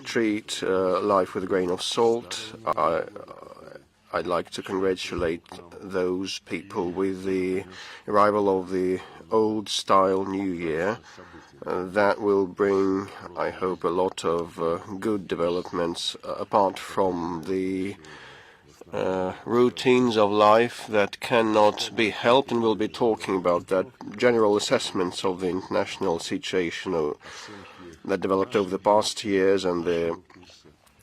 treat life with a grain of salt. I'd like to congratulate those people with the arrival of the old-style New Year. That will bring, I hope, a lot of good developments apart from the routines of life that cannot be helped, and we'll be talking about that. General assessments of the international situation that developed over the past years and the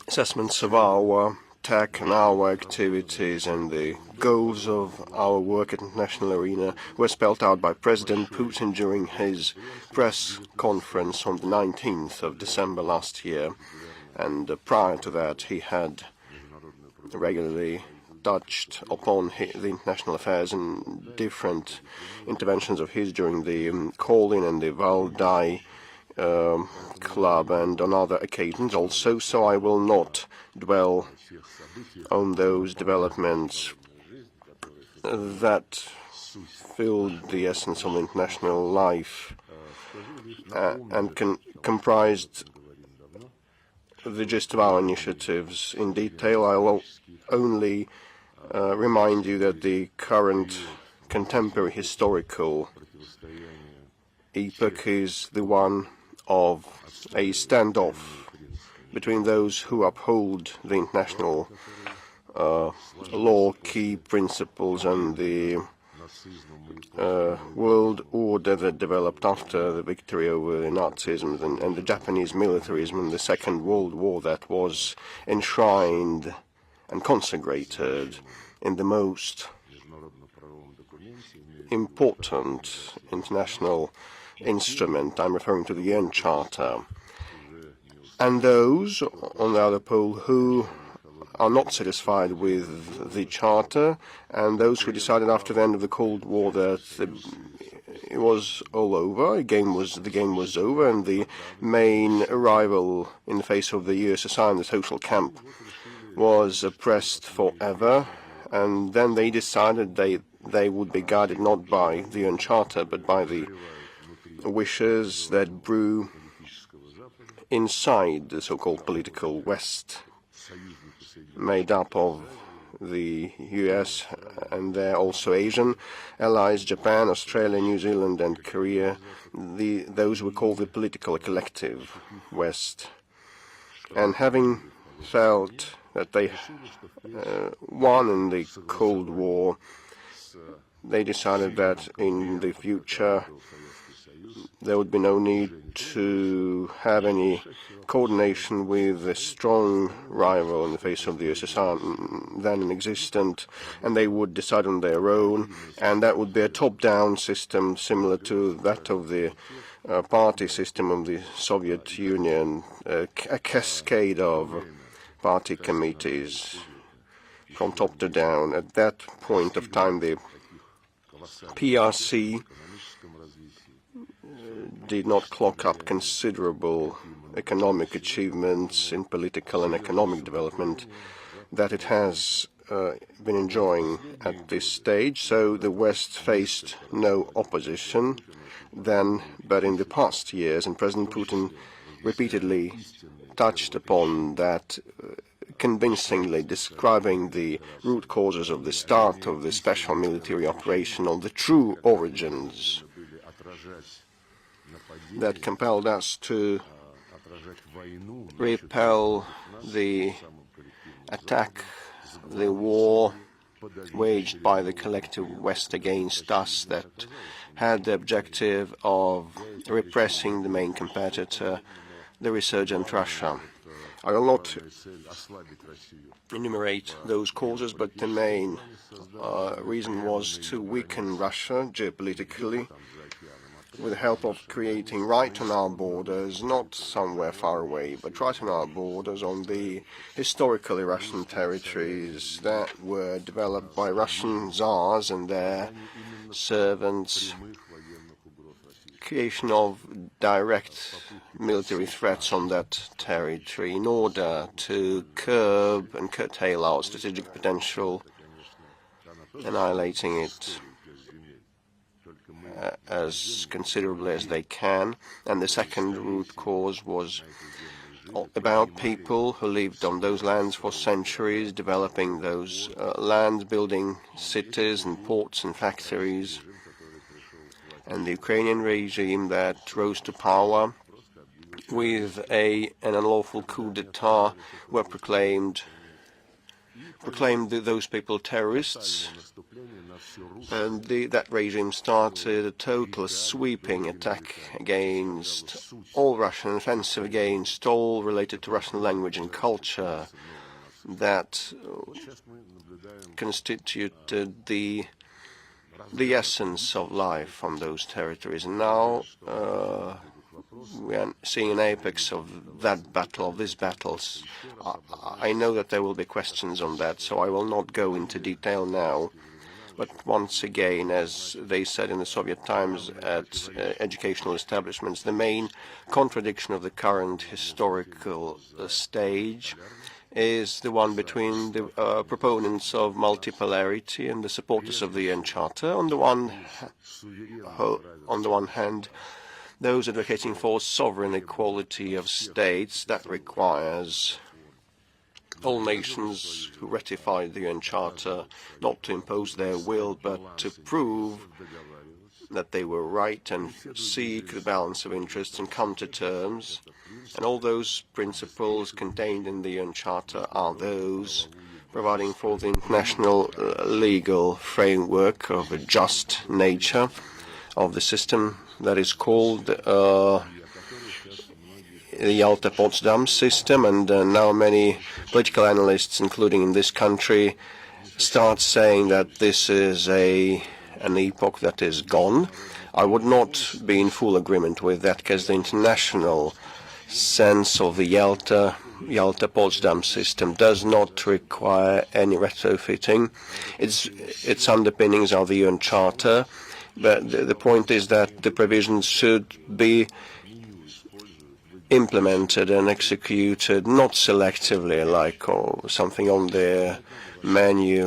assessments of our attack and our activities and the goals of our work at the international arena were spelled out by President Putin during his press conference on the 19th of December last year. And prior to that, he had regularly touched upon the international affairs and different interventions of his during the call-in and the Valdai Club and on other occasions also, so I will not dwell on those developments that filled the essence of international life and comprised the gist of our initiatives in detail. I will only remind you that the current contemporary historical epoch is the one of a standoff between those who uphold the international law, key principles, and the world order that developed after the victory over Nazism and the Japanese militarism in the Second World War that was enshrined and consecrated in the most important international instrument. I'm referring to the UN Charter. And those, on the other pole, who are not satisfied with the Charter, and those who decided after the end of the Cold War that it was all over, the game was over, and the main rival in the face of the USSR and the social camp was oppressed forever. And then they decided they would be guided not by the UN Charter, but by the wishes that brew inside the so-called political West, made up of the US and their also Asian allies, Japan, Australia, New Zealand and Korea, those we call the political collective West. And having felt that they won in the Cold War, they decided that in the future there would be no need to have any coordination with a strong rival in the face of the USSR then existent, and they would decide on their own, and that would be a top-down system similar to that of the party system of the Soviet Union, a cascade of party committees from top to down. At that point of time, the PRC did not clock up considerable economic achievements in political and economic development that it has been enjoying at this stage. So the West faced no opposition then, but in the past years, and President Putin repeatedly touched upon that, convincingly describing the root causes of the start of the special military operation, on the true origins that compelled us to repel the attack, the war waged by the collective West against us, that had the objective of repressing the main competitor, the resurgent Russia. I will not enumerate those causes, but the main reason was to weaken Russia geopolitically with the help of creating right on our borders, not somewhere far away, but right on our borders, on the historically Russian territories that were developed by Russian czars and their servants, creation of direct military threats on that territory in order to curb and curtail our strategic potential, annihilating it. as considerably as they can. And the second root cause was about people who lived on those lands for centuries, developing those lands, building cities and ports and factories. And the Ukrainian regime that rose to power with an unlawful coup d'etat were proclaimed those people terrorists, and that regime started a total sweeping attack against all Russian, offensive against all related to Russian language and culture that constituted the essence of life on those territories. And now we are seeing an apex of that battle, of these battles. I know that there will be questions on that, so I will not go into detail now. But once again, as they said in the Soviet times at educational establishments, the main contradiction of the current historical stage is the one between the proponents of multipolarity and the supporters of the UN Charter. On the one hand, those advocating for sovereign equality of states that requires all nations who ratified the UN Charter not to impose their will, but to prove that they were right and seek the balance of interests and come to terms. And all those principles contained in the UN Charter are those providing for the international legal framework of a just nature of the system that is called the Yalta-Potsdam system. And now many political analysts, including in this country, start saying that this is an epoch that is gone. I would not be in full agreement with that, because the international sense of the Yalta-Potsdam system does not require any retrofitting. Its underpinnings are the UN Charter, but the point is that the provisions should be implemented and executed, not selectively, like something on their menu,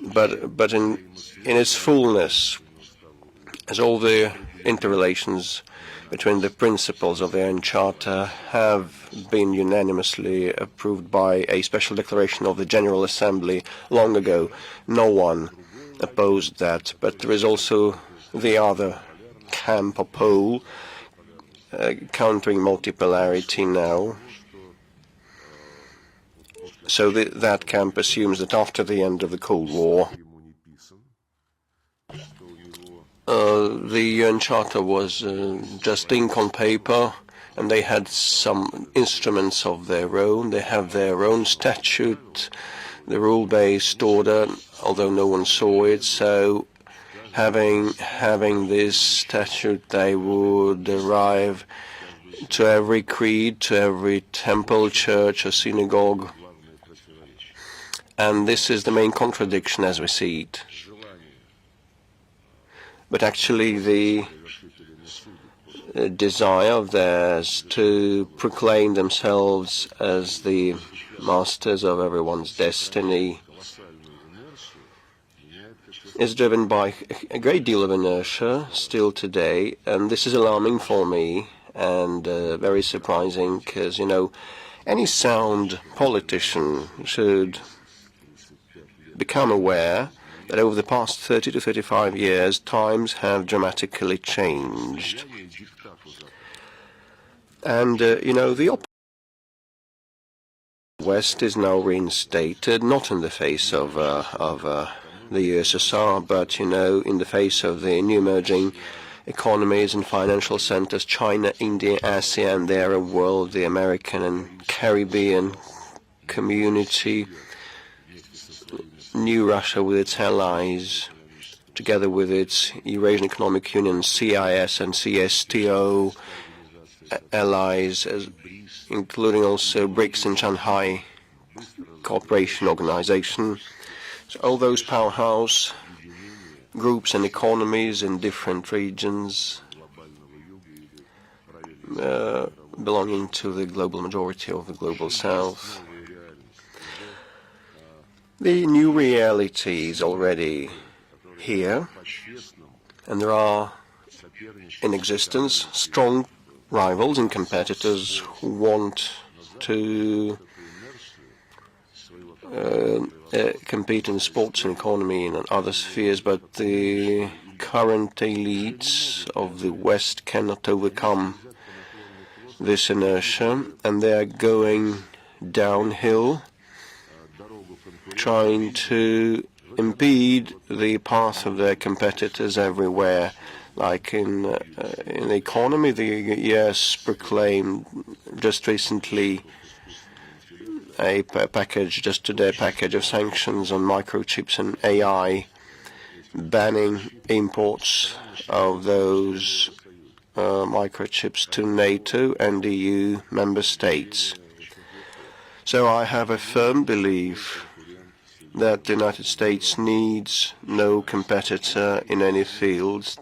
but in its fullness, as all the interrelations between the principles of the UN Charter have been unanimously approved by a special declaration of the General Assembly long ago. No one opposed that, but there is also the other camp or pole countering multipolarity now. So that camp assumes that after the end of the Cold War, the UN Charter was just ink on paper, and they had some instruments of their own. They have their own statute, the rule-based order, although no one saw it. So having this statute, they would arrive to every creed, to every temple, church, or synagogue. And this is the main contradiction as we see it. But actually the desire of theirs to proclaim themselves as the masters of everyone's destiny is driven by a great deal of inertia still today, and this is alarming for me and very surprising, because, you know, any sound politician should become aware that over the past 30 to 35 years, times have dramatically changed. And, you know, the West is now reinstated, not in the face of the USSR, but, you know, in the face of the new emerging economies and financial centers, China, India, ASEAN, the Arab world, the American and Caribbean community, new Russia with its allies, together with its Eurasian Economic Union, CIS and CSTO allies, including also BRICS and Shanghai Cooperation Organization. So all those powerhouse groups and economies in different regions belonging to the global majority of the global south. The new reality is already here, And there are in existence strong rivals and competitors who want to compete in sports and economy and other spheres, but the current elites of the West cannot overcome this inertia, and they are going downhill, trying to impede the path of their competitors everywhere. Like in the economy, the US proclaimed just recently a package, just today, a package of sanctions on microchips and AI, banning imports of those microchips to NATO and EU member states. So I have a firm belief that the United States needs no competitor in any field,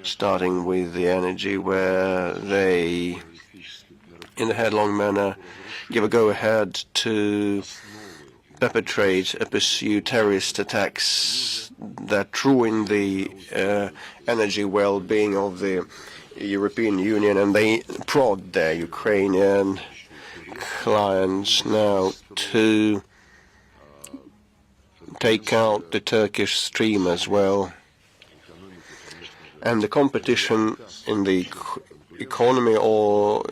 starting with the energy, where they, in a headlong manner, give a go-ahead to perpetrate and pursue terrorist attacks that ruin the energy well-being of the European Union, and they prod their Ukrainian clients now to take out the Turkish stream as well. And the competition in the economy, or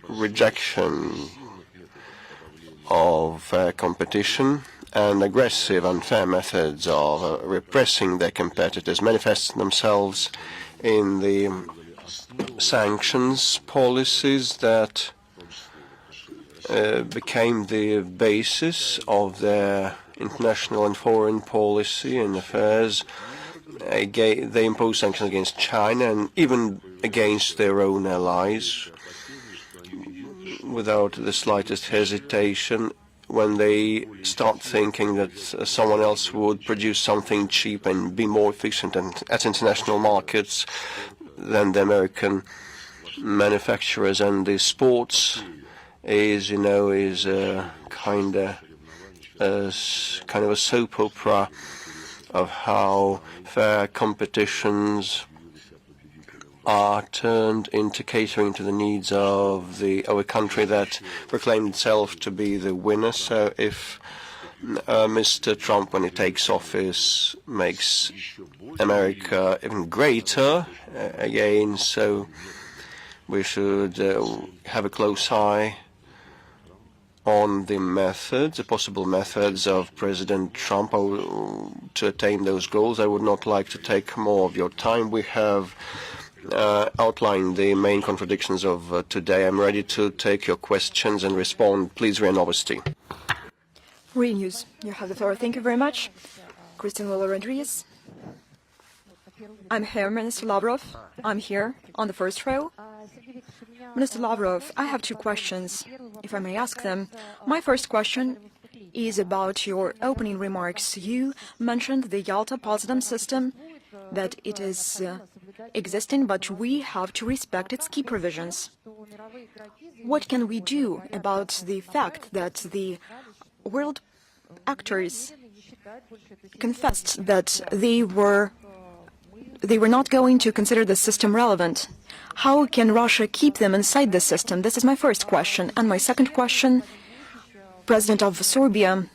rejection of competition and aggressive, unfair methods of repressing their competitors, manifest themselves in the sanctions policies that became the basis of their international and foreign policy and affairs. They impose sanctions against China and even against their own allies without the slightest hesitation, when they start thinking that someone else would produce something cheap and be more efficient at international markets than the American manufacturers. And the sports is a kind of a soap opera of how fair competitions are turned into catering to the needs of a country that proclaimed itself to be the winner. So if Mr. Trump, when he takes office, makes America even greater again, so we should have a close eye on the possible methods of President Trump to attain those goals. I would not like to take more of your time. We have outlined the main contradictions of today. I'm ready to take your questions and respond. Please, RIA Novosti. RIA News, you have the floor. Thank you very much. Christian Rodriguez. I'm here, Minister Lavrov. I'm here on the first row. Minister Lavrov, I have two questions, if I may ask them. My first question is about your opening remarks. You mentioned the Yalta-Potsdam system, that it is existing, but we have to respect its key provisions. What can we do about the fact that the world actors confessed that they were not going to consider the system relevant? How can Russia keep them inside the system? This is my first question. And my second question, President of Serbia,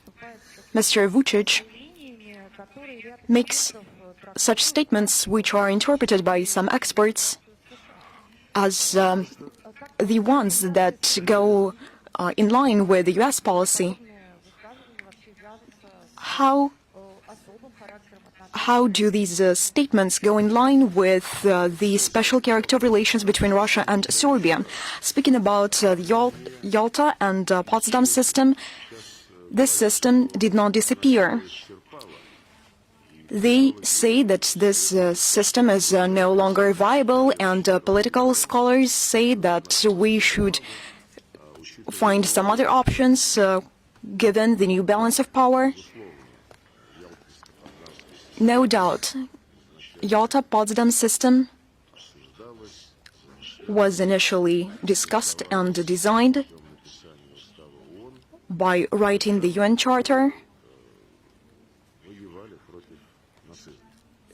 Mr. Vučić, makes such statements which are interpreted by some experts as the ones that go in line with the US policy. How do these statements go in line with the special character of relations between Russia and Serbia? Speaking about the Yalta and Potsdam system, this system did not disappear. They say that this system is no longer viable, and political scholars say that we should find some other options given the new balance of power. No doubt, Yalta-Potsdam system was initially discussed and designed by writing the UN Charter.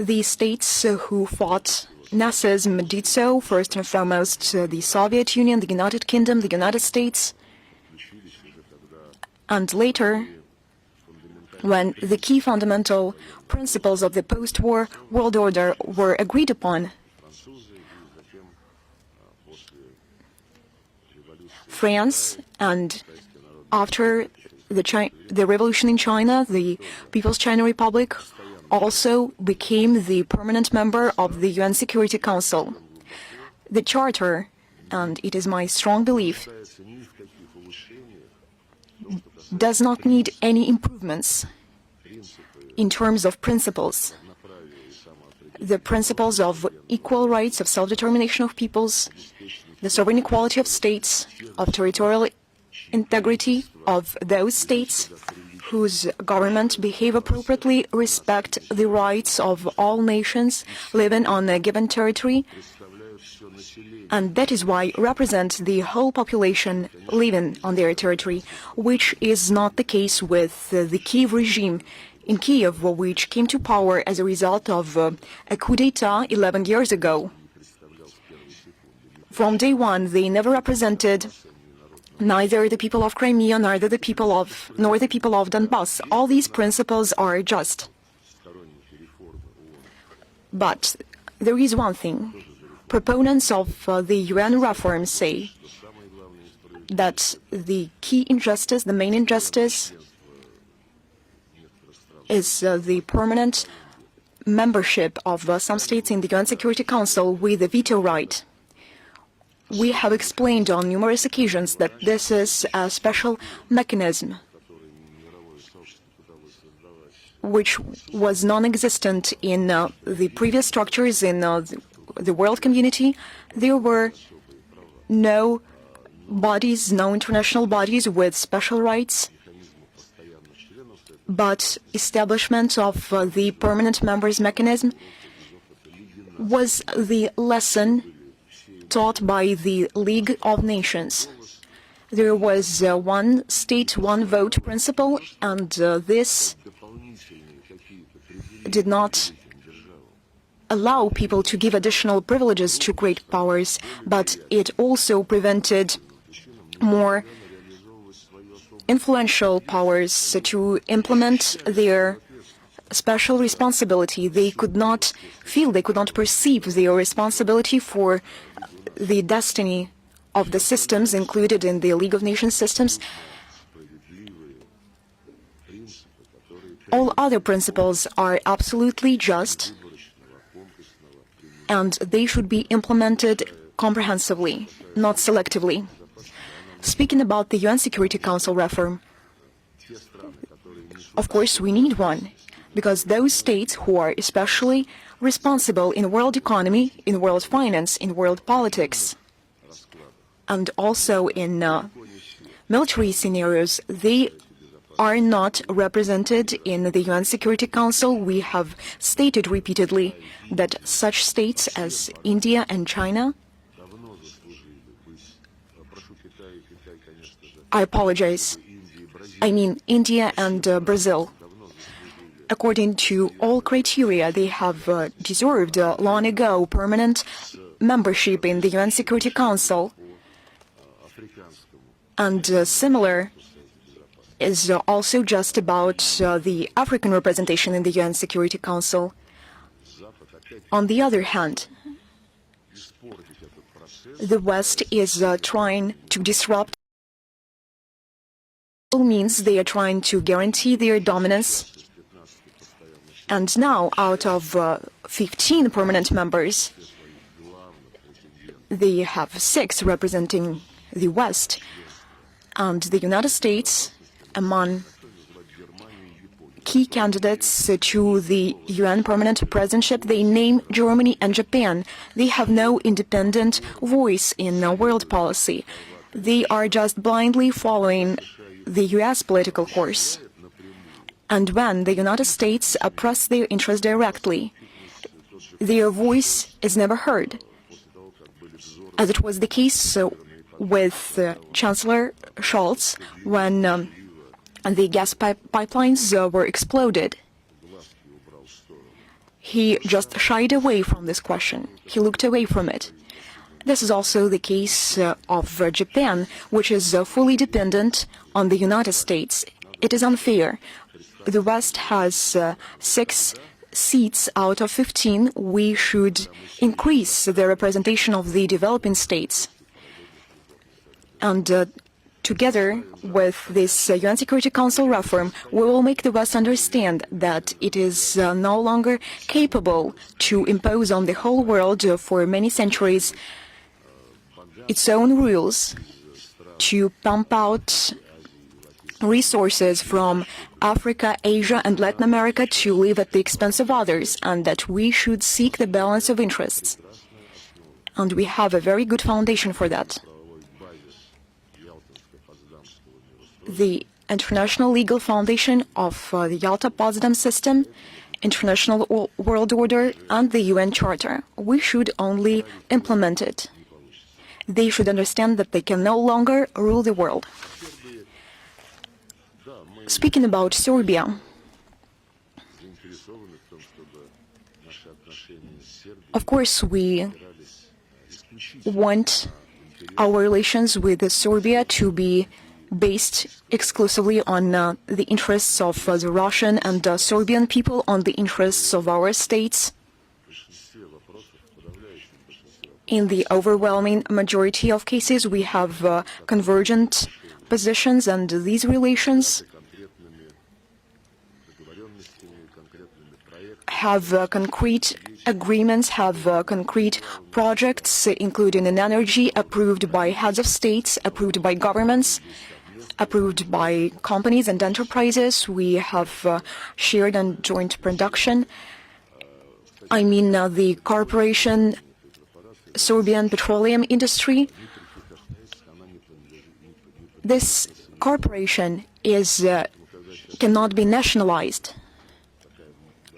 the states who fought Nazism did so, first and foremost the Soviet Union, the United Kingdom, the United States, and later, when the key fundamental principles of the post-war world order were agreed upon, France, and after the revolution in China, the People's China Republic also became the permanent member of the UN Security Council. The Charter, and it is my strong belief, does not need any improvements in terms of principles. The principles of equal rights, of self-determination of peoples, the sovereign equality of states, of territorial integrity of those states whose government behave appropriately, respect the rights of all nations living on a given territory, and that is why represent the whole population living on their territory, which is not the case with the Kiev regime in Kiev, which came to power as a result of a coup d'etat 11 years ago. From day one, they never represented neither the people of Crimea, nor the people of Donbass. All these principles are just. But there is one thing. Proponents of the UN reform say that the key injustice, the main injustice, is the permanent membership of some states in the UN Security Council with a veto right. We have explained on numerous occasions that this is a special mechanism which was non-existent in the previous structures in the world community. There were no bodies, no international bodies with special rights, but establishment of the permanent members mechanism was the lesson taught by the League of Nations. There was one state, one vote principle, and this did not allow people to give additional privileges to great powers, but it also prevented more influential powers to implement their special responsibility. They could not feel, they could not perceive their responsibility for the destiny of the systems included in the League of Nations systems. All other principles are absolutely just, and they should be implemented comprehensively, not selectively. Speaking about the UN Security Council reform, of course we need one, because those states who are especially responsible in world economy, in world finance, in world politics, and also in military scenarios, they are not represented in the UN Security Council. We have stated repeatedly that such states as India and China, I apologize, I mean India and Brazil, according to all criteria, they have deserved long ago permanent membership in the UN Security Council. And similar is also just about the African representation in the UN Security Council. On the other hand, the West is trying to disrupt. Means they are trying to guarantee their dominance. And now, out of 15 permanent members, they have 6 representing the West, and the United States, among key candidates to the UN permanent presidentship, they name Germany and Japan. They have no independent voice in world policy. They are just blindly following the US political course. And when the United States oppress their interests directly, their voice is never heard, as it was the case with Chancellor Scholz when the gas pipelines were exploded. He just shied away from this question. He looked away from it. This is also the case of Japan, which is fully dependent on the United States. It is unfair. The West has 6 seats out of 15. We should increase the representation of the developing states. And together with this UN Security Council reform, we will make the West understand that it is no longer capable to impose on the whole world for many centuries its own rules, to pump out resources from Africa, Asia, and Latin America to live at the expense of others, and that we should seek the balance of interests. And we have a very good foundation for that. The International Legal Foundation of the Yalta-Potsdam System, International World Order, and the UN Charter. We should only implement it. They should understand that they can no longer rule the world. Speaking about Serbia, of course we want our relations with Serbia to be based exclusively on the interests of the Russian and Serbian people, on the interests of our states. In the overwhelming majority of cases, we have convergent positions, and these relations have concrete agreements, have concrete projects, including in energy, approved by heads of states, approved by governments, approved by companies and enterprises. We have shared and joint production. I mean the corporation Serbian petroleum industry. This corporation cannot be nationalized.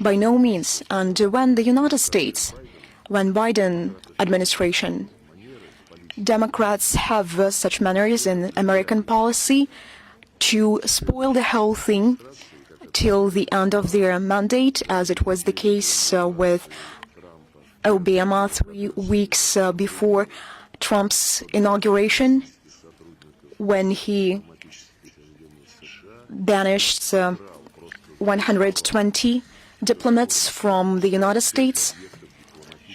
By no means. And when the United States, when Biden administration, Democrats have such manners in American policy to spoil the whole thing till the end of their mandate, as it was the case with Obama 3 weeks before Trump's inauguration, when he banished 120 diplomats from the United States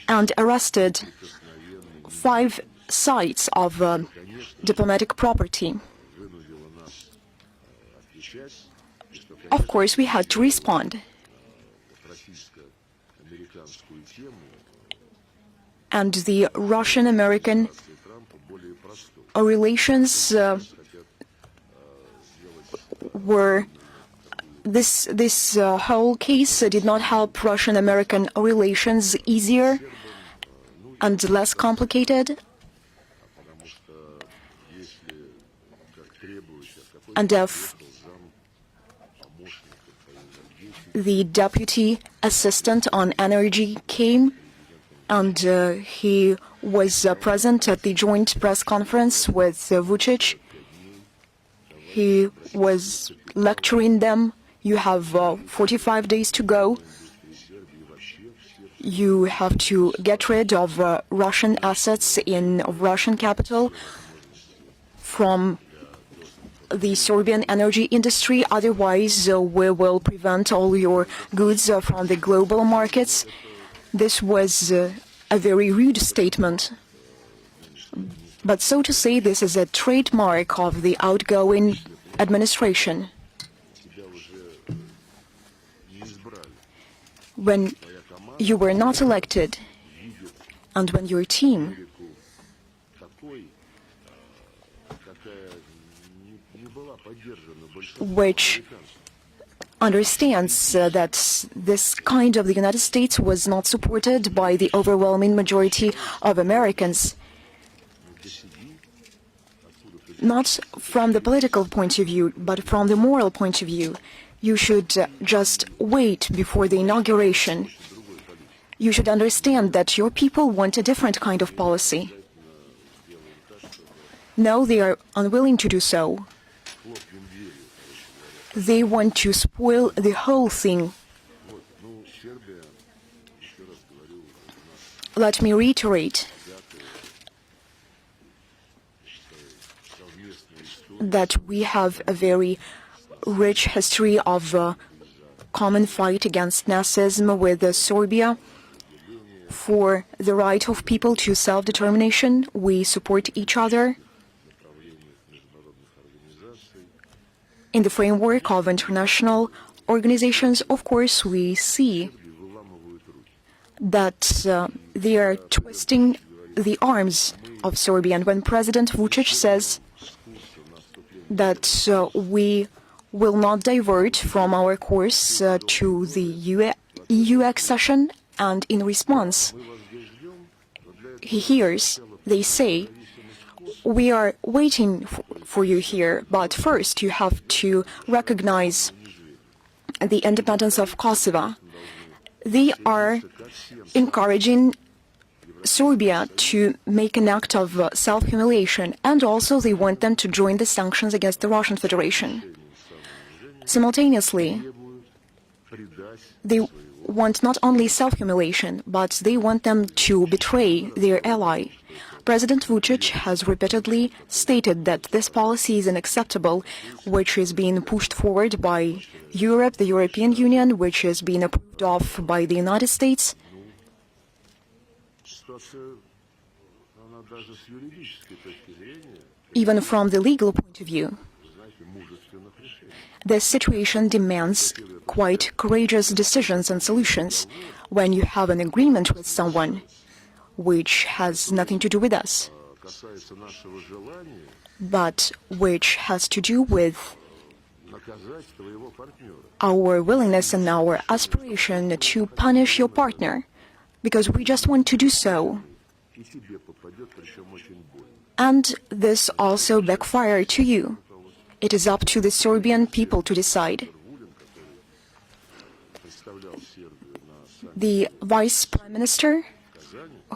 and arrested 5 sites of diplomatic property. Of course, we had to respond. And the Russian-American relations were this whole case did not help Russian-American relations easier and less complicated. And if the deputy assistant on energy came and he was present at the joint press conference with Vučić, he was lecturing them. You have 45 days to go. You have to get rid of Russian assets in Russian capital from the Serbian energy industry. Otherwise, we will prevent all your goods from the global markets. This was a very rude statement. But so to say, this is a trademark of the outgoing administration. When you were not elected, and when your team which understands that this kind of the United States was not supported by the overwhelming majority of Americans, not from the political point of view, but from the moral point of view. You should just wait before the inauguration. You should understand that your people want a different kind of policy. No, they are unwilling to do so. They want to spoil the whole thing. let me reiterate that we have a very rich history of common fight against Nazism with Serbia. For the right of people to self-determination, we support each other in the framework of international organizations. Of course, we see that they are twisting the arms of Serbia. And when President Vučić says that we will not divert from our course to the EU accession, and in response, he hears they say, we are waiting for you here, but first you have to recognize the independence of Kosovo. They are encouraging Serbia to make an act of self-humiliation, and also they want them to join the sanctions against the Russian Federation. Simultaneously, they want not only self-humiliation, but they want them to betray their ally. President Vučić has repeatedly stated that this policy is unacceptable, which is being pushed forward by Europe, the European Union, which is being approved of by the United States. Even from the legal point of view, this situation demands quite courageous decisions and solutions. When you have an agreement with someone which has nothing to do with us, but which has to do with our willingness and our aspiration to punish your partner, because we just want to do so. And this also backfired to you. It is up to the Serbian people to decide. The Vice Prime Minister,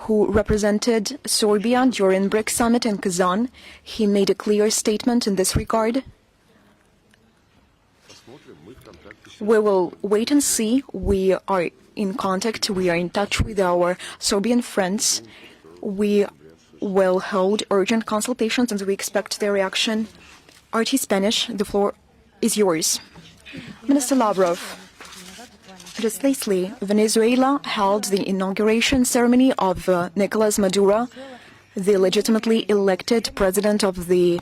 who represented Serbia during BRICS summit in Kazan, he made a clear statement in this regard. We will wait and see. We are in contact, we are in touch with our Serbian friends. We will hold urgent consultations and we expect their reaction. RT Spanish, the floor is yours. Minister Lavrov, just lately, Venezuela held the inauguration ceremony of Nicolas Maduro, the legitimately elected president of the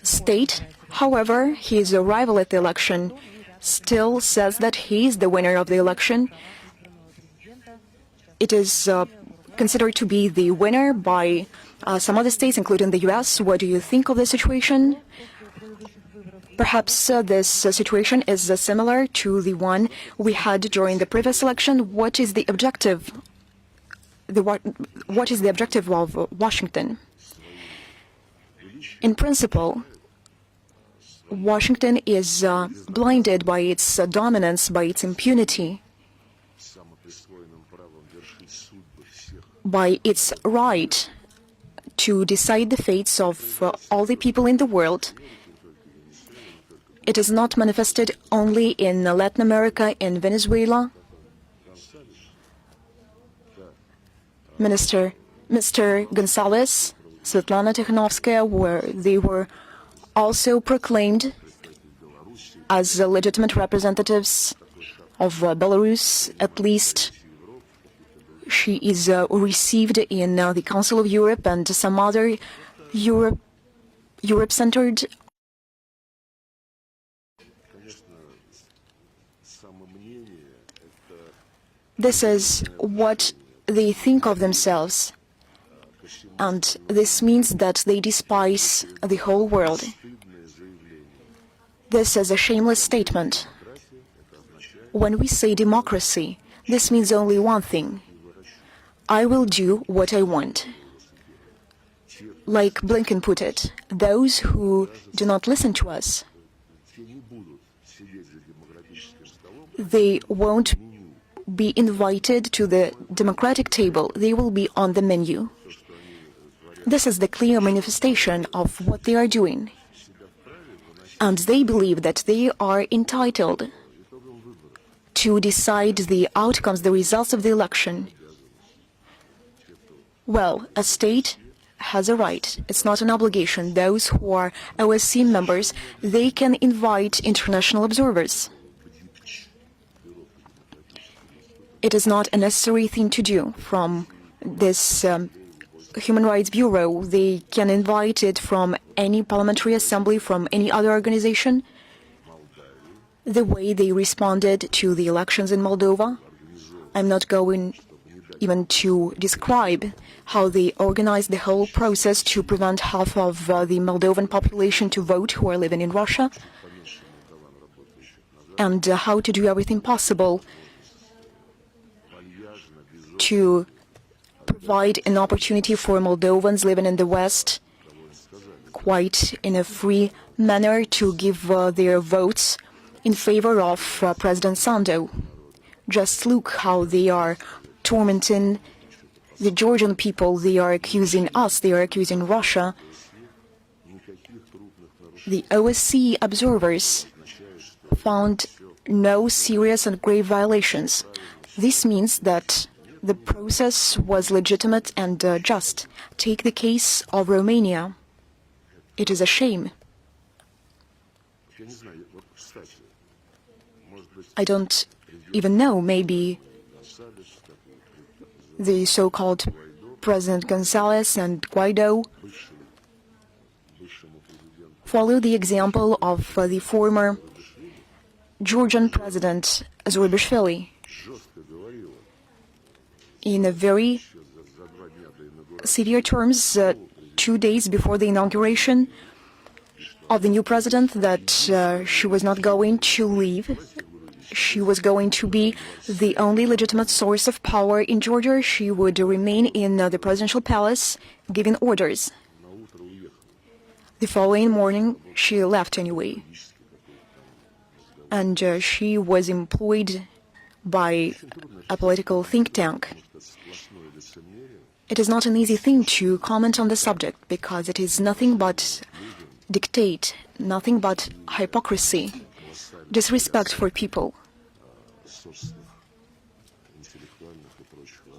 state. However, his rival at the election still says that he is the winner of the election. It is considered to be the winner by some other states, including the US. What do you think of the situation? Perhaps this situation is similar to the one we had during the previous election. What is the objective? What is the objective of Washington? In principle, Washington is blinded by its dominance, by its impunity, by its right to decide the fates of all the people in the world. It is not manifested only in Latin America, in Venezuela. Mr. Gonzalez, Svetlana Tikhanovskaya, they were also proclaimed as legitimate representatives of Belarus. At least she is received in the Council of Europe and some other Europe-centered. This is what they think of themselves, and this means that they despise the whole world. This is a shameless statement. When we say democracy, this means only one thing. I will do what I want. Like Blinken put it, those who do not listen to us, they won't be invited to the democratic table. They will be on the menu. This is the clear manifestation of what they are doing. And they believe that they are entitled to decide the outcomes, the results of the election. Well, a state has a right. It's not an obligation. Those who are OSCE members, they can invite international observers. It is not a necessary thing to do from this Human Rights Bureau. They can invite it from any parliamentary assembly, from any other organization. The way they responded to the elections in Moldova, I'm not going even to describe how they organized the whole process to prevent half of the Moldovan population to vote who are living in Russia, and how to do everything possible to provide an opportunity for Moldovans living in the West, quite in a free manner, to give their votes in favor of President Sandu. Just look how they are tormenting the Georgian people. They are accusing us, they are accusing Russia. The OSCE observers found no serious and grave violations. This means that the process was legitimate and just. Take the case of Romania. It is a shame. I don't even know, maybe the so-called President González and Guaido follow the example of the former Georgian President Zurabishvili. In a very severe terms, 2 days before the inauguration of the new president, that she was not going to leave. She was going to be the only legitimate source of power in Georgia. She would remain in the presidential palace giving orders. The following morning, she left anyway. And she was employed by a political think tank. It is not an easy thing to comment on the subject, because it is nothing but dictate, nothing but hypocrisy, disrespect for people,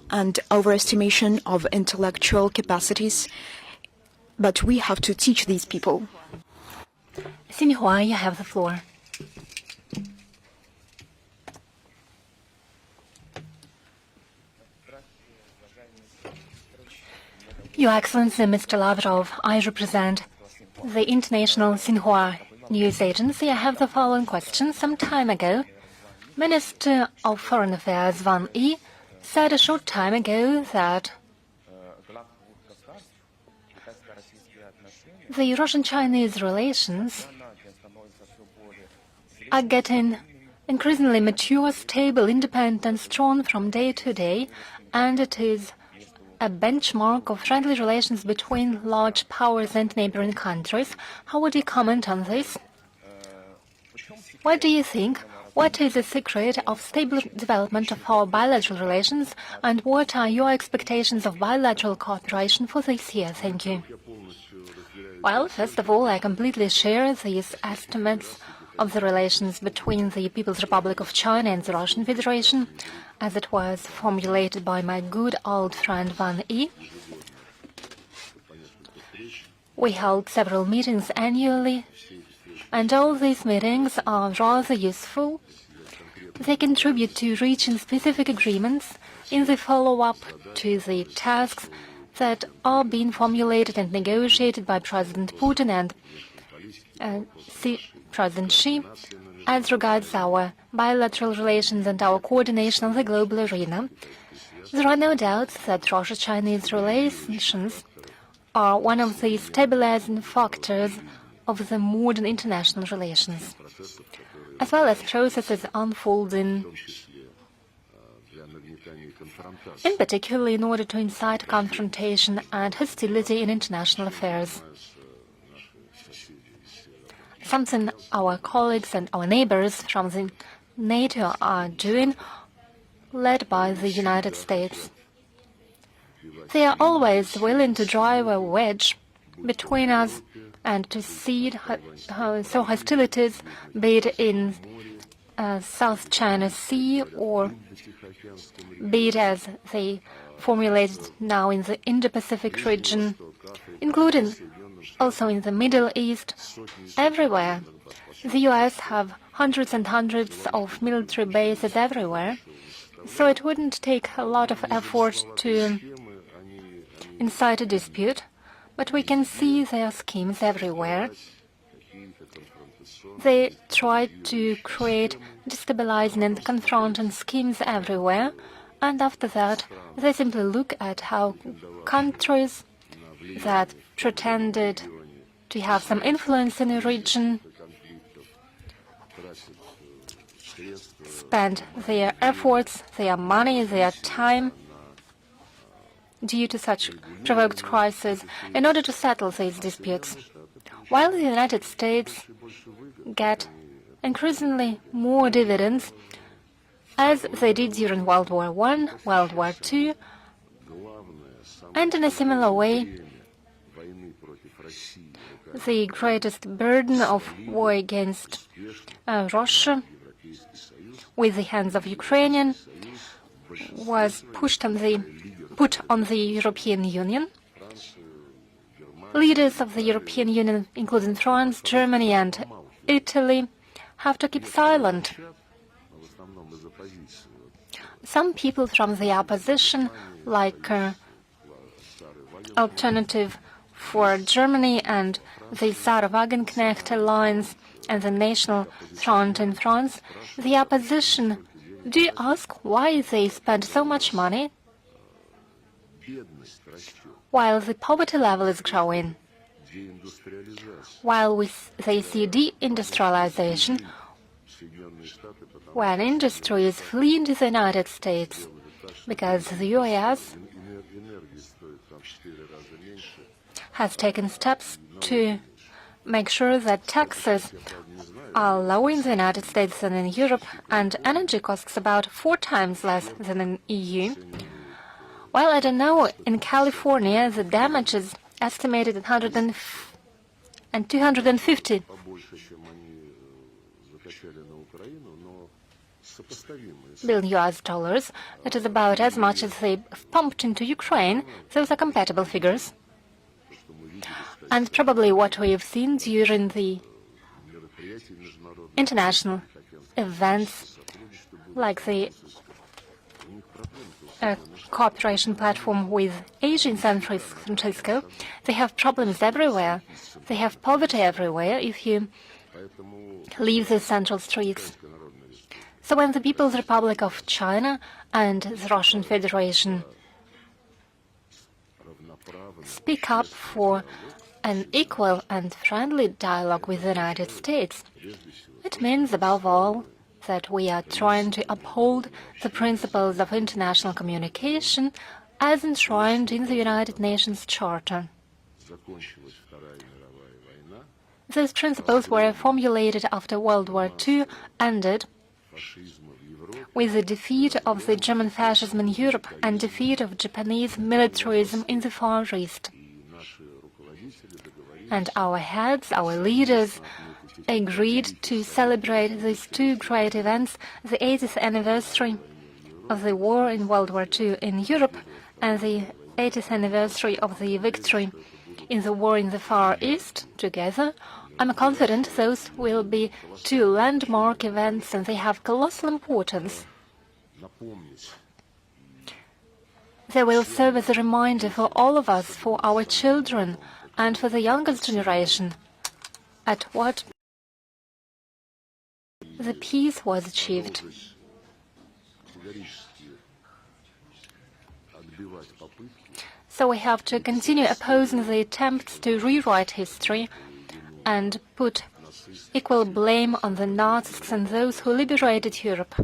and overestimation of intellectual capacities. But we have to teach these people. Xinhua, you have the floor. Your Excellency, Mr. Lavrov, I represent the International Xinhua News Agency. I have the following question. Some time ago, Minister of Foreign Affairs Van Yi said a short time ago that the Russian-Chinese relations are getting increasingly mature, stable, independent, and strong from day to day, and it is a benchmark of friendly relations between large powers and neighboring countries. How would you comment on this? What do you think? What is the secret of stable development of our bilateral relations, and what are your expectations of bilateral cooperation for this year? Thank you. Well, first of all, I completely share these estimates of the relations between the People's Republic of China and the Russian Federation, as it was formulated by my good old friend Van Yi. We held several meetings annually, and all these meetings are rather useful. They contribute to reaching specific agreements in the follow-up to the tasks that are being formulated and negotiated by President Putin and President Xi as regards our bilateral relations and our coordination on the global arena. There are no doubts that Russia-Chinese relations are one of the stabilizing factors of the modern international relations, as well as processes unfolding, in particular in order to incite confrontation and hostility in international affairs. Something our colleagues and our neighbors from the NATO are doing, led by the United States. They are always willing to drive a wedge between us and to seed hostilities, be it in South China Sea or be it as they formulated now in the Indo-Pacific region, including also in the Middle East, everywhere. The US have hundreds and hundreds of military bases everywhere, so it wouldn't take a lot of effort to incite a dispute, but we can see their schemes everywhere. They try to create destabilizing and confronting schemes everywhere, and after that they simply look at how countries that pretended to have some influence in the region spend their efforts, their money, their time due to such provoked crises in order to settle these disputes, while the United States get increasingly more dividends, as they did during World War I, World War II, and in a similar way, the greatest burden of war against Russia with the hands of Ukrainian was put on the European Union. Leaders of the European Union, including France, Germany and Italy, have to keep silent. Some people from the opposition, like Alternative for Germany and the Sarah-Wagenknecht Alliance and the National Front in France, the opposition do ask why they spend so much money while the poverty level is growing, while they see deindustrialization, when industry is fleeing to the United States because the US has taken steps to make sure that taxes are lower in the United States than in Europe, and energy costs about 4 times less than in EU. Well, I don't know, in California the damage is estimated at $250 billion US dollars. That is about as much as they pumped into Ukraine. Those are compatible figures. And probably what we have seen during the international events, like the cooperation platform with Asia in San Francisco, they have problems everywhere. They have poverty everywhere if you leave the central streets. So when the People's Republic of China and the Russian Federation speak up for an equal and friendly dialogue with the United States, it means, above all, that we are trying to uphold the principles of international communication as enshrined in the United Nations Charter. These principles were formulated after World War II ended with the defeat of the German fascism in Europe and defeat of Japanese militarism in the Far East. And our heads, our leaders, agreed to celebrate these 2 great events, the 80th anniversary of the war in World War II in Europe and the 80th anniversary of the victory in the war in the Far East together. I'm confident those will be 2 landmark events, and they have colossal importance. They will serve as a reminder for all of us, for our children, and for the youngest generation, at what the peace was achieved. So we have to continue opposing the attempts to rewrite history and put equal blame on the Nazis and those who liberated Europe,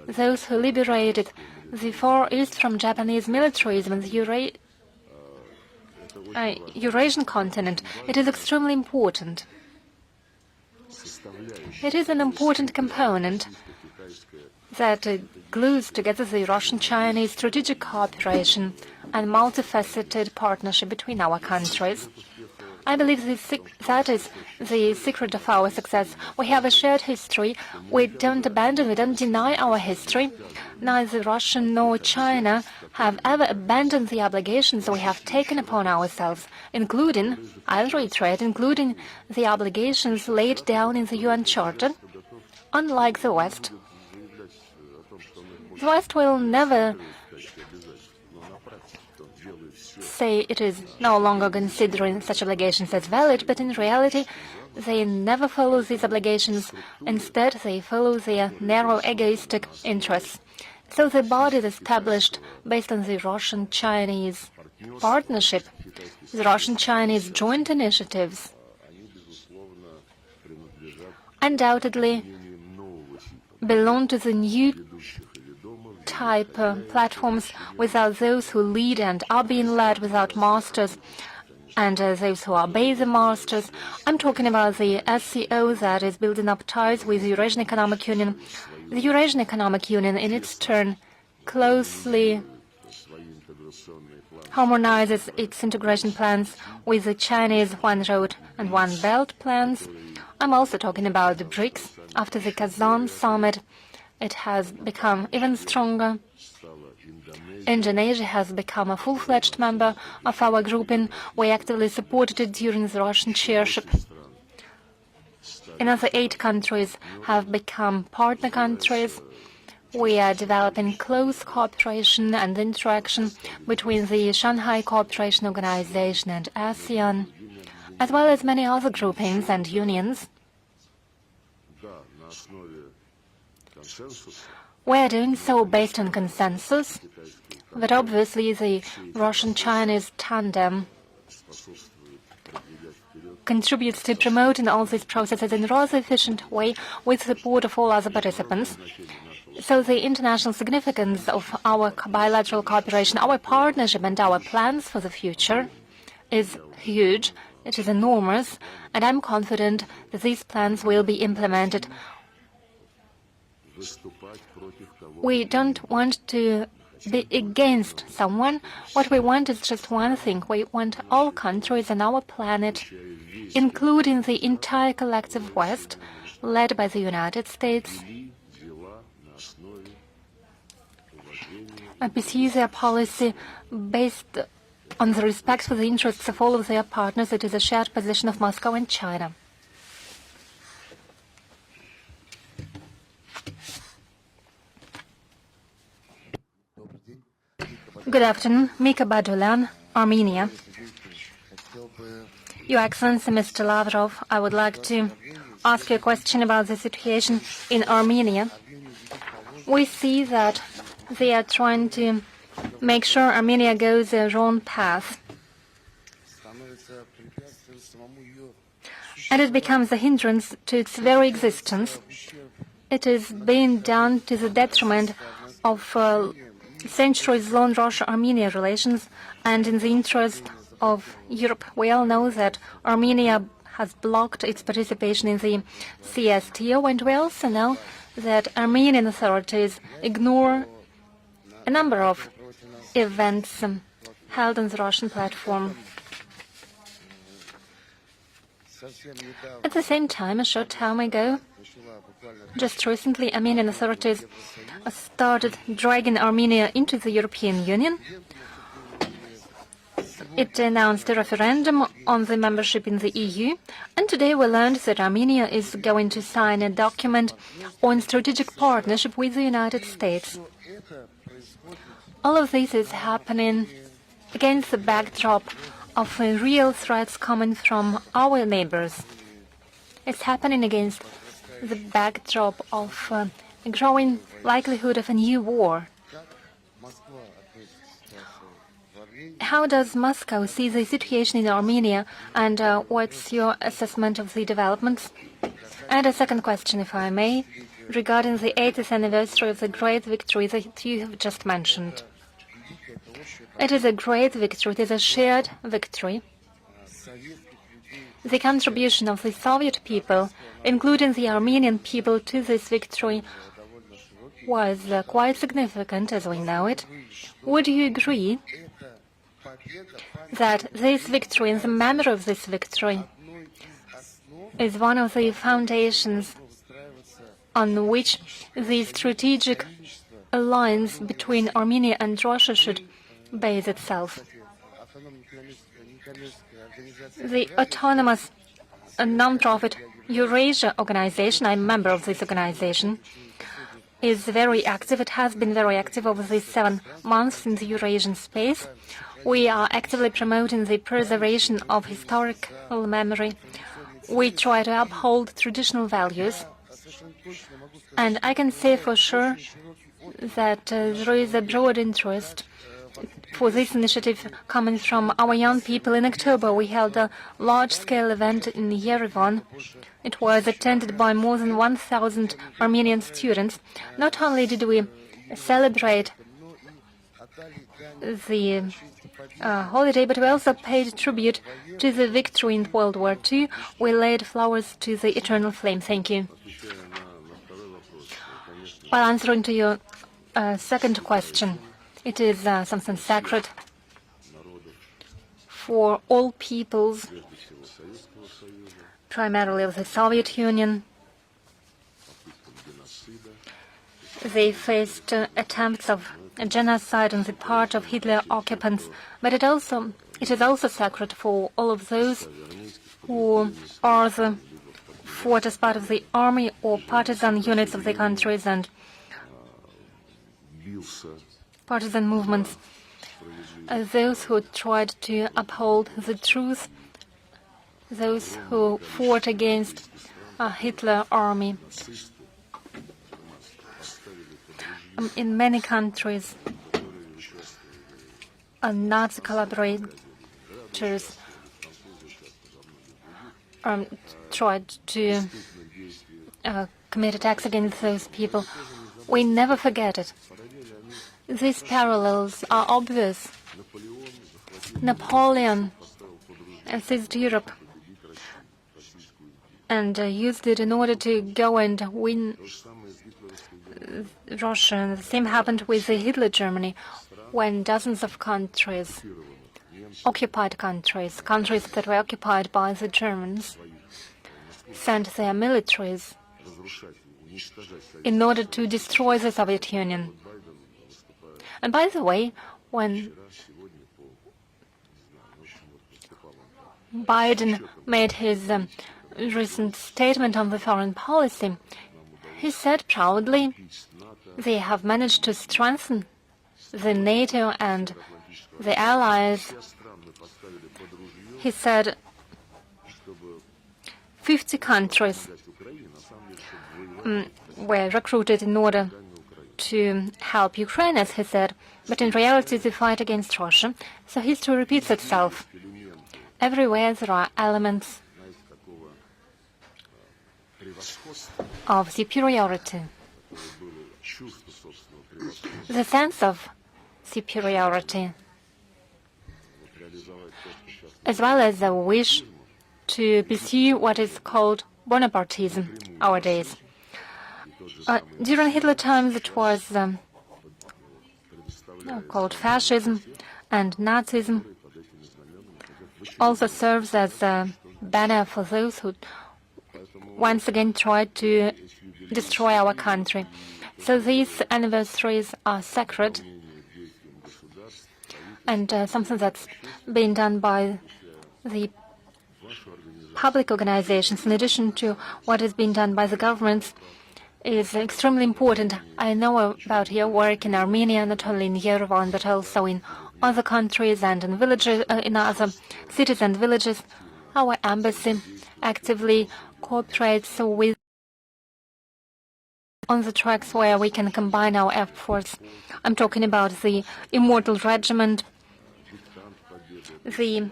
those who liberated the Far East from Japanese militarism and the Eurasian continent. It is extremely important. It is an important component that glues together the Russian-Chinese strategic cooperation and multifaceted partnership between our countries. I believe that is the secret of our success. We have a shared history. We don't abandon, we don't deny our history. Neither Russia nor China have ever abandoned the obligations we have taken upon ourselves, including, I'll reiterate, including the obligations laid down in the UN Charter. Unlike the West will never say it is no longer considering such obligations as valid, but in reality, they never follow these obligations. Instead, they follow their narrow egoistic interests. So the body is established based on the Russian-Chinese partnership, the Russian-Chinese joint initiatives, undoubtedly belong to the new type platforms without those who lead and are being led, without masters and those who obey the masters. I'm talking about the SCO that is building up ties with the Eurasian Economic Union. The Eurasian Economic Union, in its turn, closely harmonizes its integration plans with the Chinese One Road and One Belt plans. I'm also talking about the BRICS. After the Kazan summit, it has become even stronger. Indonesia has become a full-fledged member of our grouping. We actively supported it during the Russian chairship. Another 8 countries have become partner countries. We are developing close cooperation and interaction between the Shanghai Cooperation Organization and ASEAN, as well as many other groupings and unions. We are doing so based on consensus, but obviously the Russian-Chinese tandem contributes to promoting all these processes in a rather efficient way with support of all other participants. So the international significance of our bilateral cooperation, our partnership and our plans for the future is huge. It is enormous, and I'm confident that these plans will be implemented. We don't want to be against someone. What we want is just one thing. We want all countries on our planet, including the entire collective West, led by the United States, and pursue their policy based on the respect for the interests of all of their partners. It is a shared position of Moscow and China. Good afternoon. Mika Badulan, Armenia. Your Excellency, Mr. Lavrov, I would like to ask you a question about the situation in Armenia. We see that they are trying to make sure Armenia goes the wrong path, and it becomes a hindrance to its very existence. It is being done to the detriment of centuries-long Russia-Armenia relations, and in the interest of Europe. We all know that Armenia has blocked its participation in the CSTO, and we also know that Armenian authorities ignore a number of events held on the Russian platform. At the same time, a short time ago, just recently, Armenian authorities started dragging Armenia into the European Union. It announced a referendum on the membership in the EU, and today we learned that Armenia is going to sign a document on strategic partnership with the United States. All of this is happening against the backdrop of real threats coming from our neighbors. It's happening against the backdrop of a growing likelihood of a new war. How does Moscow see the situation in Armenia, and what's your assessment of the developments? And a second question, if I may, regarding the 80th anniversary of the great victory that you have just mentioned. It is a great victory, it is a shared victory. The contribution of the Soviet people, including the Armenian people, to this victory was quite significant, as we know it. Would you agree that this victory and the memory of this victory is one of the foundations on which the strategic alliance between Armenia and Russia should base itself. The autonomous non-profit Eurasia organization, I'm a member of this organization, is very active. It has been very active over these 7 months in the Eurasian space. We are actively promoting the preservation of historical memory. We try to uphold traditional values. And I can say for sure that there is a broad interest for this initiative coming from our young people. In October, we held a large-scale event in Yerevan. It was attended by more than 1,000 Armenian students. Not only did we celebrate the holiday, but we also paid tribute to the victory in World War II. We laid flowers to the eternal flame. Thank you. While answering to your second question, it is something sacred for all peoples, primarily of the Soviet Union. They faced attempts of genocide on the part of Hitler occupants, but it is also sacred for all of those who fought as part of the army or partisan units of the countries and partisan movements, those who tried to uphold the truth, those who fought against a Hitler army. In many countries, Nazi collaborators tried to commit attacks against those people. We never forget it. These parallels are obvious. Napoleon seized Europe and used it in order to go and win Russia. And the same happened with Hitler Germany, when dozens of countries, occupied countries that were occupied by the Germans, sent their militaries in order to destroy the Soviet Union. And by the way, when Biden made his recent statement on the foreign policy, he said proudly they have managed to strengthen the NATO and the allies. He said 50 countries were recruited in order to help Ukraine, as he said, but in reality they fight against Russia. So history repeats itself. Everywhere there are elements of superiority. The sense of superiority, as well as a wish to pursue what is called Bonapartism nowadays. During Hitler times it was called fascism, and Nazism also serves as a banner for those who once again tried to destroy our country. So these anniversaries are sacred and something that's been done by the public organizations, in addition to what is being done by the governments, is extremely important. I know about your work in Armenia, not only in Yerevan, but also in other countries and in villages, in other cities and villages. Our embassy actively cooperates with on the tracks where we can combine our efforts. I'm talking about the Immortal Regiment, the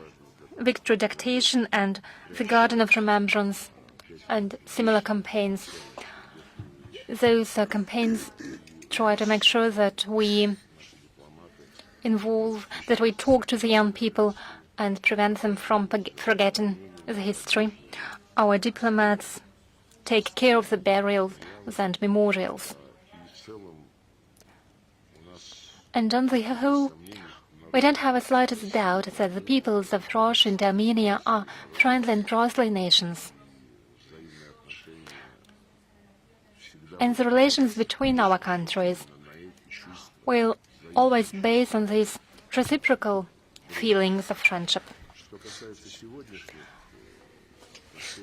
Victory Dictation, and the Garden of Remembrance, and similar campaigns. Those campaigns try to make sure that we talk to the young people and prevent them from forgetting the history. Our diplomats take care of the burials and memorials. And on the whole, We don't have the slightest doubt that the peoples of Russia and Armenia are friendly and brotherly nations. And the relations between our countries will always base on these reciprocal feelings of friendship.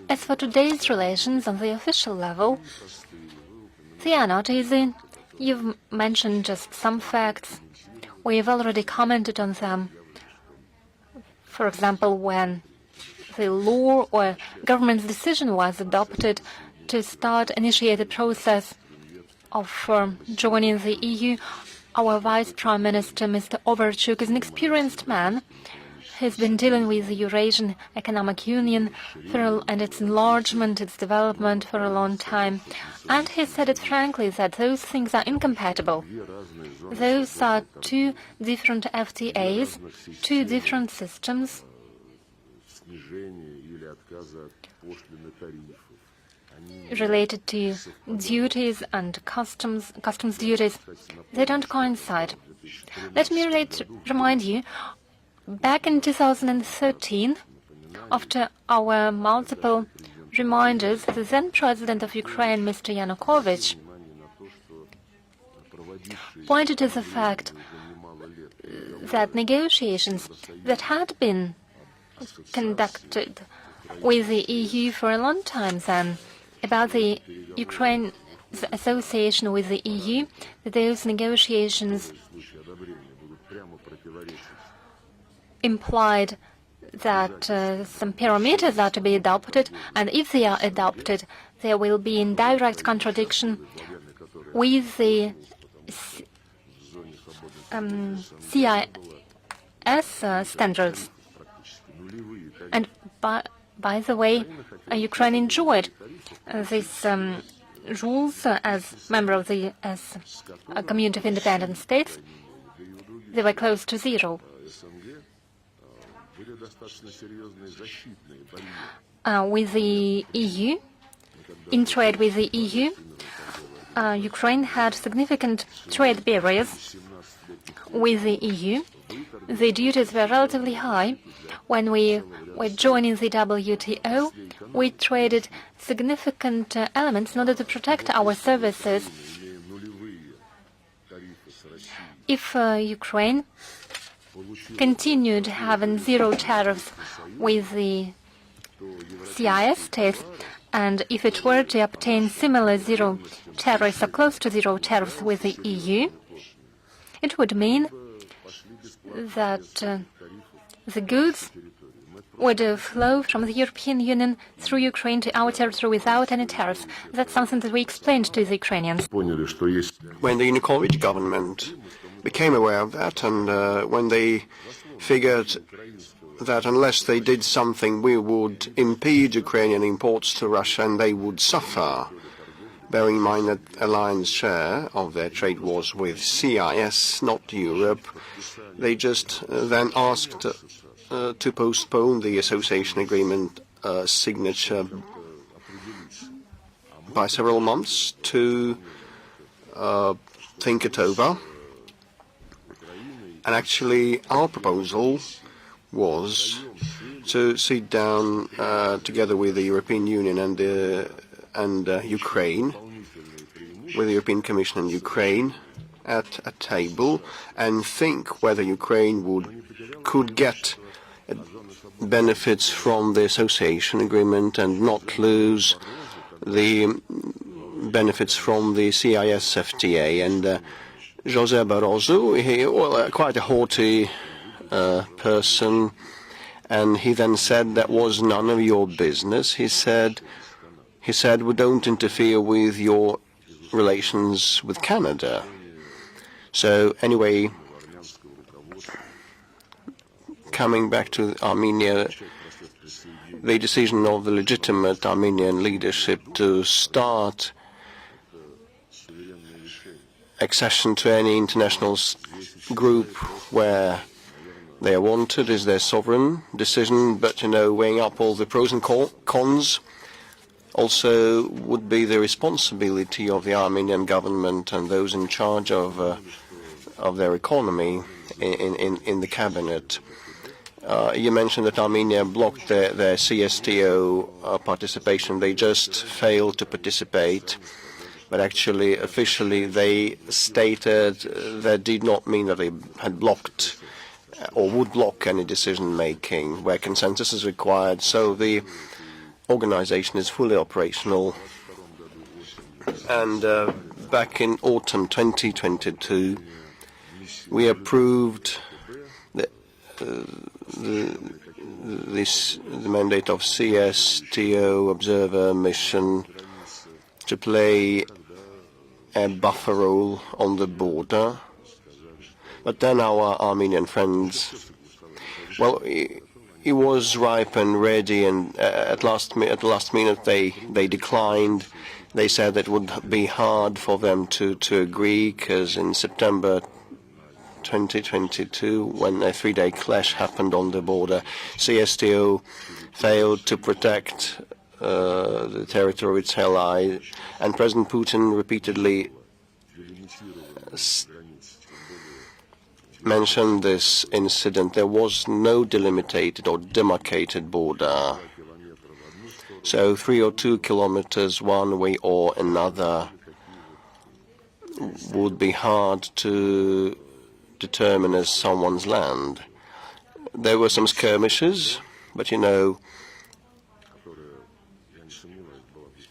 As for today's relations on the official level, they are not easy. You've mentioned just some facts. We've already commented on them. For example, when the law or government's decision was adopted to initiate the process of joining the EU, our Vice Prime Minister, Mr. Overchuk, is an experienced man. He's been dealing with the Eurasian Economic Union and its enlargement, its development for a long time. And he said it frankly that those things are incompatible. Those are two different FTAs, two different systems. Related to duties and customs duties. They don't coincide. Let me remind you, back in 2013, after our multiple reminders, the then President of Ukraine, Mr. Yanukovych, pointed to the fact that negotiations that had been conducted with the EU for a long time then about the Ukraine's association with the EU, that those negotiations implied that some parameters are to be adopted, and if they are adopted, there will be in direct contradiction with the CIS standards. And by the way, Ukraine enjoyed these rules as member of the Community of Independent States. They were close to zero. With the EU, in trade with the EU, Ukraine had significant trade barriers with the EU. The duties were relatively high. When we were joining the WTO, we traded significant elements in order to protect our services. If Ukraine continued having zero tariffs with the CIS states, and if it were to obtain similar zero tariffs or close to zero tariffs with the EU, it would mean that the goods would flow from the European Union through Ukraine to our territory without any tariffs. That's something that we explained to the Ukrainians. When the Yanukovych government became aware of that, and when they figured that unless they did something, we would impede Ukrainian imports to Russia and they would suffer, bearing in mind that a lion's share of their trade was with CIS, not Europe, they just then asked to postpone the association agreement signature by several months to think it over. And actually, our proposal was to sit down together with the European Union and Ukraine, with the European Commission and Ukraine, at a table and think whether Ukraine could get benefits from the association agreement and not lose the benefits from the CIS FTA. And José Barroso, quite a haughty person, and he then said that was none of your business. He said we don't interfere with your relations with Canada. So anyway, coming back to Armenia, the decision of the legitimate Armenian leadership to start accession to any international group where they are wanted is their sovereign decision, but, weighing up all the pros and cons also would be the responsibility of the Armenian government and those in charge of their economy. in the cabinet. You mentioned that Armenia blocked their CSTO participation. They just failed to participate, but actually, officially, they stated that did not mean that they had blocked or would block any decision-making where consensus is required. So the organization is fully operational. And back in autumn 2022, we approved the mandate of CSTO observer mission to play a buffer role on the border. But then our Armenian friends, well, it was ripe and ready, and at the last minute they declined. They said it would be hard for them to agree, because in September 2022, when a three-day clash happened on the border, CSTO failed to protect the territory of its ally, and President Putin repeatedly mentioned this incident. There was no delimited or demarcated border. So 3 or 2 kilometers one way or another would be hard to determine as someone's land. There were some skirmishes, but you know,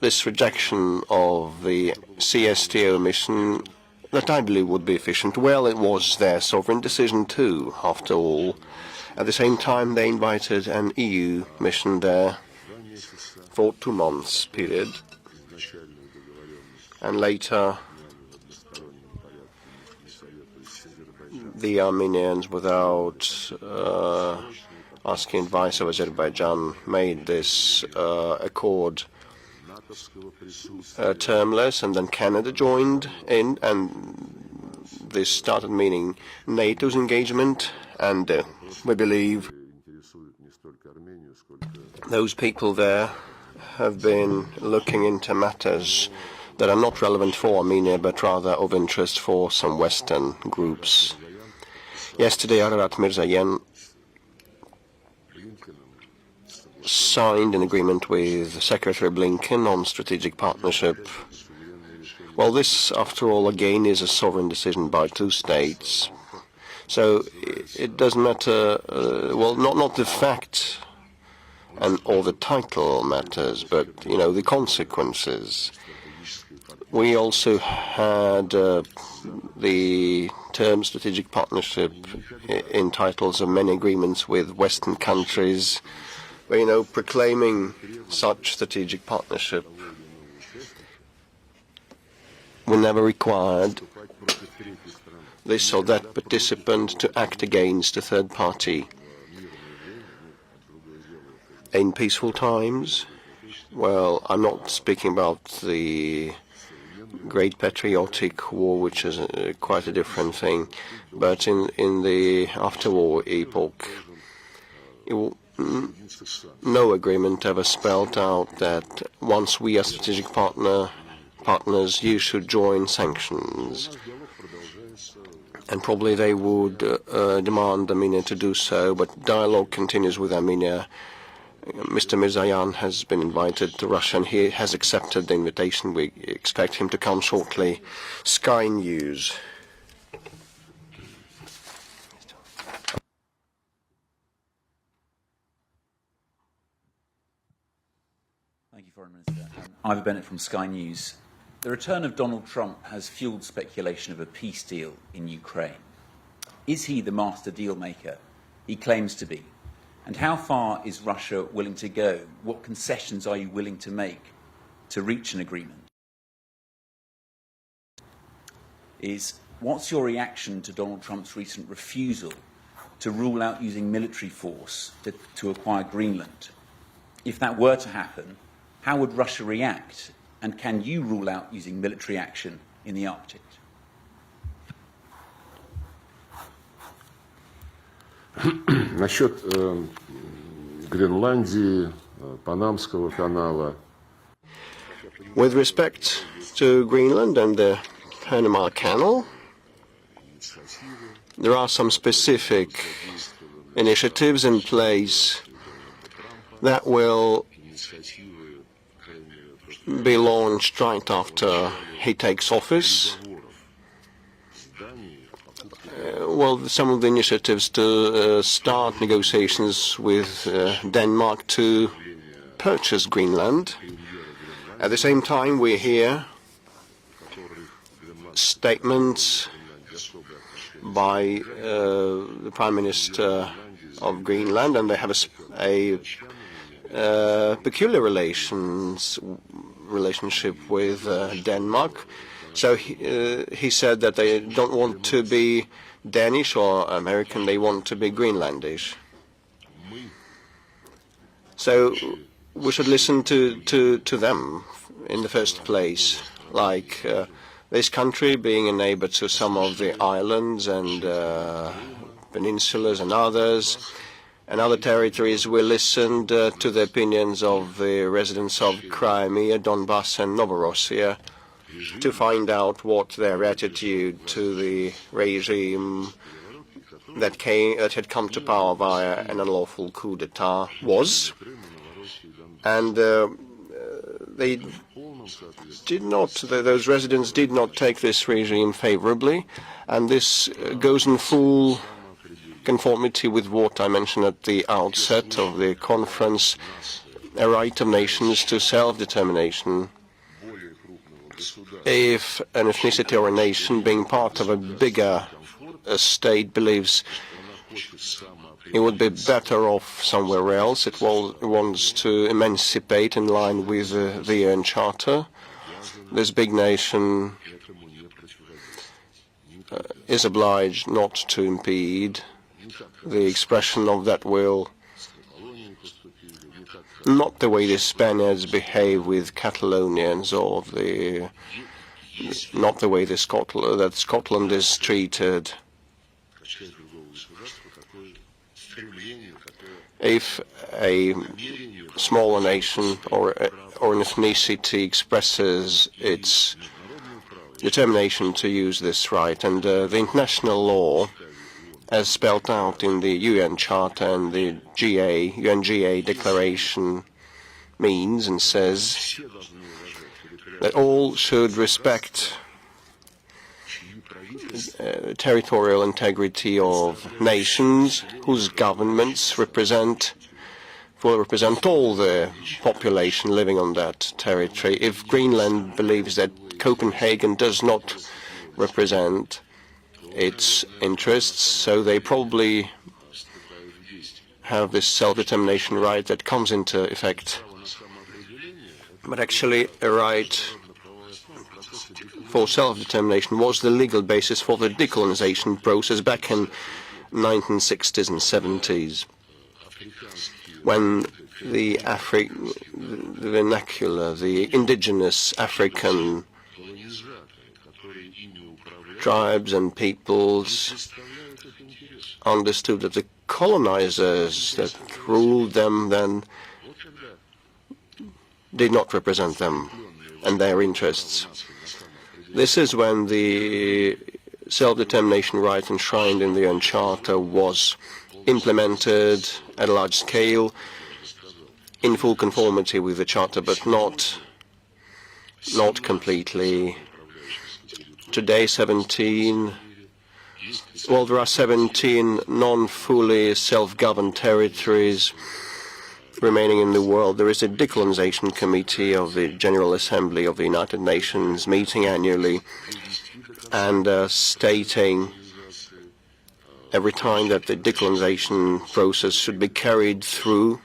this rejection of the CSTO mission that I believe would be efficient, well, it was their sovereign decision too, after all. At the same time, they invited an EU mission there for 2 months period, and later the Armenians, without asking advice of Azerbaijan, made this accord termless, and then Canada joined in, and this started meaning NATO's engagement, and we believe those people there have been looking into matters that are not relevant for Armenia, but rather of interest for some Western groups. Yesterday, Ararat Mirzayan signed an agreement with Secretary Blinken on strategic partnership. Well, this, after all, again, is a sovereign decision by 2 states. So it doesn't matter, well, not the fact or the title matters, but, you know, the consequences. We also had the term strategic partnership in titles of many agreements with Western countries, where, you know, proclaiming such strategic partnership, we never required this or that participant to act against a third party. In peaceful times, well, I'm not speaking about the Great Patriotic War, which is quite a different thing, but in the after-war epoch, no agreement ever spelled out that once we are strategic partners, you should join sanctions. And probably they would demand Armenia to do so, but dialogue continues with Armenia. Mr. Mirzayan has been invited to Russia, and he has accepted the invitation. We expect him to come shortly. Sky News. Thank you, Foreign Minister. Ivor Bennett from Sky News. The return of Donald Trump has fueled speculation of a peace deal in Ukraine. Is he the master deal maker he claims to be? And how far is Russia willing to go? What concessions are you willing to make to reach an agreement? What's your reaction to Donald Trump's recent refusal to rule out using military force to acquire Greenland? If that were to happen, how would Russia react? And can you rule out using military action in the Arctic? Насчет Гренландии, Панамского канала. With respect to Greenland and the Panama Canal, There are some specific initiatives in place that will be launched right after he takes office. Well, some of the initiatives to start negotiations with Denmark to purchase Greenland. At the same time, we hear statements by the Prime Minister of Greenland, and they have a peculiar relationship with Denmark. So he said that they don't want to be Danish or American, they want to be Greenlandish. So we should listen to them in the first place, like this country being a neighbor to some of the islands and peninsulas and others, and other territories. We listened to the opinions of the residents of Crimea, Donbass and Novorossiya to find out what their attitude to the regime that had come to power via an unlawful coup d'etat was. And they did not, those residents did not take this regime favorably, and this goes in full conformity with what I mentioned at the outset of the conference, a right of nations to self-determination. If an ethnicity or a nation, being part of a bigger state, believes it would be better off somewhere else, it wants to emancipate in line with the UN Charter, this big nation is obliged not to impede the expression of that will. Not the way the Spaniards behave with Catalonians, or not the way that Scotland is treated. If a smaller nation or an ethnicity expresses its determination to use this right, and the international law, as spelled out in the UN Charter and the UNGA Declaration, means and says that all should respect territorial integrity of nations whose governments fully represent all the population living on that territory. If Greenland believes that Copenhagen does not represent its interests, so they probably have this self-determination right that comes into effect. But actually, a right for self-determination was the legal basis for the decolonization process back in 1960s and 70s, when the vernacular, the indigenous African tribes and peoples understood that the colonizers that ruled them then did not represent them and their interests. This is when the self-determination right enshrined in the UN Charter was implemented at a large scale in full conformity with the Charter, but not completely. Today, there are 17 non-fully self-governed territories remaining in the world. There is a decolonization committee of the General Assembly of the United Nations meeting annually and stating every time that the decolonization process should be carried through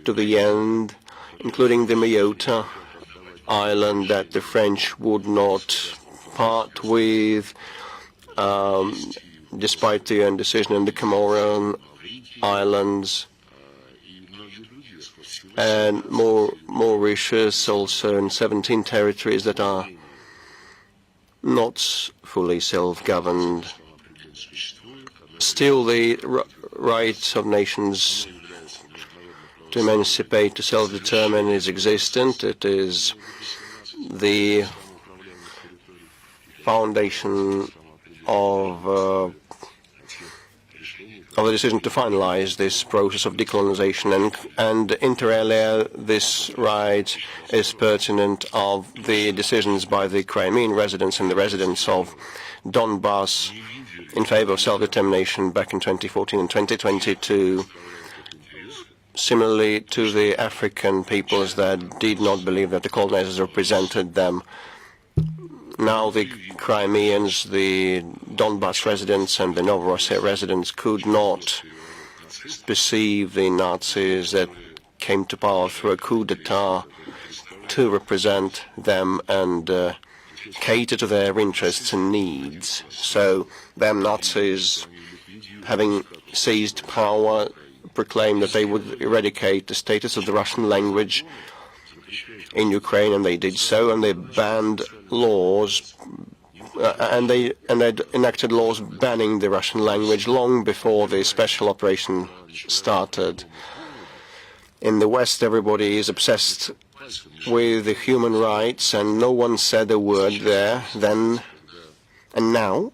to the end, including the Mayotte island that the French would not part with, despite the UN decision, in the Comoran Islands and Mauritius, also in 17 territories that are not fully self-governed. Still, the right of nations to emancipate, to self-determine is existent. It is the foundation of the decision to finalize this process of decolonization, and inter alia, this right is pertinent of the decisions by the Crimean residents and the residents of Donbass in favor of self-determination back in 2014 and 2022, similarly to the African peoples that did not believe that the colonizers represented them. Now the Crimeans, the Donbass residents and the Novorossiya residents could not perceive the Nazis that came to power through a coup d'etat to represent them and cater to their interests and needs. So them Nazis, having seized power, proclaimed that they would eradicate the status of the Russian language in Ukraine, and they did so, and they banned laws, and they enacted laws banning the Russian language long before the special operation started. In the West, everybody is obsessed with the human rights, and no one said a word there then and now.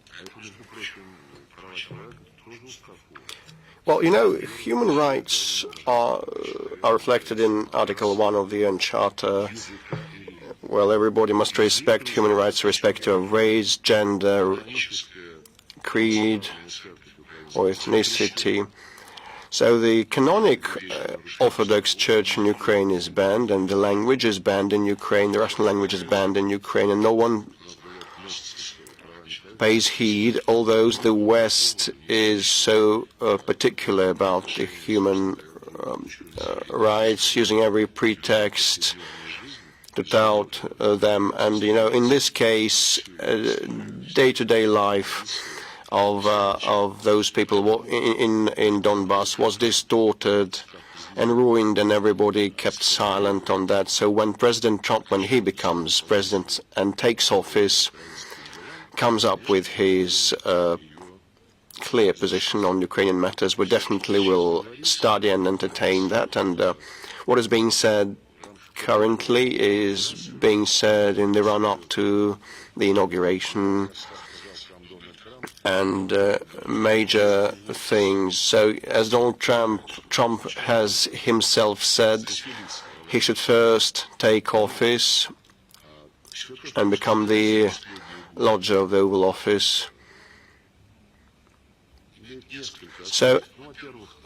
Well, you know, human rights are reflected in Article 1 of the UN Charter. Well, everybody must respect human rights, respect of race, gender, creed, or ethnicity. So the canonic Orthodox Church in Ukraine is banned, and the language is banned in Ukraine, the Russian language is banned in Ukraine, and no one pays heed, although the West is so particular about the human rights, using every pretext to tout them. And, you know, in this case, day-to-day life of those people in Donbass was distorted and ruined, and everybody kept silent on that. So when President Trump, when he becomes president and takes office, comes up with his clear position on Ukrainian matters, we definitely will study and entertain that. And what is being said currently is being said in the run-up to the inauguration and major things. So, as Donald Trump has himself said, he should first take office and become the lodger of the Oval Office. So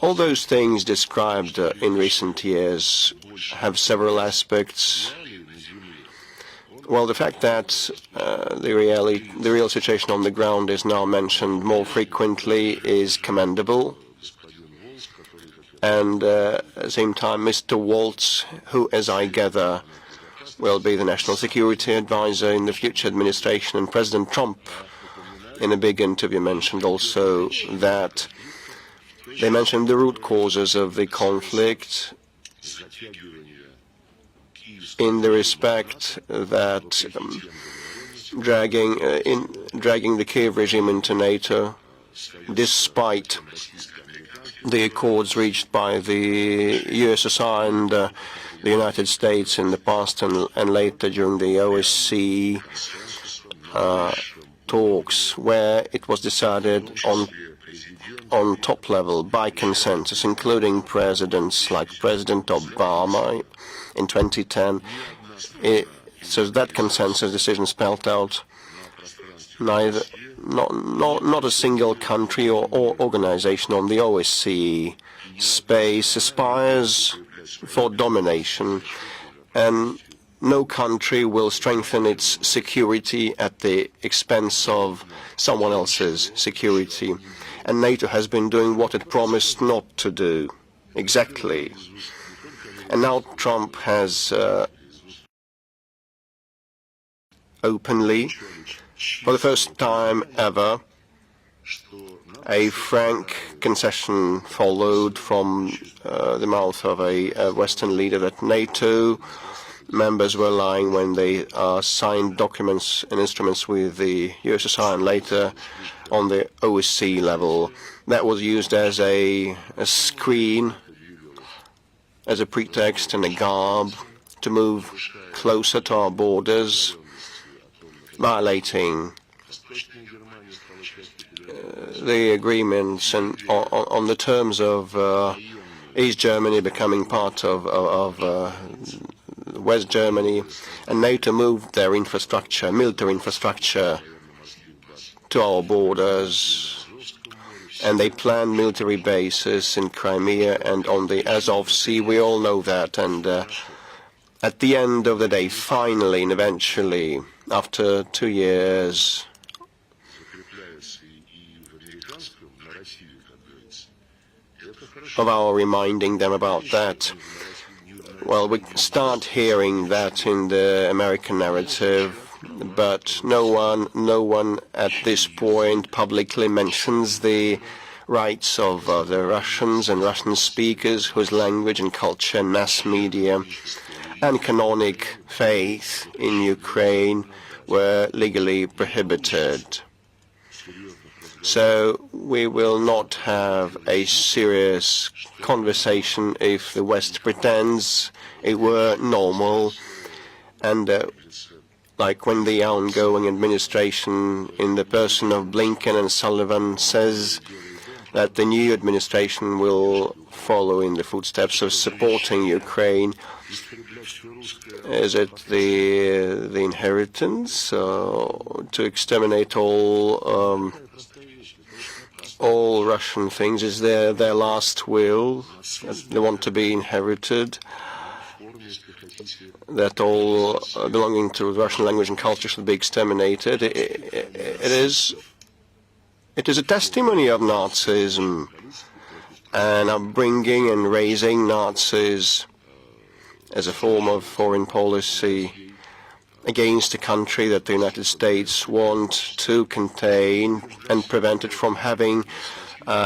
all those things described in recent years have several aspects. Well, the fact that the real situation on the ground is now mentioned more frequently is commendable. And at the same time, Mr. Waltz, who, as I gather, will be the national security advisor in the future administration, and President Trump, in a big interview, mentioned also that they mentioned the root causes of the conflict in the respect that dragging the Kiev regime into NATO, despite the accords reached by the USSR and the United States in the past and later during the OSCE talks, where it was decided on top level by consensus, including presidents like President Obama in 2010. So that consensus decision spelled out not a single country or organization on the OSCE space aspires for domination, and no country will strengthen its security at the expense of someone else's security. And NATO has been doing what it promised not to do, exactly. And now Trump has openly, for the first time ever, a frank concession followed from the mouth of a Western leader that NATO members were lying when they signed documents and instruments with the USSR and later on the OSCE level. That was used as a screen, as a pretext and a garb to move closer to our borders, violating the agreements and on the terms of East Germany becoming part of West Germany, and NATO moved their infrastructure, military infrastructure, to our borders, and they planned military bases in Crimea and on the Azov Sea. We all know that, and at the end of the day, finally and eventually, after 2 years, of our reminding them about that, well, we start hearing that in the American narrative, but no one at this point publicly mentions the rights of the Russians and Russian speakers whose language and culture and mass media and canonic faith in Ukraine were legally prohibited. So we will not have a serious conversation if the West pretends it were normal, and like when the ongoing administration in the person of Blinken and Sullivan says that the new administration will follow in the footsteps of supporting Ukraine. Is it the inheritance to exterminate all Russian things? Is their last will that they want to be inherited? That all belonging to Russian language and culture should be exterminated? It is a testimony of Nazism and upbringing and raising Nazis as a form of foreign policy against a country that the United States want to contain and prevent it from having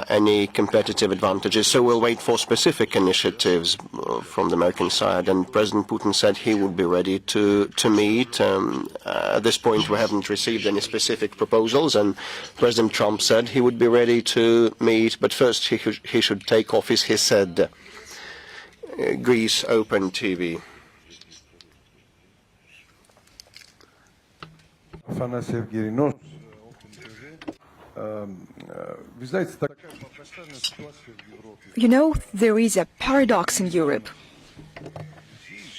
any competitive advantages. So we'll wait for specific initiatives from the American side. And President Putin said he would be ready to meet. At this point, we haven't received any specific proposals. And President Trump said he would be ready to meet, but first he should take office, he said. Greece Open TV. You know, there is a paradox in Europe.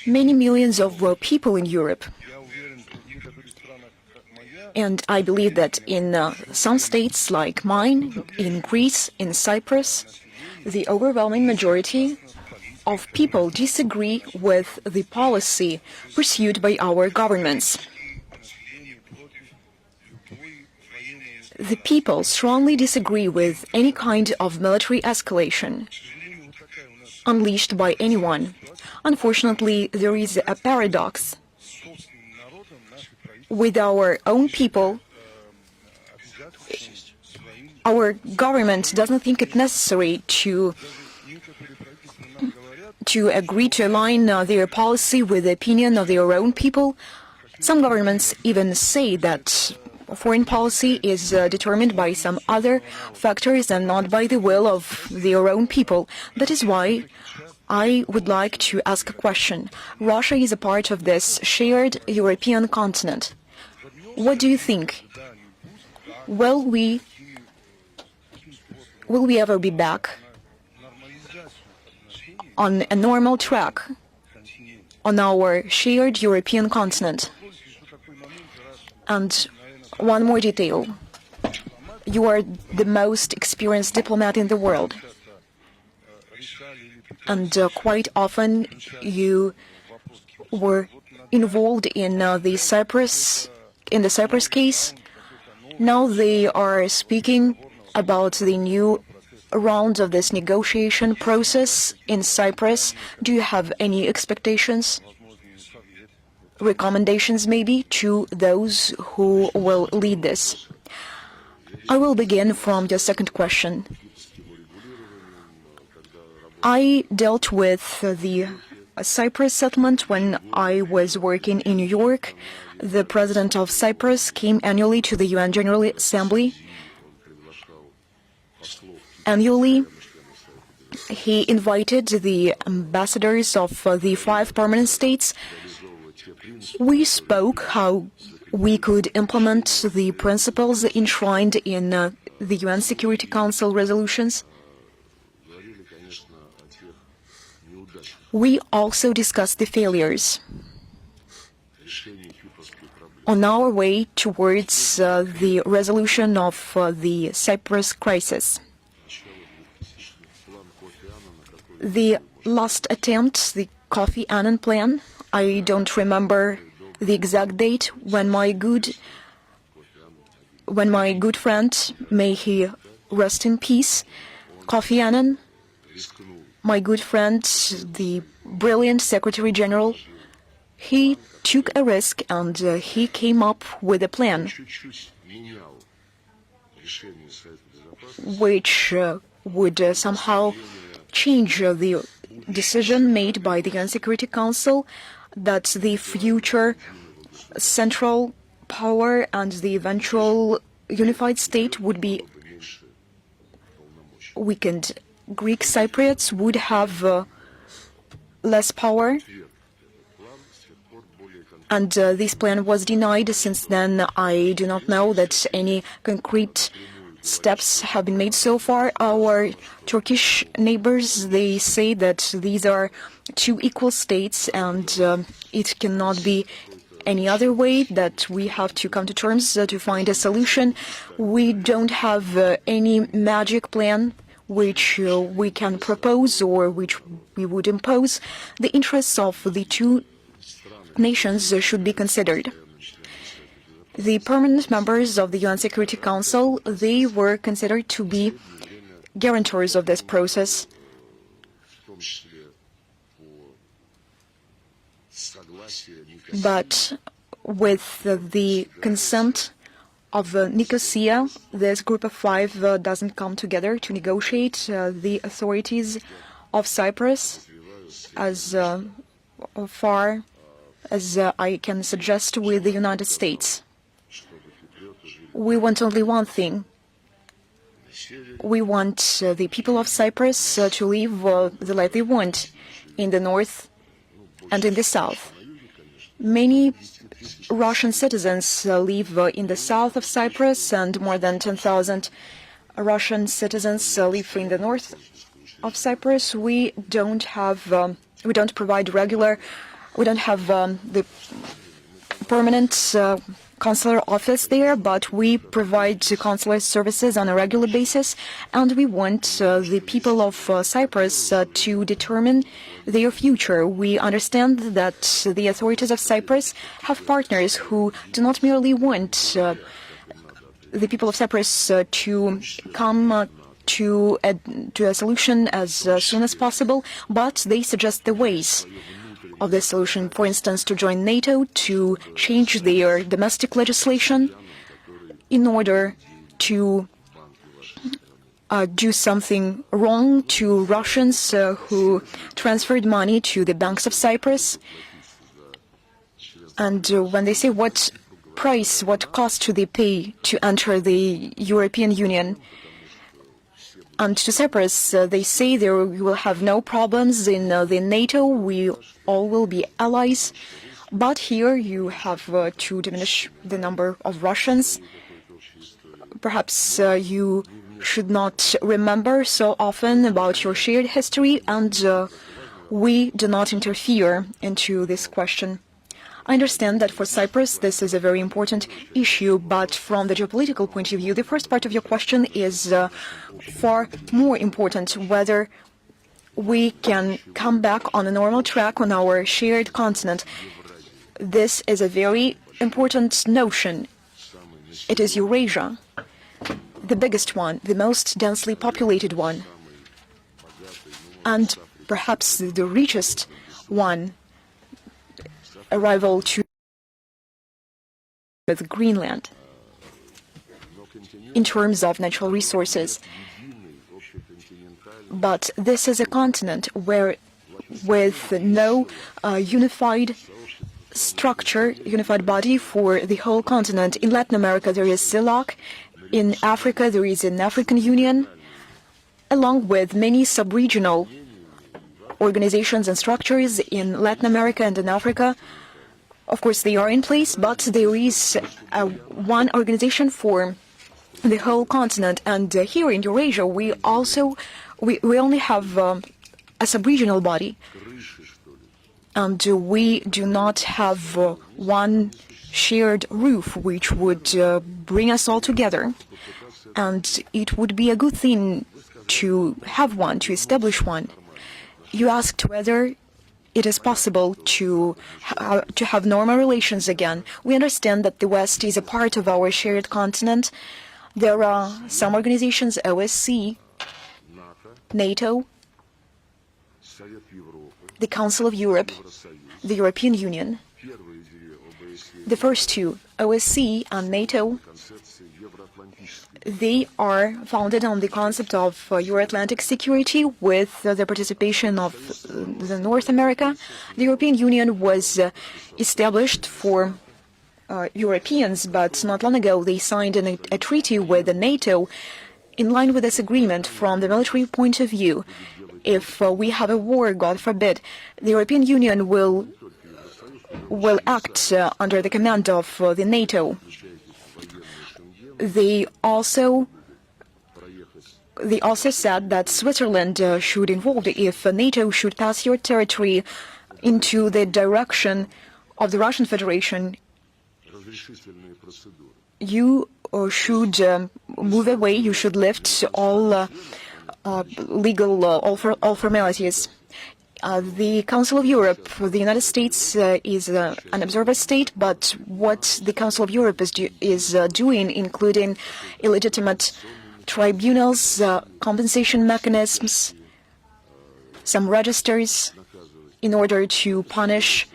Many millions of people in Europe, and I believe that in some states like mine, in Greece, in Cyprus, the overwhelming majority of people disagree with the policy pursued by our governments. The people strongly disagree with any kind of military escalation unleashed by anyone. Unfortunately, there is a paradox. With our own people, our government doesn't think it necessary to agree to align their policy with the opinion of their own people. Some governments even say that foreign policy is determined by some other factors and not by the will of their own people. That is why I would like to ask a question. Russia is a part of this shared European continent. What do you think? Will we ever be back on a normal track on our shared European continent? And one more detail. You are the most experienced diplomat in the world. And quite often you were involved in the Cyprus case. Now they are speaking about the new round of this negotiation process in Cyprus. Do you have any expectations? Recommendations maybe to those who will lead this? I will begin from your second question. I dealt with the Cyprus settlement when I was working in New York. The president of Cyprus came annually to the UN General Assembly. Annually, he invited the ambassadors of the 5 permanent states. We spoke how we could implement the principles enshrined in the UN Security Council resolutions. We also discussed the failures on our way towards the resolution of the Cyprus crisis. The last attempt, the Kofi Annan plan, I don't remember the exact date when my good friend, may he rest in peace, Kofi Annan, my good friend, the brilliant Secretary General, he took a risk and he came up with a plan which would somehow change the decision made by the UN Security Council that the future central power and the eventual unified state would be weakened. Greek Cypriots would have less power, and this plan was denied. Since then, I do not know that any concrete steps have been made so far. Our Turkish neighbors, they say that these are two equal states and it cannot be any other way, that we have to come to terms to find a solution. We don't have any magic plan which we can propose or which we would impose. The interests of the two nations should be considered. The permanent members of the UN Security Council, they were considered to be guarantors of this process. But with the consent of Nicosia, this group of five doesn't come together to negotiate. The authorities of Cyprus, as far as I can suggest, with the United States. We want only one thing. We want the people of Cyprus to live the life they want in the north and in the south. Many Russian citizens live in the south of Cyprus, and more than 10,000 Russian citizens live in the north of Cyprus. We don't have the permanent consular office there, but we provide consular services on a regular basis, and we want the people of Cyprus to determine their future. We understand that the authorities of Cyprus have partners who do not merely want the people of Cyprus to come to a solution as soon as possible, but they suggest the ways of this solution. For instance, to join NATO, to change their domestic legislation in order to do something wrong to Russians who transferred money to the banks of Cyprus. And when they say what cost do they pay to enter the European Union, and to Cyprus, they say we will have no problems in the NATO, we all will be allies. But here you have to diminish the number of Russians. Perhaps you should not remember so often about your shared history, and we do not interfere into this question. I understand that for Cyprus this is a very important issue, but from the geopolitical point of view, the first part of your question is far more important: whether we can come back on a normal track on our shared continent. This is a very important notion. It is Eurasia, the biggest one, the most densely populated one, and perhaps the richest one, a rival to with Greenland in terms of natural resources. But this is a continent where, with no unified structure, unified body for the whole continent. In Latin America there is CELAC, in Africa there is an African Union, along with many sub-regional organizations and structures in Latin America and in Africa. Of course, they are in place, but there is one organization for the whole continent. And here in Eurasia, we only have a sub-regional body, and we do not have one shared roof which would bring us all together. And it would be a good thing to have one, to establish one. You asked whether it is possible to have normal relations again. We understand that the West is a part of our shared continent. There are some organizations, OSCE, NATO, the Council of Europe, the European Union. The first two, OSCE and NATO, they are founded on the concept of Euro-Atlantic security with the participation of the North America. The European Union was established for Europeans, but not long ago they signed a treaty with the NATO in line with this agreement from the military point of view. If we have a war, God forbid, the European Union will act under the command of the NATO. They also said that Switzerland should involve if NATO should pass your territory into the direction of the Russian Federation. You should move away. You should lift all legal all formalities. The Council of Europe, the United States is an observer state, but what the Council of Europe is doing, including illegitimate tribunals, compensation mechanisms, some registers, in order to punish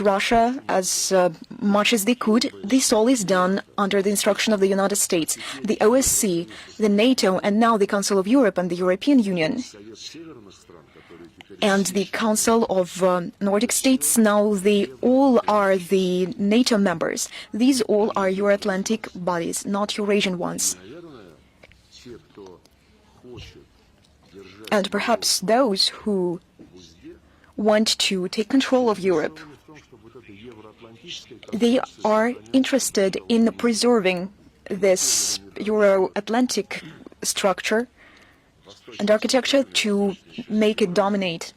Russia as much as they could. This all is done under the instruction of the United States, the OSCE, the NATO, and now the Council of Europe and the European Union. And the Council of Nordic States, now they all are the NATO members. These all are Euro-Atlantic bodies, not Eurasian ones. And perhaps those who want to take control of Europe, they are interested in preserving this Euro-Atlantic structure and architecture to make it dominate.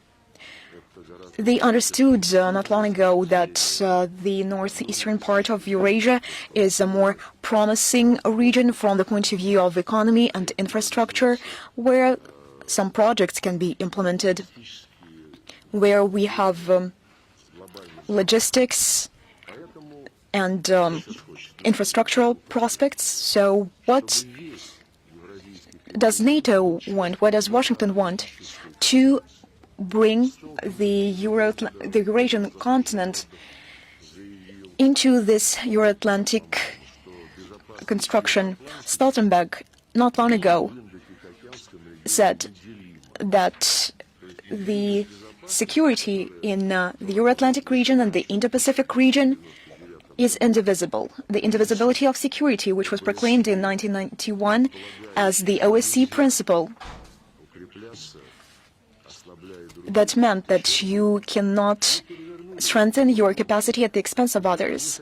They understood not long ago that the northeastern part of Eurasia is a more promising region from the point of view of economy and infrastructure, where some projects can be implemented, where we have logistics and infrastructural prospects. So what does NATO want? What does Washington want? To bring the Eurasian continent into this Euro-Atlantic construction. Stoltenberg, not long ago, said that the security in the Euro-Atlantic region and the Indo-Pacific region is indivisible. The indivisibility of security, which was proclaimed in 1991 as the OSCE principle, that meant that you cannot strengthen your capacity at the expense of others.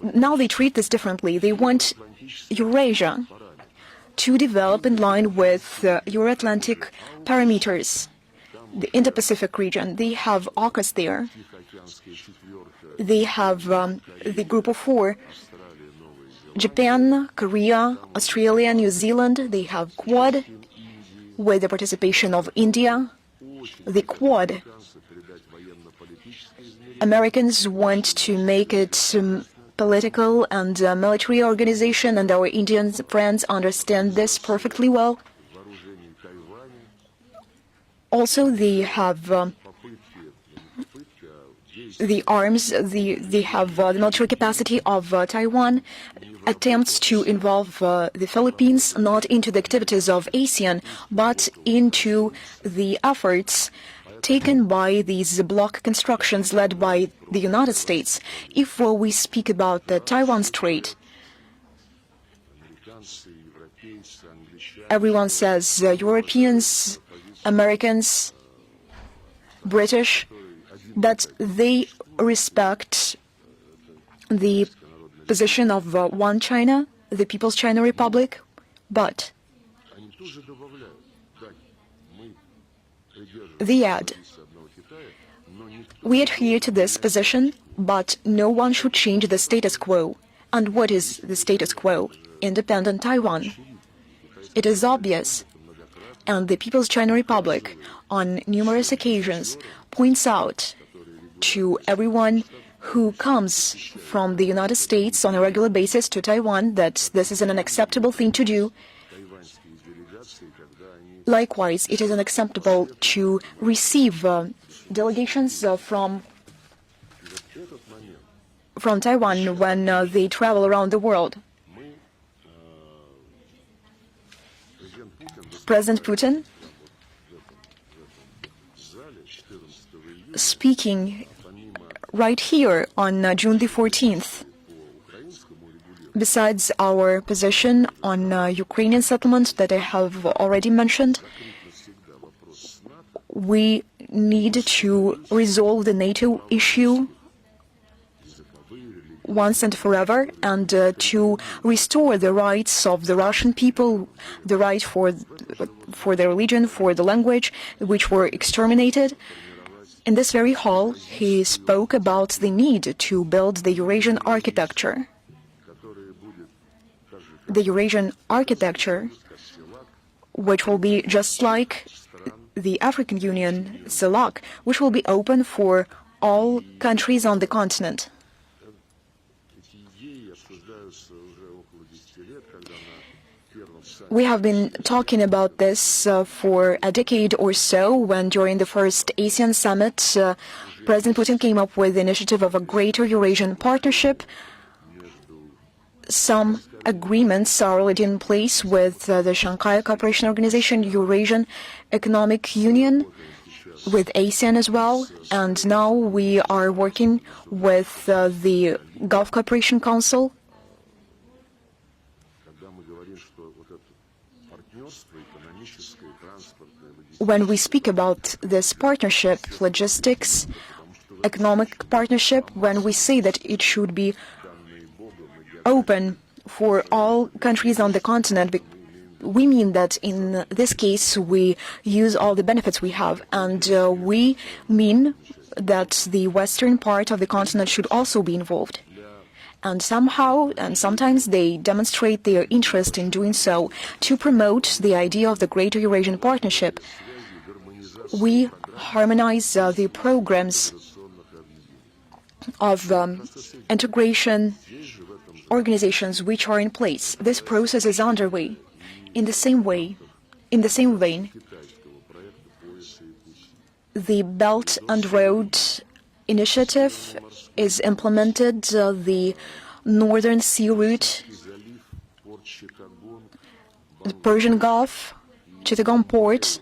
Now they treat this differently. They want Eurasia to develop in line with Euro-Atlantic parameters. The Indo-Pacific region, they have AUKUS there. They have the Group of Four, Japan, Korea, Australia, New Zealand. They have Quad with the participation of India. The Quad, Americans want to make it political and military organization, and our Indian friends understand this perfectly well. Also, they have the arms, they have the military capacity of Taiwan, attempts to involve the Philippines not into the activities of ASEAN, but into the efforts taken by these bloc constructions led by the United States. If we speak about the Taiwan Strait, everyone says Europeans, Americans, British, that they respect the position of one China, the People's China Republic, but they add, we adhere to this position, but no one should change the status quo. And what is the status quo? Independent Taiwan. It is obvious, and the People's China Republic on numerous occasions points out to everyone who comes from the United States on a regular basis to Taiwan that this is an unacceptable thing to do. Likewise, it is unacceptable to receive delegations from Taiwan when they travel around the world. President Putin, speaking right here on June the 14th, besides our position on Ukrainian settlement that I have already mentioned, we need to resolve the NATO issue once and forever, and to restore the rights of the Russian people, the right for their religion, for the language, which were exterminated. In this very hall, he spoke about the need to build the Eurasian architecture. The Eurasian architecture, which will be just like the African Union, CELAC, which will be open for all countries on the continent. We have been talking about this for a decade or so, when during the first ASEAN summit, President Putin came up with the initiative of a greater Eurasian partnership. Some agreements are already in place with the Shanghai Cooperation Organization, Eurasian Economic Union, with ASEAN as well, and now we are working with the Gulf Cooperation Council. When we speak about this partnership, logistics, economic partnership, when we say that it should be open for all countries on the continent, we mean that in this case we use all the benefits we have, and we mean that the western part of the continent should also be involved. And somehow, and sometimes, they demonstrate their interest in doing so to promote the idea of the Greater Eurasian Partnership. We harmonize the programs of integration organizations which are in place. This process is underway. In the same vein, the Belt and Road Initiative is implemented, the Northern Sea Route, the Persian Gulf, Chittagong Port,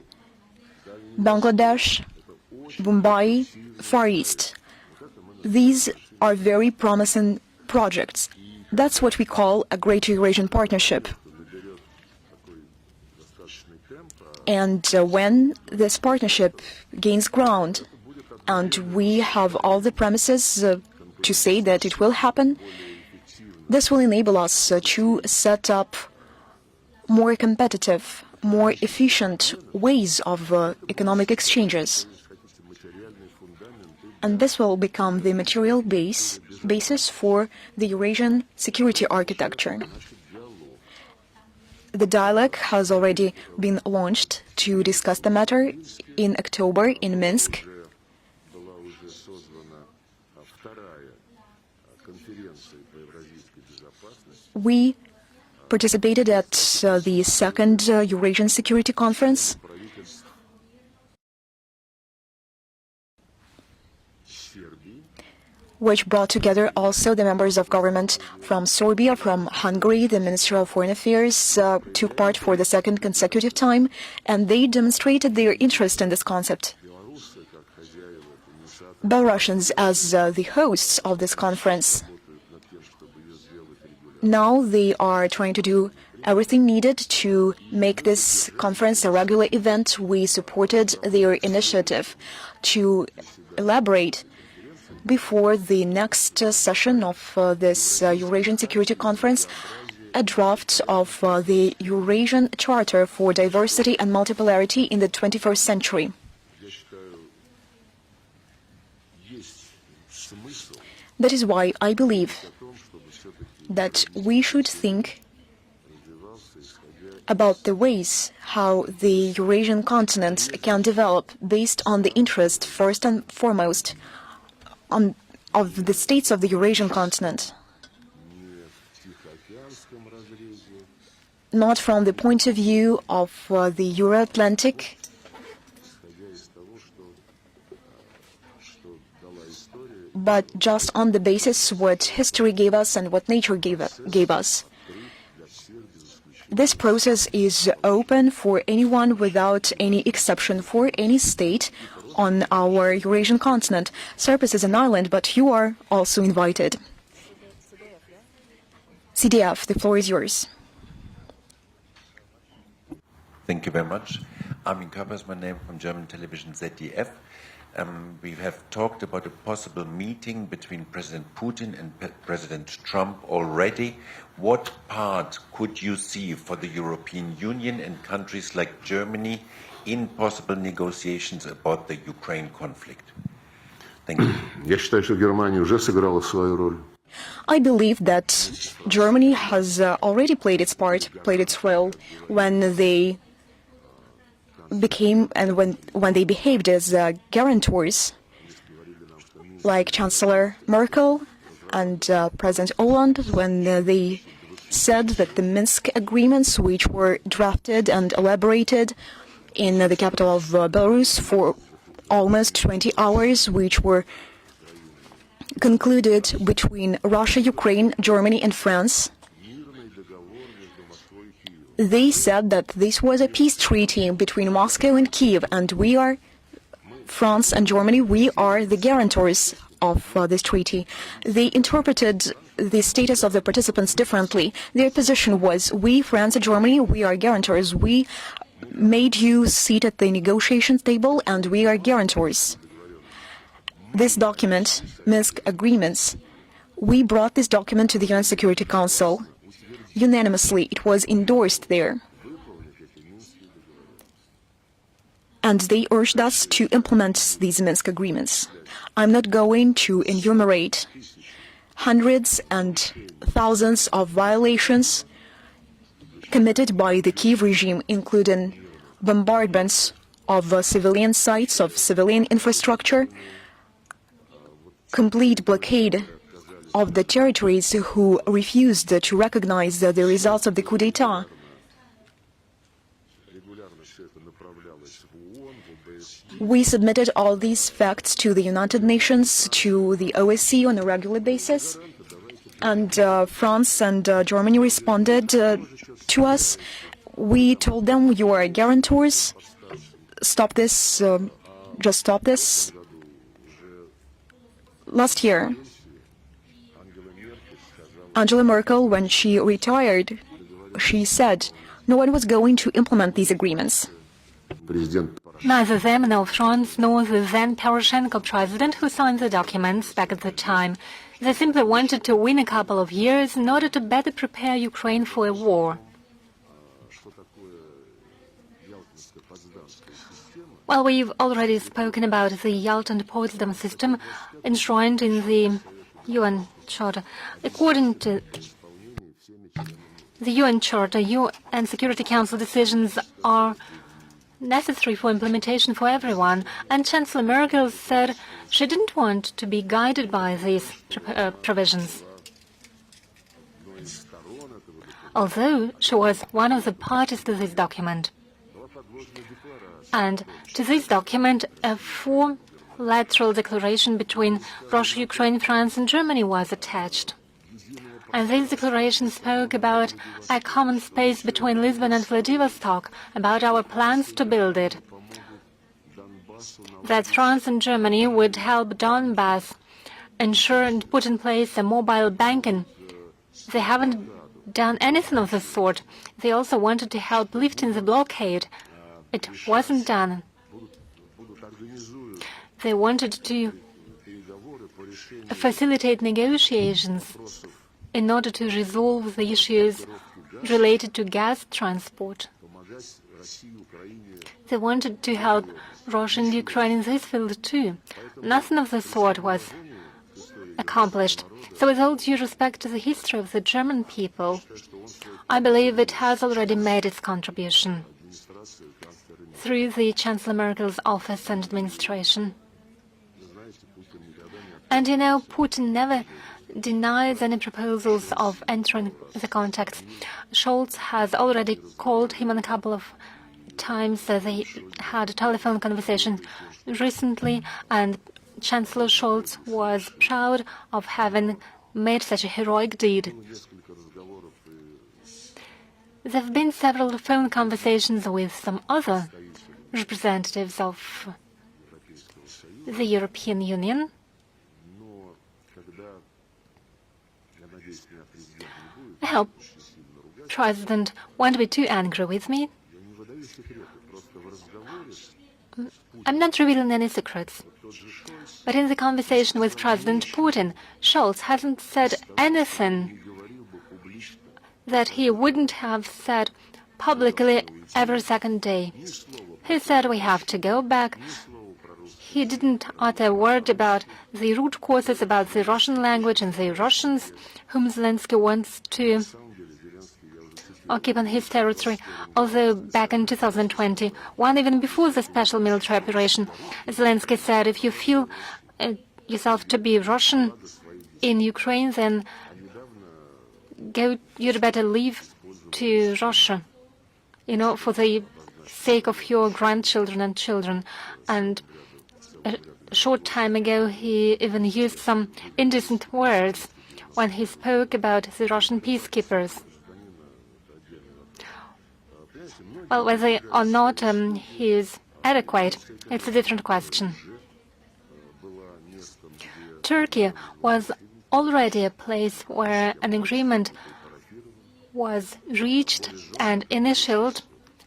Bangladesh, Mumbai, Far East. These are very promising projects. That's what we call a Greater Eurasian Partnership. And when this partnership gains ground, and we have all the premises to say that it will happen, this will enable us to set up more competitive, more efficient ways of economic exchanges. And this will become the material basis for the Eurasian security architecture. The dialogue has already been launched to discuss the matter in October in Minsk. We participated at the second Eurasian Security Conference. Which brought together also the members of government from Serbia, from Hungary. The Minister of Foreign Affairs took part for the second consecutive time, and they demonstrated their interest in this concept. Belarusians, as the hosts of this conference, now they are trying to do everything needed to make this conference a regular event. We supported their initiative to elaborate before the next session of this Eurasian Security Conference a draft of the Eurasian Charter for Diversity and Multipolarity in the 21st century. That is why I believe that we should think about the ways how the Eurasian continent can develop based on the interest, first and foremost, of the states of the Eurasian continent, not from the point of view of the Euro-Atlantic, but just on the basis what history gave us and what nature gave us. This process is open for anyone without any exception, for any state on our Eurasian continent. Cyprus is an island, but you are also invited. CDF, the floor is yours. Thank you very much. Armin Körper is my name, from German television ZDF. We have talked about a possible meeting between President Putin and President Trump already. What part could you see for the European Union and countries like Germany in possible negotiations about the Ukraine conflict? Thank you. Я считаю, что Германия уже сыграла свою роль. I believe that Germany has already played its part, played its role when they became and when they behaved as guarantors, like Chancellor Merkel and President Hollande, when they said that the Minsk agreements, which were drafted and elaborated in the capital of Belarus for almost 20 hours, which were concluded between Russia, Ukraine, Germany and France, they said that this was a peace treaty between Moscow and Kiev, and we are, France and Germany, we are the guarantors of this treaty. They interpreted the status of the participants differently. Their position was, we, France and Germany, we are guarantors. We made you sit at the negotiations table, and we are guarantors. This document, Minsk agreements, we brought this document to the UN Security Council. Unanimously, it was endorsed there. And they urged us to implement these Minsk agreements. I'm not going to enumerate hundreds and thousands of violations committed by the Kiev regime, including bombardments of civilian sites, of civilian infrastructure, complete blockade of the territories who refused to recognize the results of the coup d'etat. We submitted all these facts to the United Nations, to the OSCE on a regular basis, and France and Germany responded to us. We told them, you are guarantors, stop this, just stop this. Last year, Angela Merkel, when she retired, she said no one was going to implement these agreements. Neither them nor France nor the then Poroshenko president who signed the documents back at the time. They simply wanted to win a couple of years in order to better prepare Ukraine for a war. Well, we've already spoken about the Yalta and Potsdam system enshrined in the UN Charter. According to the UN Charter, UN Security Council decisions are necessary for implementation for everyone, and Chancellor Merkel said she didn't want to be guided by these provisions. Although she was one of the parties to this document. And to this document, a four-lateral declaration between Russia, Ukraine, France and Germany was attached. And this declaration spoke about a common space between Lisbon and Vladivostok, about our plans to build it. That France and Germany would help Donbass ensure and put in place a mobile banking. They haven't done anything of the sort. They also wanted to help lifting the blockade. It wasn't done. They wanted to facilitate negotiations in order to resolve the issues related to gas transport. They wanted to help Russia and Ukraine in this field too. Nothing of the sort was accomplished. So with all due respect to the history of the German people, I believe it has already made its contribution through the Chancellor Merkel's office and administration. And you know, Putin never denies any proposals of entering the contacts. Scholz has already called him on a couple of times. They had a telephone conversation recently, and Chancellor Scholz was proud of having made such a heroic deed. There have been several phone conversations with some other representatives of the European Union. I hope President won't be too angry with me. I'm not revealing any secrets. But in the conversation with President Putin, Scholz hasn't said anything that he wouldn't have said publicly every second day. He said we have to go back. He didn't utter a word about the root causes, about the Russian language and the Russians whom Zelensky wants to occupy his territory. Although back in 2021, even before the special military operation, Zelensky said, if you feel yourself to be Russian in Ukraine, then you'd better leave to Russia, you know, for the sake of your grandchildren and children. And a short time ago, he even used some indecent words when he spoke about the Russian peacekeepers. Well, whether or not he is adequate, it's a different question. Turkey was already a place where an agreement was reached and initialed.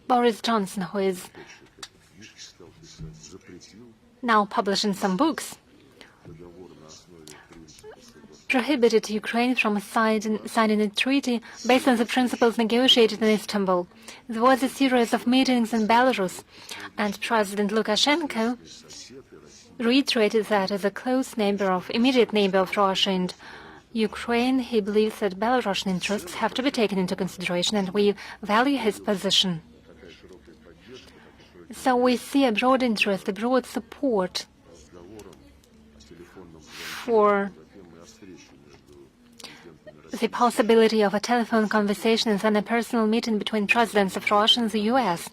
Boris Johnson, who is now publishing some books, prohibited Ukraine from signing a treaty based on the principles negotiated in Istanbul. There was a series of meetings in Belarus, and President Lukashenko reiterated that as a close neighbor immediate neighbor of Russia and Ukraine, he believes that Belarusian interests have to be taken into consideration, and we value his position. So we see a broad interest, a broad support for the possibility of a telephone conversation and then a personal meeting between presidents of Russia and the US.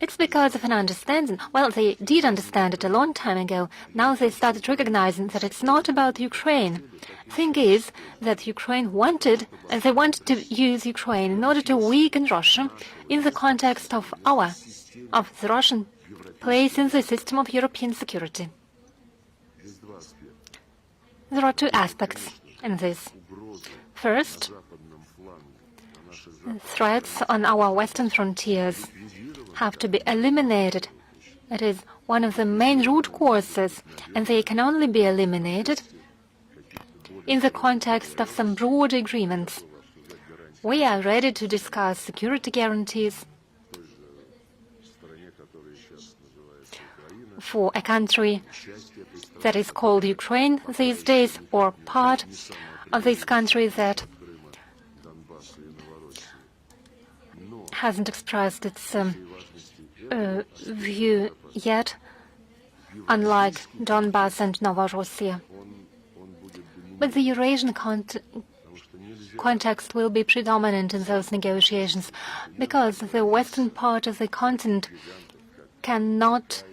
It's because of an understanding. Well, they did understand it a long time ago. Now they started recognizing that it's not about Ukraine. Thing is that Ukraine wanted to use Ukraine in order to weaken Russia in the context of the Russian place in the system of European security. There are two aspects in this. First, threats on our western frontiers have to be eliminated. It is one of the main root causes, and they can only be eliminated in the context of some broad agreements. We are ready to discuss security guarantees for a country that is called Ukraine these days, or part of this country that hasn't expressed its view yet, unlike Donbass and Novorossiya. But the Eurasian context will be predominant in those negotiations, because the western part of the continent cannot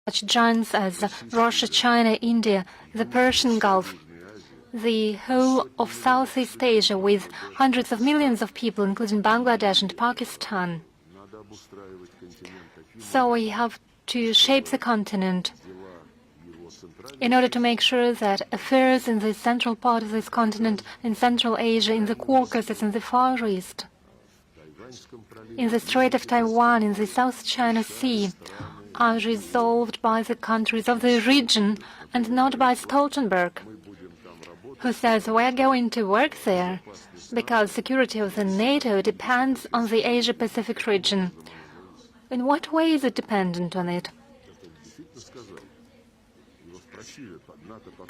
such giants as Russia, China, India, the Persian Gulf, the whole of Southeast Asia with hundreds of millions of people, including Bangladesh and Pakistan. So we have to shape the continent in order to make sure that affairs in the central part of this continent, in Central Asia, in the Caucasus, in the Far East, in the Strait of Taiwan, in the South China Sea, are resolved by the countries of the region and not by Stoltenberg, who says we're going to work there because security of the NATO depends on the Asia-Pacific region. In what way is it dependent on it?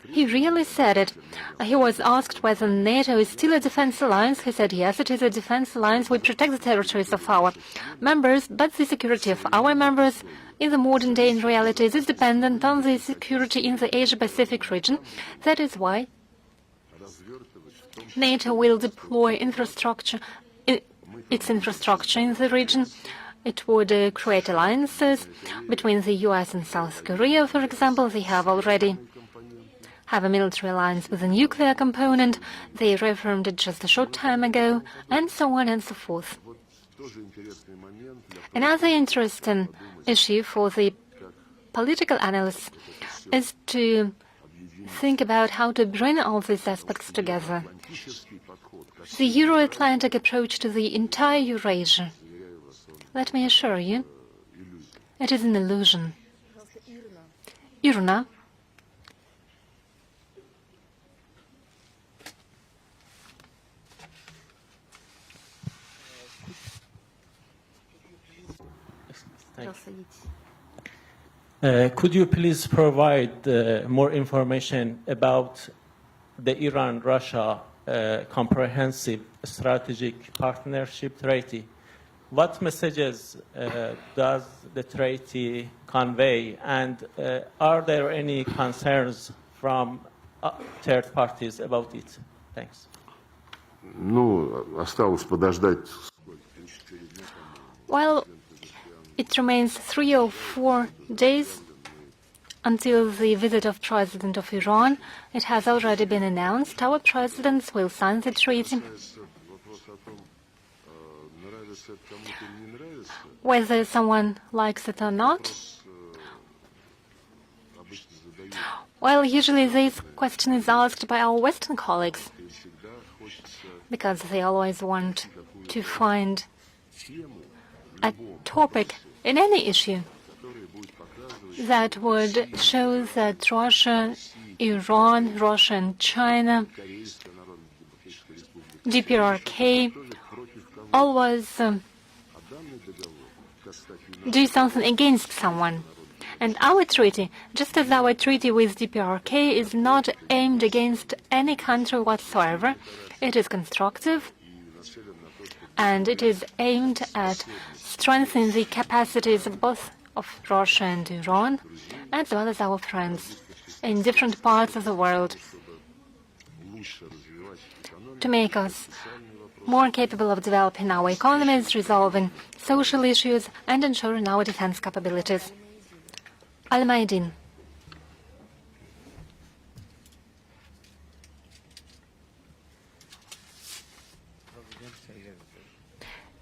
He really said it. He was asked whether NATO is still a defense alliance. He said, yes, it is a defense alliance. We protect the territories of our members, but the security of our members in the modern day in reality is dependent on the security in the Asia-Pacific region. That is why NATO will deploy its infrastructure in the region. It would create alliances between the US and South Korea, for example. They already have a military alliance with a nuclear component. They reformed it just a short time ago, and so on and so forth. Another interesting issue for the political analysts is to think about how to bring all these aspects together. The Euro-Atlantic approach to the entire Eurasia, let me assure you, it is an illusion. Irina. Could you please provide more information about the Iran-Russia Comprehensive Strategic Partnership Treaty? What messages does the treaty convey, and are there any concerns from third parties about it? Thanks. Осталось подождать. Well, it remains 3 or 4 days until the visit of President of Iran. It has already been announced. Our presidents will sign the treaty. Whether someone likes it or not, well, usually this question is asked by our Western colleagues, because they always want to find a topic in any issue that would show that Russia, Iran, Russia and China, DPRK, always do something against someone. And our treaty, just as our treaty with DPRK, is not aimed against any country whatsoever. It is constructive, and it is aimed at strengthening the capacities both of Russia and Iran, as well as our friends in different parts of the world, to make us more capable of developing our economies, resolving social issues, and ensuring our defense capabilities. Al-Maidin.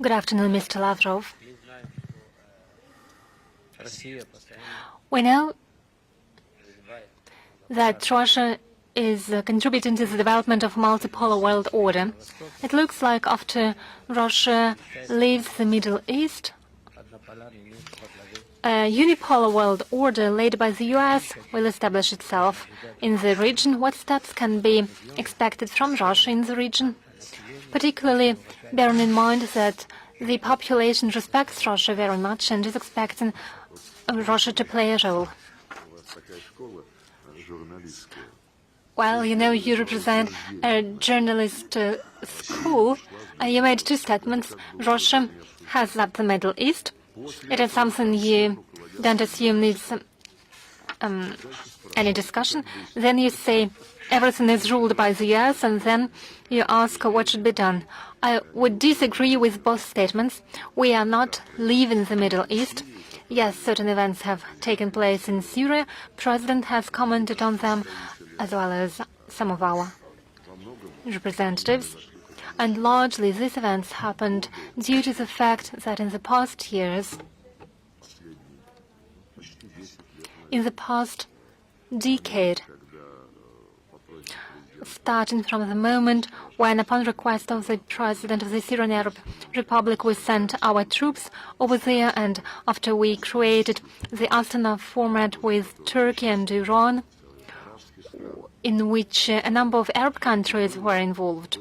Good afternoon, Mr. Lavrov. We know that Russia is contributing to the development of multipolar world order. It looks like after Russia leaves the Middle East, a unipolar world order led by the US will establish itself in the region. What steps can be expected from Russia in the region? Particularly bearing in mind that the population respects Russia very much and is expecting Russia to play a role. Well, you know, you represent a journalist school. You made 2 statements. Russia has left the Middle East. It is something you don't assume needs any discussion. Then you say everything is ruled by the US, and then you ask what should be done. I would disagree with both statements. We are not leaving the Middle East. Yes, certain events have taken place in Syria. President has commented on them, as well as some of our representatives. And largely these events happened due to the fact that in the past years, in the past decade, starting from the moment when, upon request of the President of the Syrian Arab Republic, we sent our troops over there, and after we created the Astana format with Turkey and Iran, in which a number of Arab countries were involved.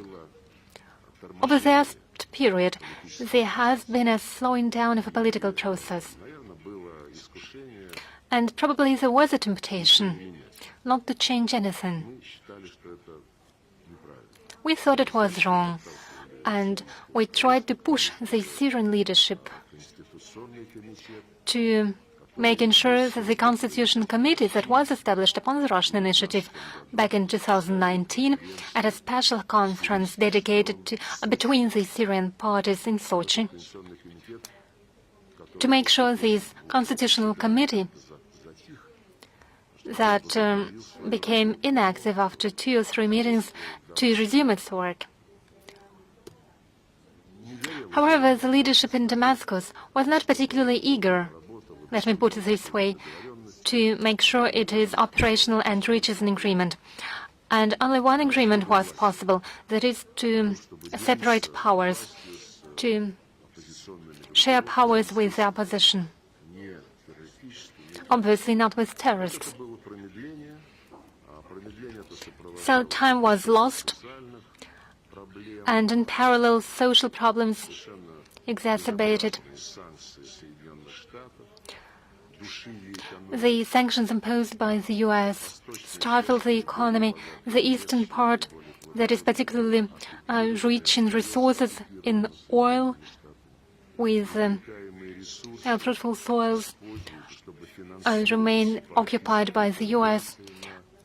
Over that period, there has been a slowing down of a political process. And probably there was a temptation not to change anything. We thought it was wrong, and we tried to push the Syrian leadership to making sure that the Constitution Committee that was established upon the Russian initiative back in 2019 at a special conference dedicated to, between the Syrian parties in Sochi, to make sure this Constitutional Committee that became inactive after 2 or 3 meetings to resume its work. However, the leadership in Damascus was not particularly eager, let me put it this way, to make sure it is operational and reaches an agreement. And only one agreement was possible, that is to separate powers, to share powers with the opposition. Obviously not with terrorists. So time was lost, and in parallel social problems exacerbated. The sanctions imposed by the US stifled the economy. The eastern part, that is particularly rich in resources in oil, with fruitful soils, remain occupied by the US.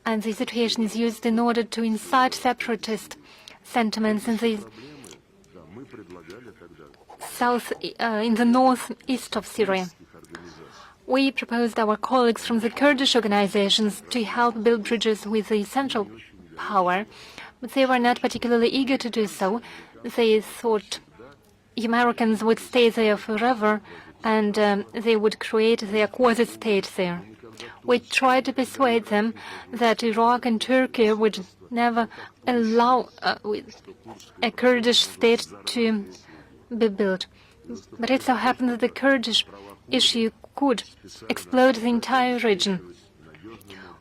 And the situation is used in order to incite separatist sentiments in the northeast of Syria. We proposed our colleagues from the Kurdish organizations to help build bridges with the central power, but they were not particularly eager to do so. They thought Americans would stay there forever, and they would create their quasi-state there. We tried to persuade them that Iraq and Turkey would never allow a Kurdish state to be built. But it so happened that the Kurdish issue could explode the entire region.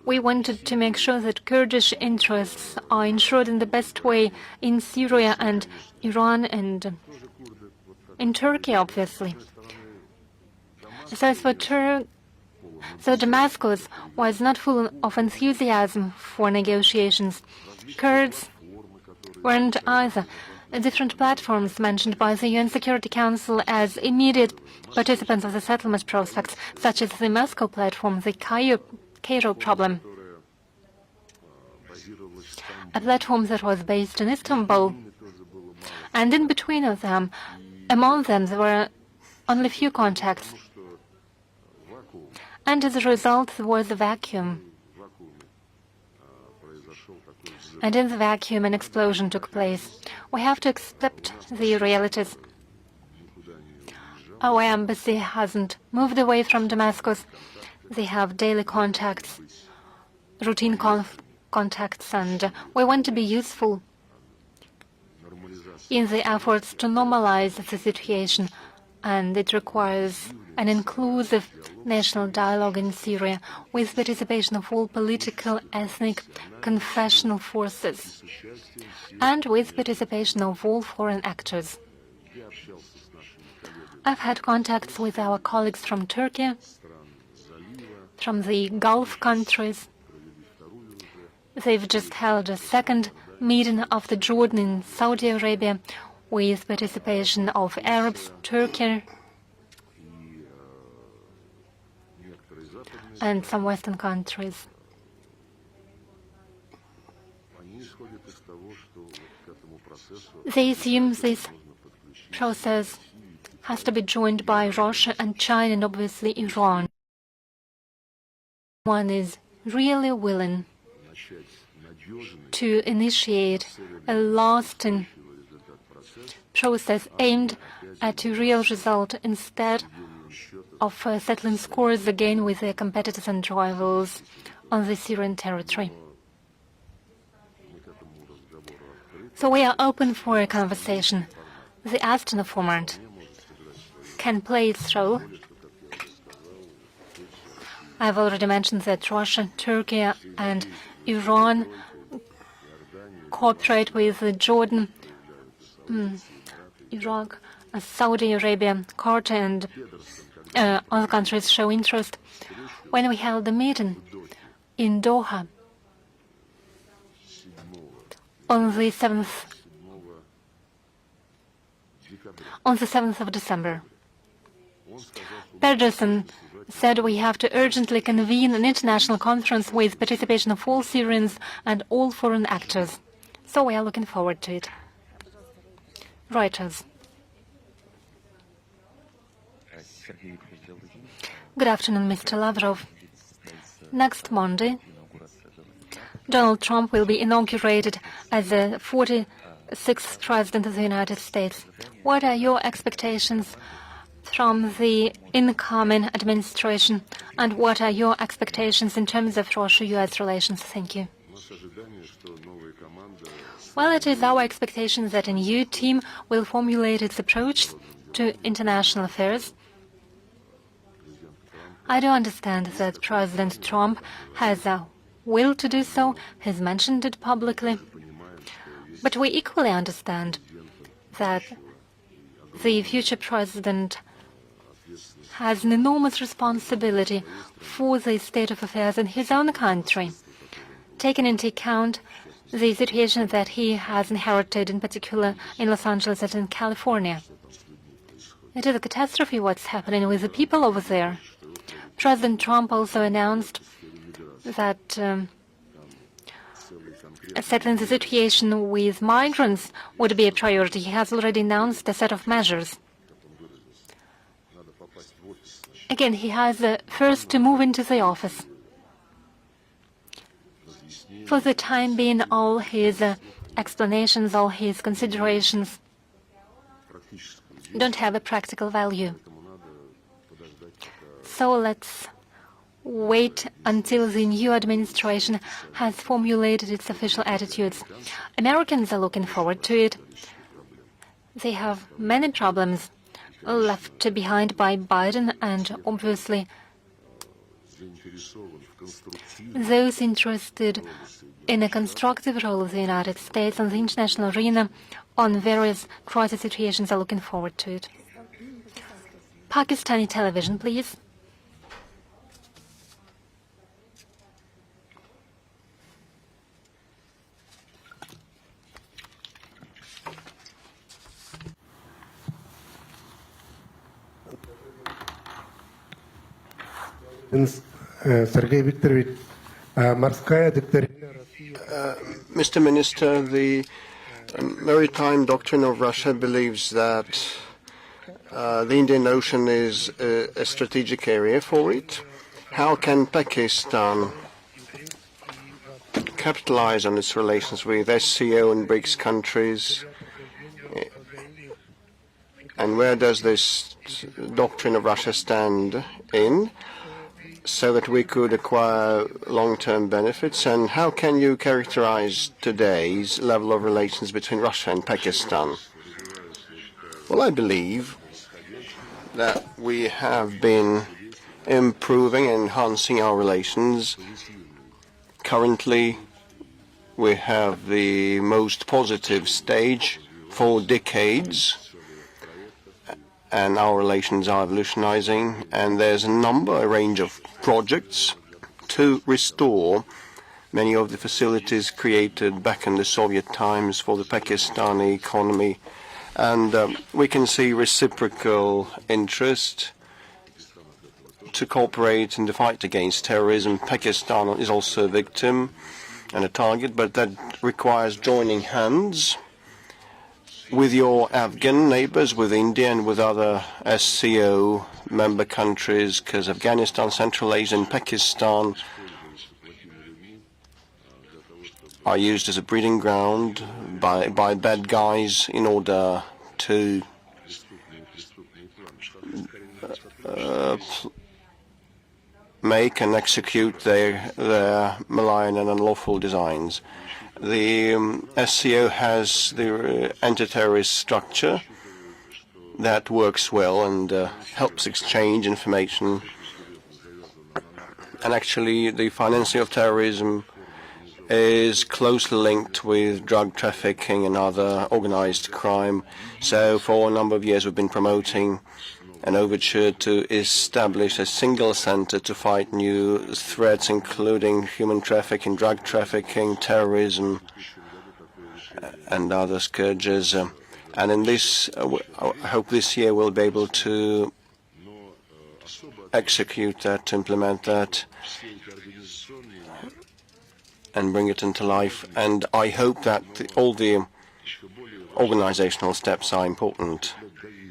We wanted to make sure that Kurdish interests are ensured in the best way in Syria and Iran and in Turkey, obviously. So Damascus was not full of enthusiasm for negotiations. Kurds weren't either. Different platforms mentioned by the UN Security Council as immediate participants of the settlement prospects, such as the Moscow platform, the Cairo problem, a platform that was based in Istanbul. And in between of them, among them, there were only few contacts. And as a result, there was a vacuum. And in the vacuum, an explosion took place. We have to accept the realities. Our embassy hasn't moved away from Damascus. They have daily contacts, routine contacts, and we want to be useful in the efforts to normalize the situation, and it requires an inclusive national dialogue in Syria with participation of all political, ethnic, confessional forces, and with participation of all foreign actors. I've had contacts with our colleagues from Turkey, from the Gulf countries. They've just held a second meeting of the Jordan in Saudi Arabia with participation of Arabs, Turkey, and some Western countries. They assume this process has to be joined by Russia and China and obviously Iran. One is really willing to initiate a lasting process aimed at a real result instead of settling scores again with their competitors and rivals on the Syrian territory. So we are open for a conversation. The Astana format can play its role. I've already mentioned that Russia, Turkey, and Iran cooperate with Jordan, Iraq, Saudi Arabia, Qatar, and other countries show interest. When we held the meeting in Doha on the 7th of December, Pedersen said we have to urgently convene an international conference with participation of all Syrians and all foreign actors. So we are looking forward to it. Reuters. Good afternoon, Mr. Lavrov. Next Monday, Donald Trump will be inaugurated as the 46th President of the United States. What are your expectations from the incoming administration, and what are your expectations in terms of Russia-US relations? Thank you. Well, it is our expectation that a new team will formulate its approach to international affairs. I do understand that President Trump has a will to do so, has mentioned it publicly, but we equally understand that the future president has an enormous responsibility for the state of affairs in his own country, taking into account the situation that he has inherited, in particular in Los Angeles and in California. It is a catastrophe what's happening with the people over there. President Trump also announced that settling the situation with migrants would be a priority. He has already announced a set of measures. Again, he has first to move into the office. For the time being, all his explanations, all his considerations don't have a practical value. So let's wait until the new administration has formulated its official attitudes. Americans are looking forward to it. They have many problems left behind by Biden, and obviously those interested in a constructive role of the United States on the international arena on various crisis situations are looking forward to it. Pakistani television, please. Sergey Viktorovich, Morskaya doctrina Mr. Minister, the maritime doctrine of Russia believes that the Indian Ocean is a strategic area for it. How can Pakistan capitalize on its relations with SCO and BRICS countries? And where does this doctrine of Russia stand in, so that we could acquire long-term benefits? And how can you characterize today's level of relations between Russia and Pakistan? Well, I believe that we have been improving and enhancing our relations. Currently, we have the most positive stage for decades, and our relations are evolutionizing, and there's a range of projects to restore many of the facilities created back in the Soviet times for the Pakistani economy. And we can see reciprocal interest to cooperate in the fight against terrorism. Pakistan is also a victim and a target, but that requires joining hands with your Afghan neighbors, with India and with other SCO member countries, because Afghanistan, Central Asia and Pakistan are used as a breeding ground by bad guys in order to make and execute their malign and unlawful designs. The SCO has the anti-terrorist structure that works well and helps exchange information. And actually, the financing of terrorism is closely linked with drug trafficking and other organized crime. So for a number of years, we've been promoting an overture to establish a single center to fight new threats, including human trafficking, drug trafficking, terrorism, and other scourges. And in this, I hope this year we'll be able to execute that, implement that, and bring it into life. And I hope that all the organizational steps are important.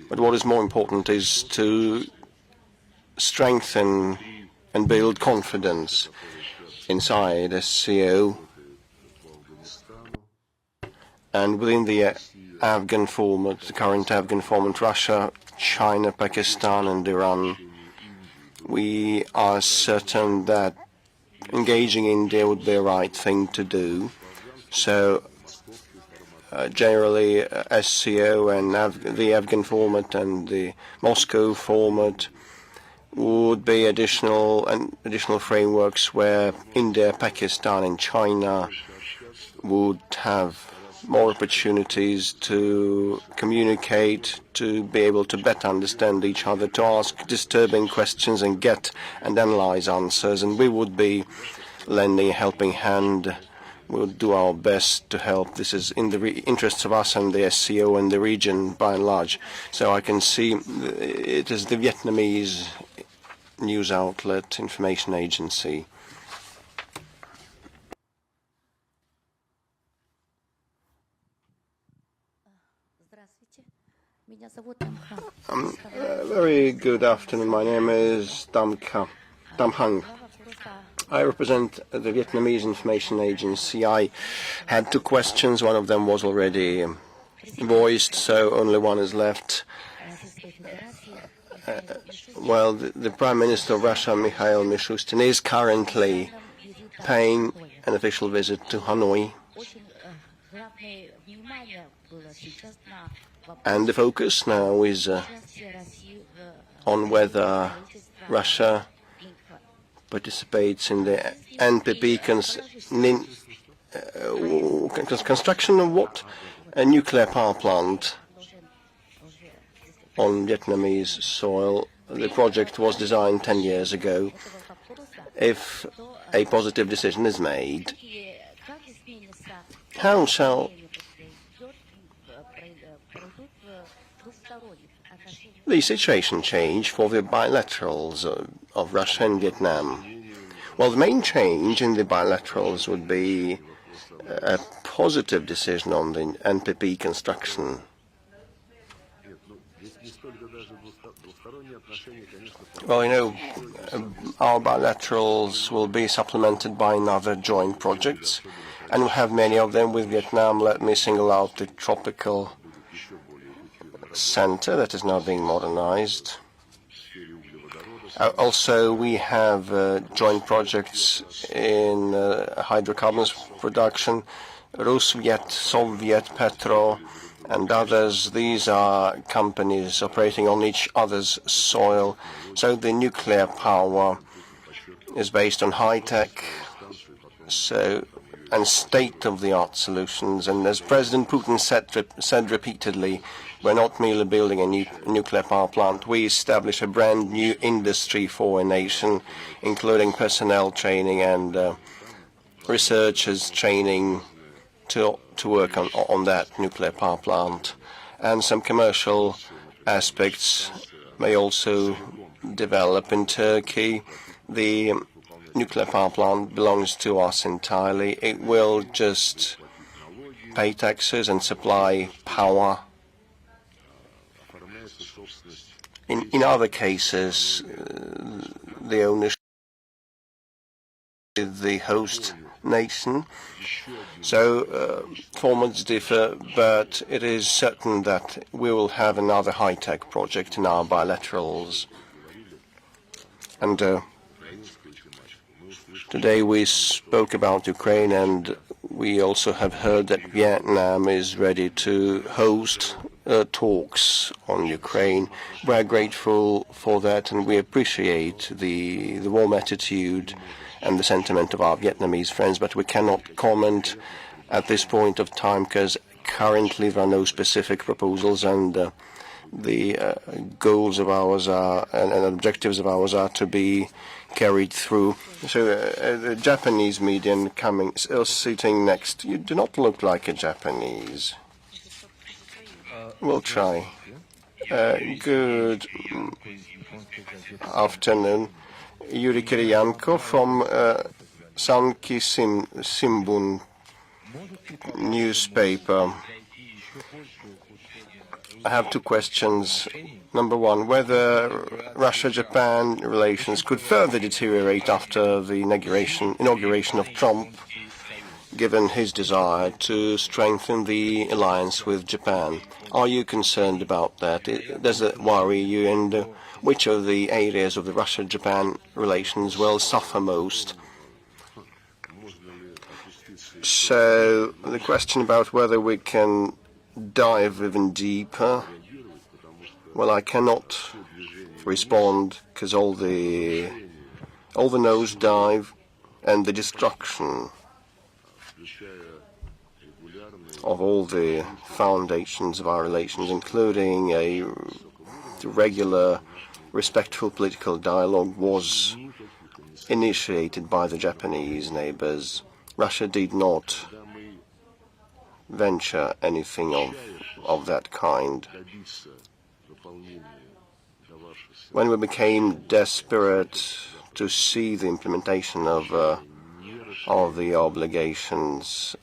But what is more important is to strengthen and build confidence inside SCO and within the Afghan format, the current Afghan format, Russia, China, Pakistan, and Iran. We are certain that engaging India would be the right thing to do. So generally, SCO and the Afghan format and the Moscow format would be additional frameworks where India, Pakistan, and China would have more opportunities to communicate, to be able to better understand each other, to ask disturbing questions and get and analyze answers. And we would be lending a helping hand. We'll do our best to help. This is in the interests of us and the SCO and the region by and large. So I can see it is the Vietnamese news outlet, information agency. Very good afternoon. My name is Tam Hang. I represent the Vietnamese Information Agency. I had two questions. One of them was already voiced, so only one is left. Well, the Prime Minister of Russia, Mikhail Mishustin, is currently paying an official visit to Hanoi. And the focus now is on whether Russia participates in the NPT construction of what? A nuclear power plant on Vietnamese soil. The project was designed 10 years ago. If a positive decision is made, how shall the situation change for the bilaterals of Russia and Vietnam? Well, the main change in the bilaterals would be a positive decision on the NPT construction. Well, you know, our bilaterals will be supplemented by other joint projects, and we have many of them with Vietnam. Let me single out the tropical center that is now being modernized. Also, we have joint projects in hydrocarbons production, Rusviet, Soviet, Petro, and others. These are companies operating on each other's soil. So the nuclear power is based on high-tech and state-of-the-art solutions. And as President Putin said repeatedly, we're not merely building a nuclear power plant. We establish a brand new industry for a nation, including personnel training and researchers training to work on that nuclear power plant. And some commercial aspects may also develop in Turkey. The nuclear power plant belongs to us entirely. It will just pay taxes and supply power. In other cases, the ownership is the host nation. So formats differ, but it is certain that we will have another high-tech project in our bilaterals. And Today we spoke about Ukraine, and we also have heard that Vietnam is ready to host talks on Ukraine. We are grateful for that, and we appreciate the warm attitude and the sentiment of our Vietnamese friends, but we cannot comment at this point of time because currently there are no specific proposals, and the goals of ours are and objectives of ours are to be carried through. So the Japanese medium sitting next. You do not look like a Japanese. We'll try. Good afternoon. Yuri Kiriyanko from Sanki Simbun newspaper. I have two questions. Number one, whether Russia-Japan relations could further deteriorate after the inauguration of Trump, given his desire to strengthen the alliance with Japan. Are you concerned about that? Does it worry you? And which of the areas of the Russia-Japan relations will suffer most? So the question about whether we can dive even deeper, well, I cannot respond because all the nosedive and the destruction of all the foundations of our relations, including a regular, respectful political dialogue, was initiated by the Japanese neighbors. Russia did not venture anything of that kind. When we became desperate to see the implementation of the obligations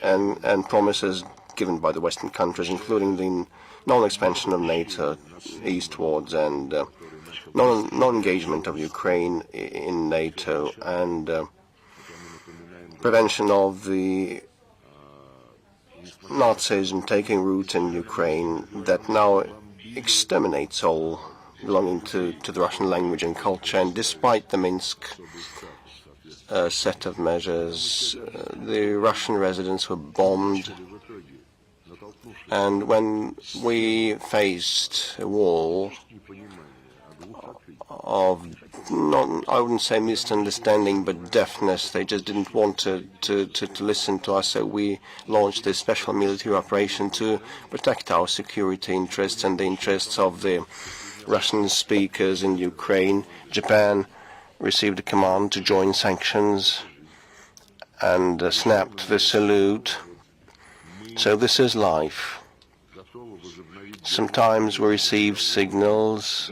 and promises given by the Western countries, including the non-expansion of NATO eastwards and non-engagement of Ukraine in NATO and prevention of the Nazism taking root in Ukraine that now exterminates all belonging to the Russian language and culture. And despite the Minsk set of measures, the Russian residents were bombed. And when we faced a wall of, I wouldn't say misunderstanding, but deafness, they just didn't want to listen to us, so we launched this special military operation to protect our security interests and the interests of the Russian speakers in Ukraine. Japan received a command to join sanctions and snapped the salute. So this is life. Sometimes we receive signals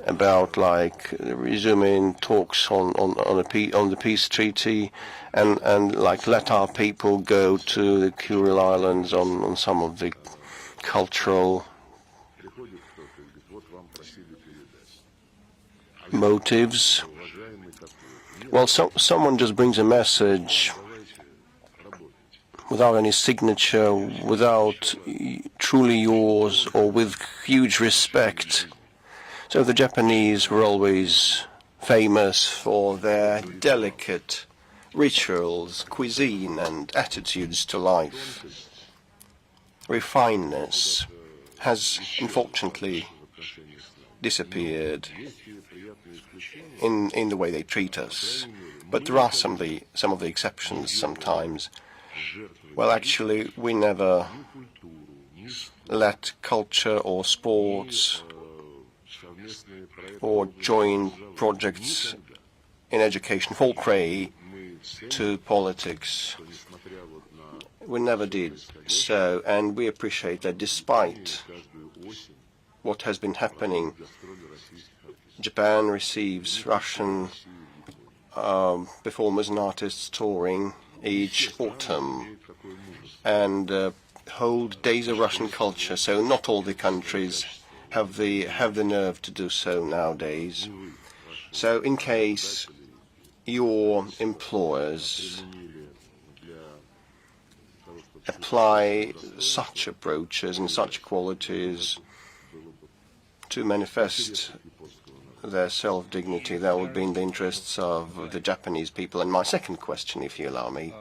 about like resuming talks on the peace treaty and like let our people go to the Kuril Islands on some of the cultural motives. Well, someone just brings a message without any signature, without truly yours, or with huge respect. So the Japanese were always famous for their delicate rituals, cuisine, and attitudes to life. Refinedness has unfortunately disappeared in the way they treat us. But there are some of the exceptions sometimes. Well, actually, we never let culture or sports or joint projects in education fall prey to politics. We never did so, and we appreciate that despite what has been happening, Japan receives Russian performers and artists touring each autumn and hold days of Russian culture. So not all the countries have the nerve to do so nowadays. So in case your employers apply such approaches and such qualities to manifest their self-dignity. That would be in the interests of the Japanese people. And my second question, if you allow me.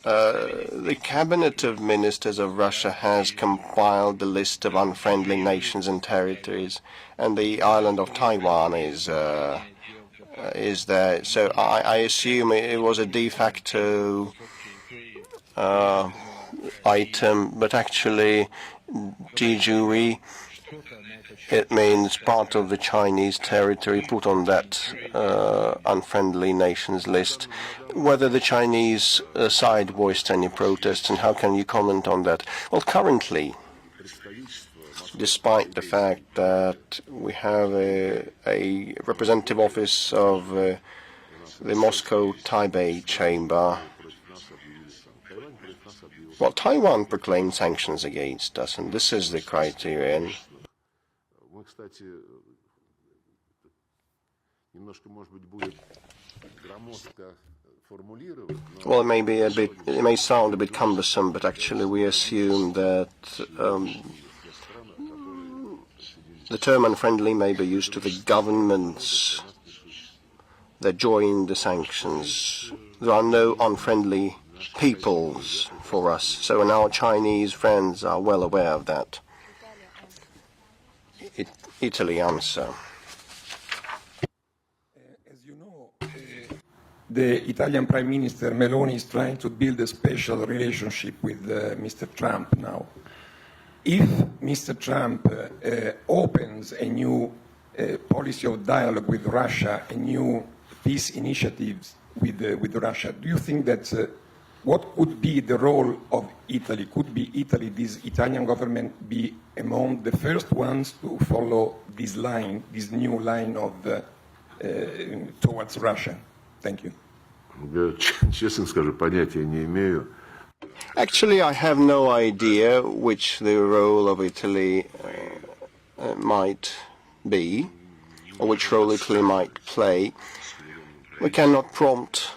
The Cabinet of Ministers of Russia has compiled the list of unfriendly nations and territories, and the island of Taiwan is there. So I assume it was a de facto item, but actually, de jure, it means part of the Chinese territory put on that unfriendly nations list. Whether the Chinese side voiced any protests, and how can you comment on that? Well, currently, despite the fact that we have a representative office of the Moscow Taipei Chamber, well, Taiwan proclaimed sanctions against us, and this is the criterion. Well, it may sound a bit cumbersome, but actually we assume that the term unfriendly may be used to the governments that join the sanctions. There are no unfriendly peoples for us, so our Chinese friends are well aware of that. Italy answer. As you know, the Italian Prime Minister Meloni is trying to build a special relationship with Mr. Trump now. If Mr. Trump opens a new policy of dialogue with Russia, a new peace initiatives with Russia, do you think that what could be the role of Italy? Could be Italy, this Italian government, be among the first ones to follow this line, this new line of towards Russia? Thank you. Честно скажу, понятия не имею. Actually, I have no idea which the role of Italy might be, or which role Italy might play. We cannot prompt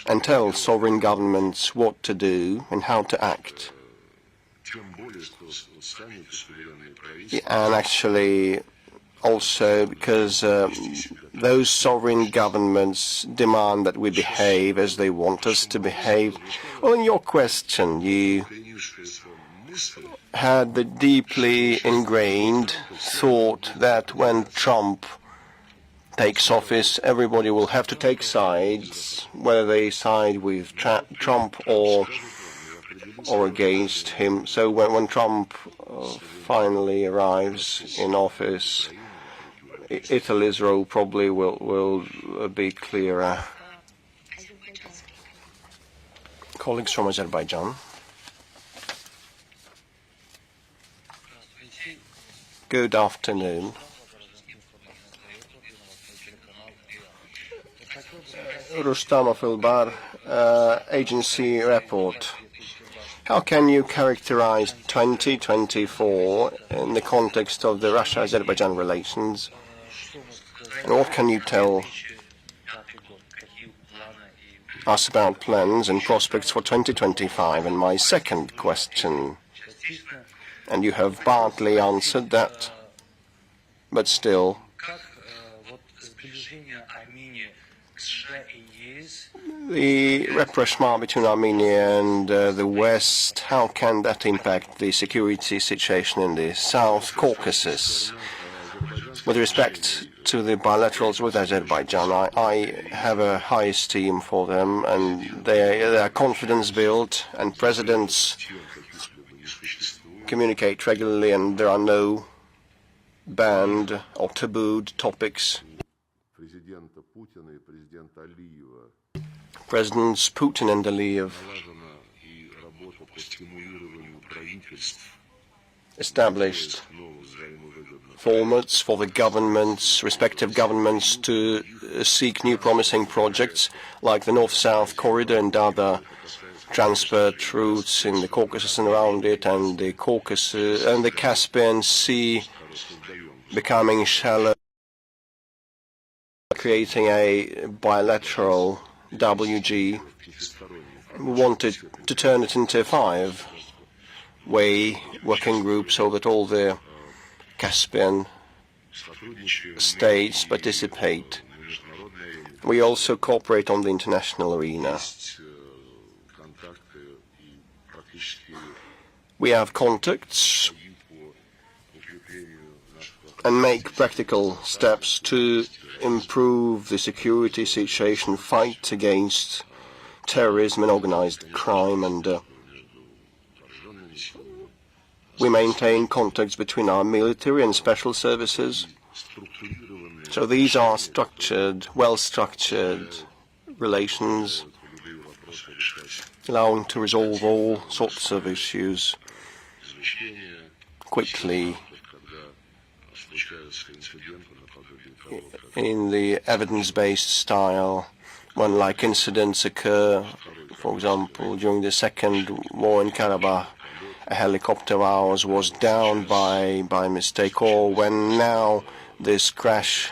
and tell sovereign governments what to do and how to act. And actually, also because those sovereign governments demand that we behave as they want us to behave. Well, in your question, you had the deeply ingrained thought that when Trump takes office, everybody will have to take sides, whether they side with Trump or against him. So when Trump finally arrives in office, Italy's role probably will be clearer. Colleagues from Azerbaijan. Good afternoon. Rustamov Ilbar, agency report. How can you characterize 2024 in the context of the Russia-Azerbaijan relations? And what can you tell us about plans and prospects for 2025? And my second question, and you have partly answered that, but still, the rapprochement between Armenia and the West, how can that impact the security situation in the South Caucasus? With respect to the bilaterals with Azerbaijan, I have a high esteem for them, and they are confidence-built, and presidents communicate regularly, and there are no banned or tabooed topics. Presidents Putin and Aliyev established formats for the governments, respective governments, to seek new promising projects like the North-South corridor and other transport routes in the Caucasus and around it, and the Caucasus and the Caspian Sea becoming shallow, creating a bilateral WG. We wanted to turn it into a five-way working group so that all the Caspian states participate. We also cooperate on the international arena. We have contacts and make practical steps to improve the security situation, fight against terrorism and organized crime, and we maintain contacts between our military and special services. So these are structured, well-structured relations, allowing to resolve all sorts of issues quickly in the evidence-based style. When like incidents occur, for example, during the second war in Karabakh, a helicopter of ours was down by mistake, or when now this crash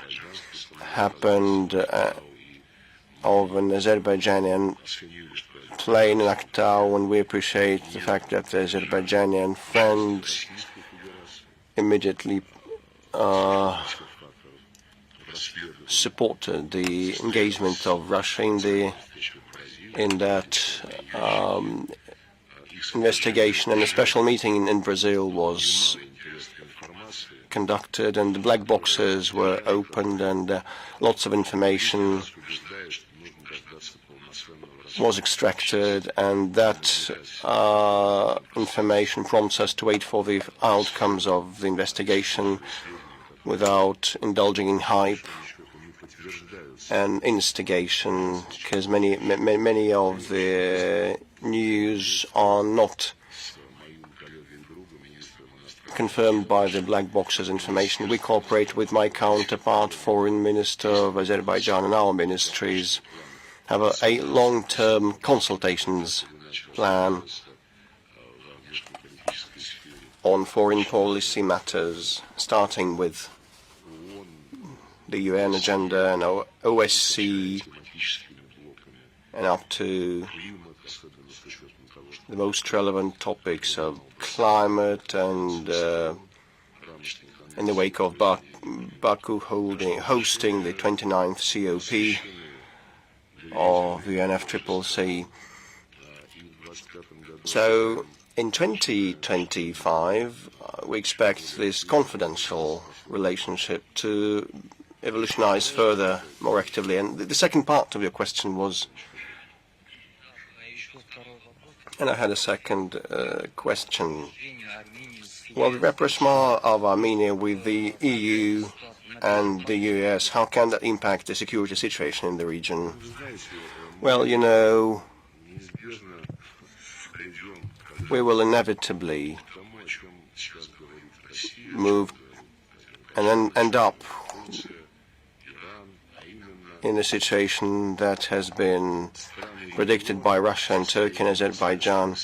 happened of an Azerbaijani plane in Aktau, and we appreciate the fact that the Azerbaijani friends immediately supported the engagement of Russia in that investigation, and a special meeting in Brazil was conducted, and the black boxes were opened, and lots of information was extracted, and that information prompts us to wait for the outcomes of the investigation without indulging in hype and instigation, because many of the news are not confirmed by the black boxes information. We cooperate with my counterpart, Foreign Minister of Azerbaijan, and our ministries have a long-term consultations plan on foreign policy matters, starting with the UN agenda and OSCE, and up to the most relevant topics of climate, and in the wake of Baku hosting the 29th COP of the UNFCCC. So in 2025, we expect this confidential relationship to evolutionize further, more actively. And the second part of your question was, and I had a second question. Well, the rapprochement of Armenia with the EU and the US, how can that impact the security situation in the region? Well, you know, we will inevitably move and then end up in a situation that has been predicted by Russia and Turkey and Azerbaijan.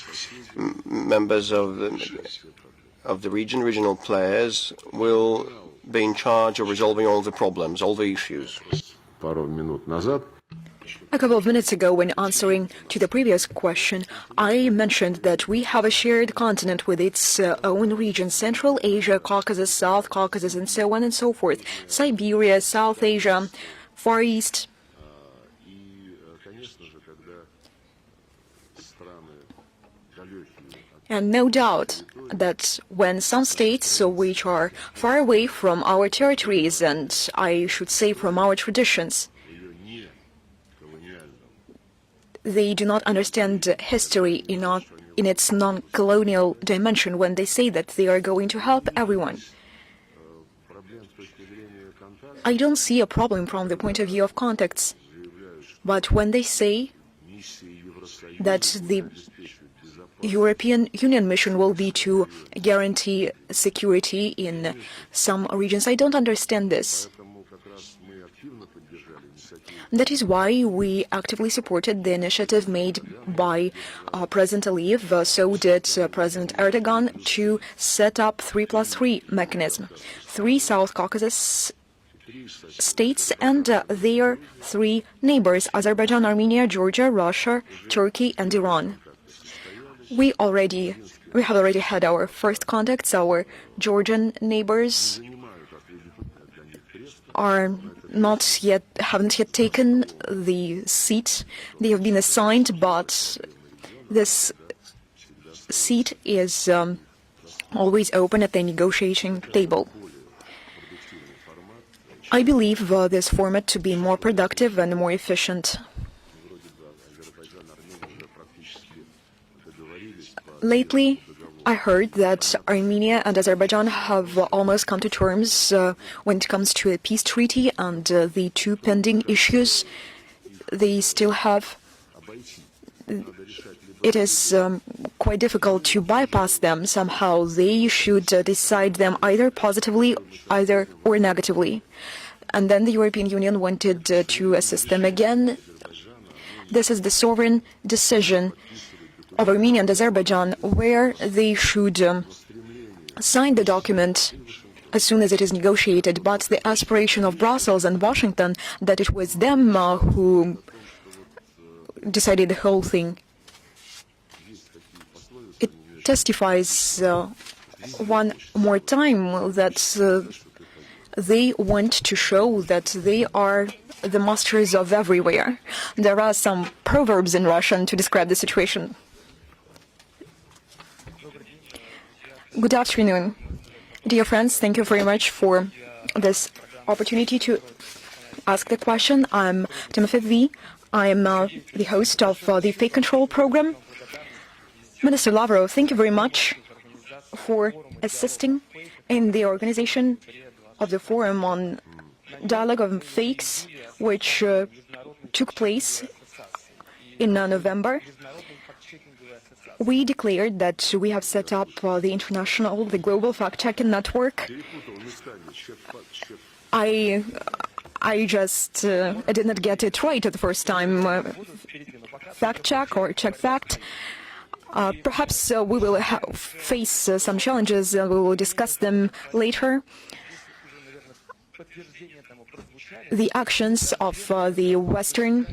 Members of the regional players will be in charge of resolving all the problems, all the issues. A couple of minutes ago, when answering to the previous question, I mentioned that we have a shared continent with its own regions: Central Asia, Caucasus, South Caucasus, and so on and so forth, Siberia, South Asia, Far East. And no doubt that when some states which are far away from our territories, and I should say from our traditions, they do not understand history in its non-colonial dimension when they say that they are going to help everyone. I don't see a problem from the point of view of contacts, but when they say that the European Union mission will be to guarantee security in some regions, I don't understand this. That is why we actively supported the initiative made by President Aliyev, so did President Erdogan, to set up 3+3 mechanism. 3 South Caucasus states and their 3 neighbors: Azerbaijan, Armenia, Georgia, Russia, Turkey, and Iran. We have already had our first contacts. Our Georgian neighbors haven't yet taken the seat. They have been assigned, but this seat is always open at the negotiating table. I believe this format to be more productive and more efficient. Lately, I heard that Armenia and Azerbaijan have almost come to terms when it comes to a peace treaty, and the two pending issues they still have. It is quite difficult to bypass them. Somehow they should decide them either positively, or negatively. And then the European Union wanted to assist them again. This is the sovereign decision of Armenia and Azerbaijan, where they should sign the document as soon as it is negotiated. But the aspiration of Brussels and Washington that it was them who decided the whole thing, it testifies one more time that they want to show that they are the masters of everywhere. There are some proverbs in Russian to describe the situation. Good afternoon, dear friends. Thank you very much for this opportunity to ask the question. I'm Timothy V. I'm the host of the Fake Control program. Minister Lavrov, thank you very much for assisting in the organization of the forum on dialogue on fakes, which took place in November. We declared that we have set up the global fact-checking network. I did not get it right at the first time. Fact-check or check-fact. Perhaps we will face some challenges. We will discuss them later. The actions of the Western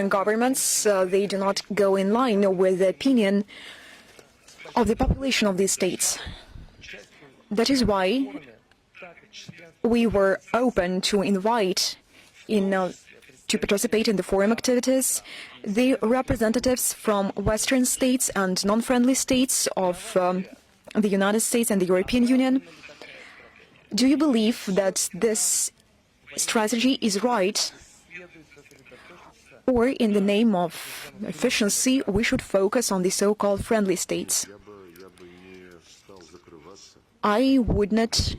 governments, they do not go in line with the opinion of the population of these states. That is why we were open to invite to participate in the forum activities the representatives from Western states and non-friendly states of the United States and the European Union. Do you believe that this strategy is right? Or, in the name of efficiency, we should focus on the so-called friendly states? I would not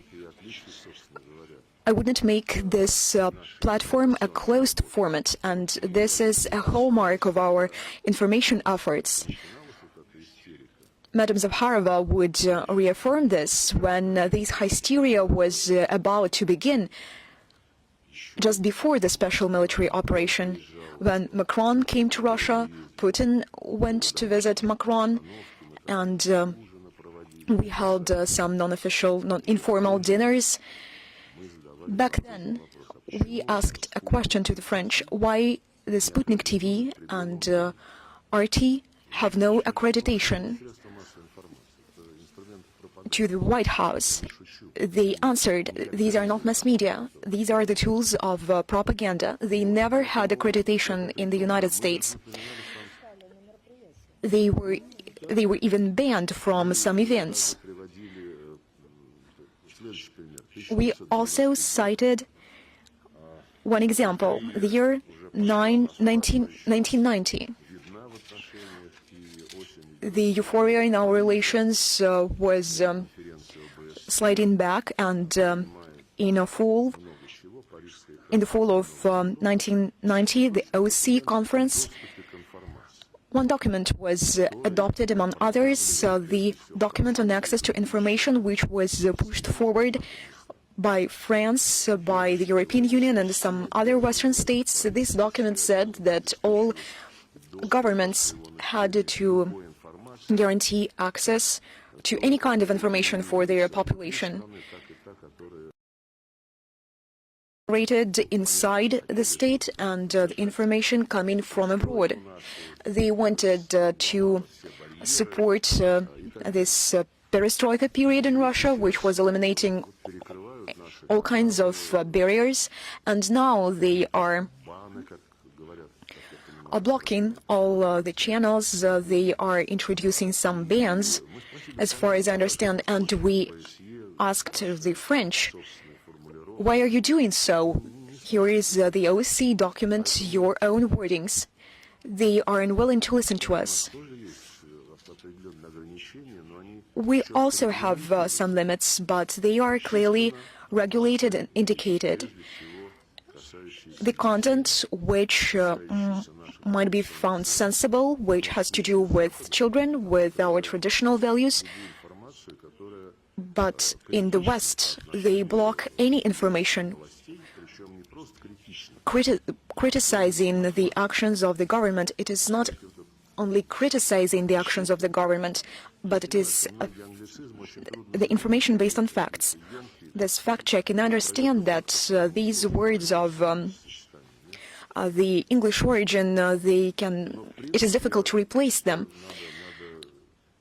make this platform a closed format, and this is a hallmark of our information efforts. Madam Zakharova would reaffirm this when this hysteria was about to begin, just before the special military operation. When Macron came to Russia, Putin went to visit Macron, and we held some non-official, informal dinners. Back then, we asked a question to the French: why the Sputnik TV and RT have no accreditation to the White House? They answered, these are not mass media. These are the tools of propaganda. They never had accreditation in the United States. They were even banned from some events. We also cited one example, the year 1990. The euphoria in our relations was sliding back, and in the fall of 1990, the OC conference, one document was adopted, among others, the document on access to information, which was pushed forward by France, by the European Union, and some other Western states. This document said that all governments had to guarantee access to any kind of information for their population. Rated inside the state and the information coming from abroad. They wanted to support this perestroika period in Russia, which was eliminating all kinds of barriers, and now they are blocking all the channels. They are introducing some bans, as far as I understand, and we asked the French, why are you doing so? Here is the OSCE document, your own wordings. They are unwilling to listen to us. We also have some limits, but they are clearly regulated and indicated. The content which might be found sensible, which has to do with children, with our traditional values, but in the West, they block any information criticizing the actions of the government. It is not only criticizing the actions of the government, but it is the information based on facts. This fact-checking, I understand that these words of the English origin, it is difficult to replace them.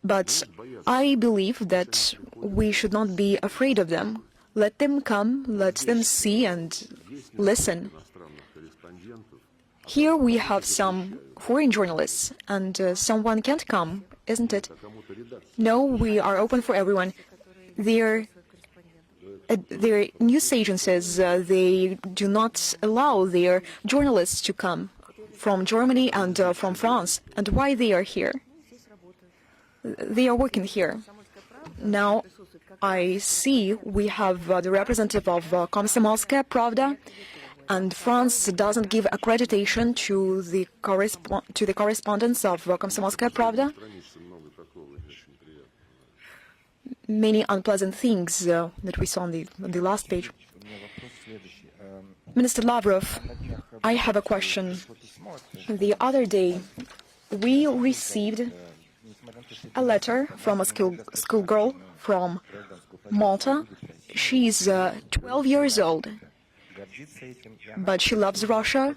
But I believe that we should not be afraid of them. Let them come, let them see and listen. Here we have some foreign journalists, and someone can't come, isn't it? No, we are open for everyone. Their news agencies, they do not allow their journalists to come from Germany and from France. And why they are here? They are working here. Now I see we have the representative of Komsomolskaya Pravda, and France doesn't give accreditation to the correspondence of Komsomolskaya Pravda. Many unpleasant things that we saw on the last page. Minister Lavrov, I have a question. The other day, we received a letter from a schoolgirl from Malta. She's 12 years old, but she loves Russia,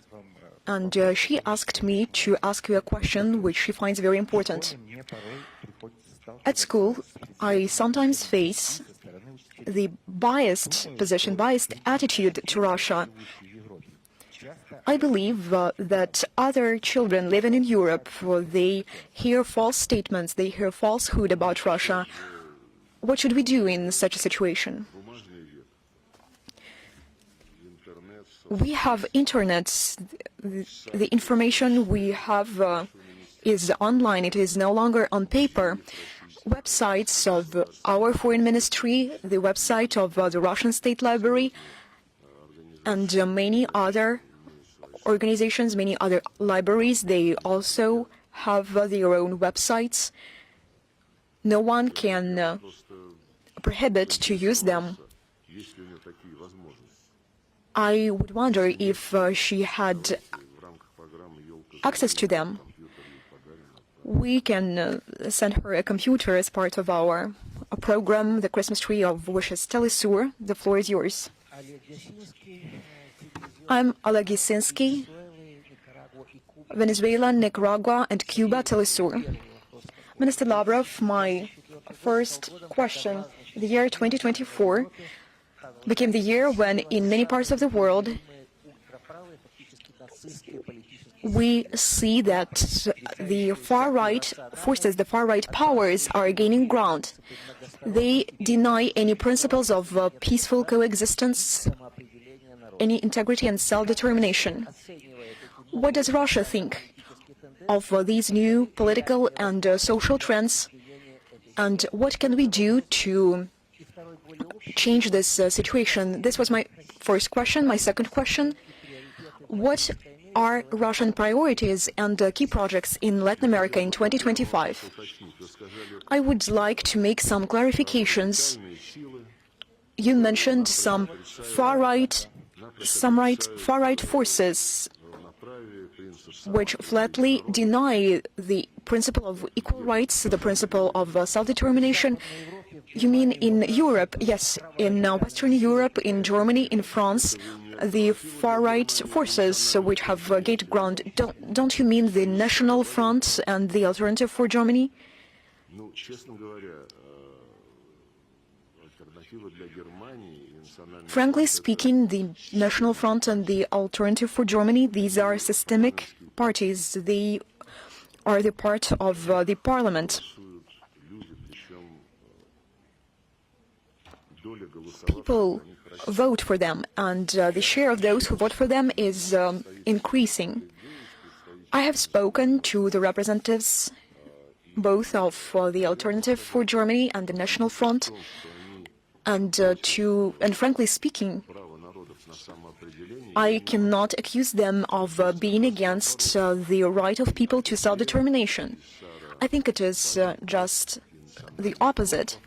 and she asked me to ask you a question which she finds very important. At school, I sometimes face the biased position, biased attitude to Russia. I believe that other children living in Europe, they hear false statements, they hear falsehood about Russia. What should we do in such a situation? We have internet. The information we have is online. It is no longer on paper. Websites of our foreign ministry, the website of the Russian State Library, and many other organizations, many other libraries, they also have their own websites. No one can prohibit to use them. I would wonder if she had access to them. We can send her a computer as part of our program, the Christmas Tree of Wishes. Telesur, the floor is yours. I'm Oleg Yasinski, Venezuela, Nicaragua, and Cuba, Telesur. Minister Lavrov, my first question. The year 2024 became the year when, in many parts of the world, we see that the far-right forces, the far-right powers are gaining ground. They deny any principles of peaceful coexistence, any integrity and self-determination. What does Russia think of these new political and social trends, and what can we do to change this situation? This was my first question. My second question, what are Russian priorities and key projects in Latin America in 2025? I would like to make some clarifications. You mentioned some far-right forces which flatly deny the principle of equal rights, the principle of self-determination. You mean in Europe? Yes, in Western Europe, in Germany, in France, the far-right forces which have gained ground. Don't you mean the National Front and the Alternative for Germany? Frankly speaking, the National Front and the Alternative for Germany, these are systemic parties. They are the part of the parliament. People vote for them, and the share of those who vote for them is increasing. I have spoken to the representatives both of the Alternative for Germany and the National Front, and frankly speaking, I cannot accuse them of being against the right of people to self-determination. I think it is just the opposite.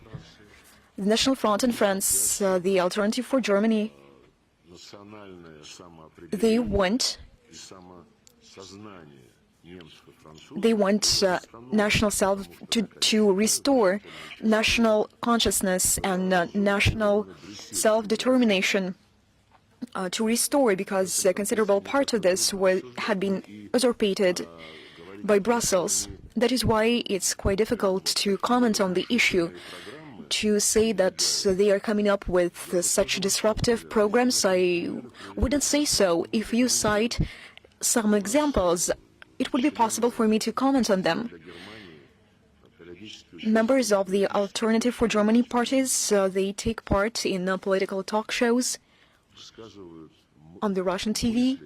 The National Front in France, the Alternative for Germany, they want national self to restore national consciousness and national self-determination to restore, because a considerable part of this had been usurpated by Brussels. That is why it's quite difficult to comment on the issue. To say that they are coming up with such disruptive programs, I wouldn't say so. If you cite some examples, it would be possible for me to comment on them. Members of the Alternative for Germany parties, they take part in political talk shows on the Russian TV,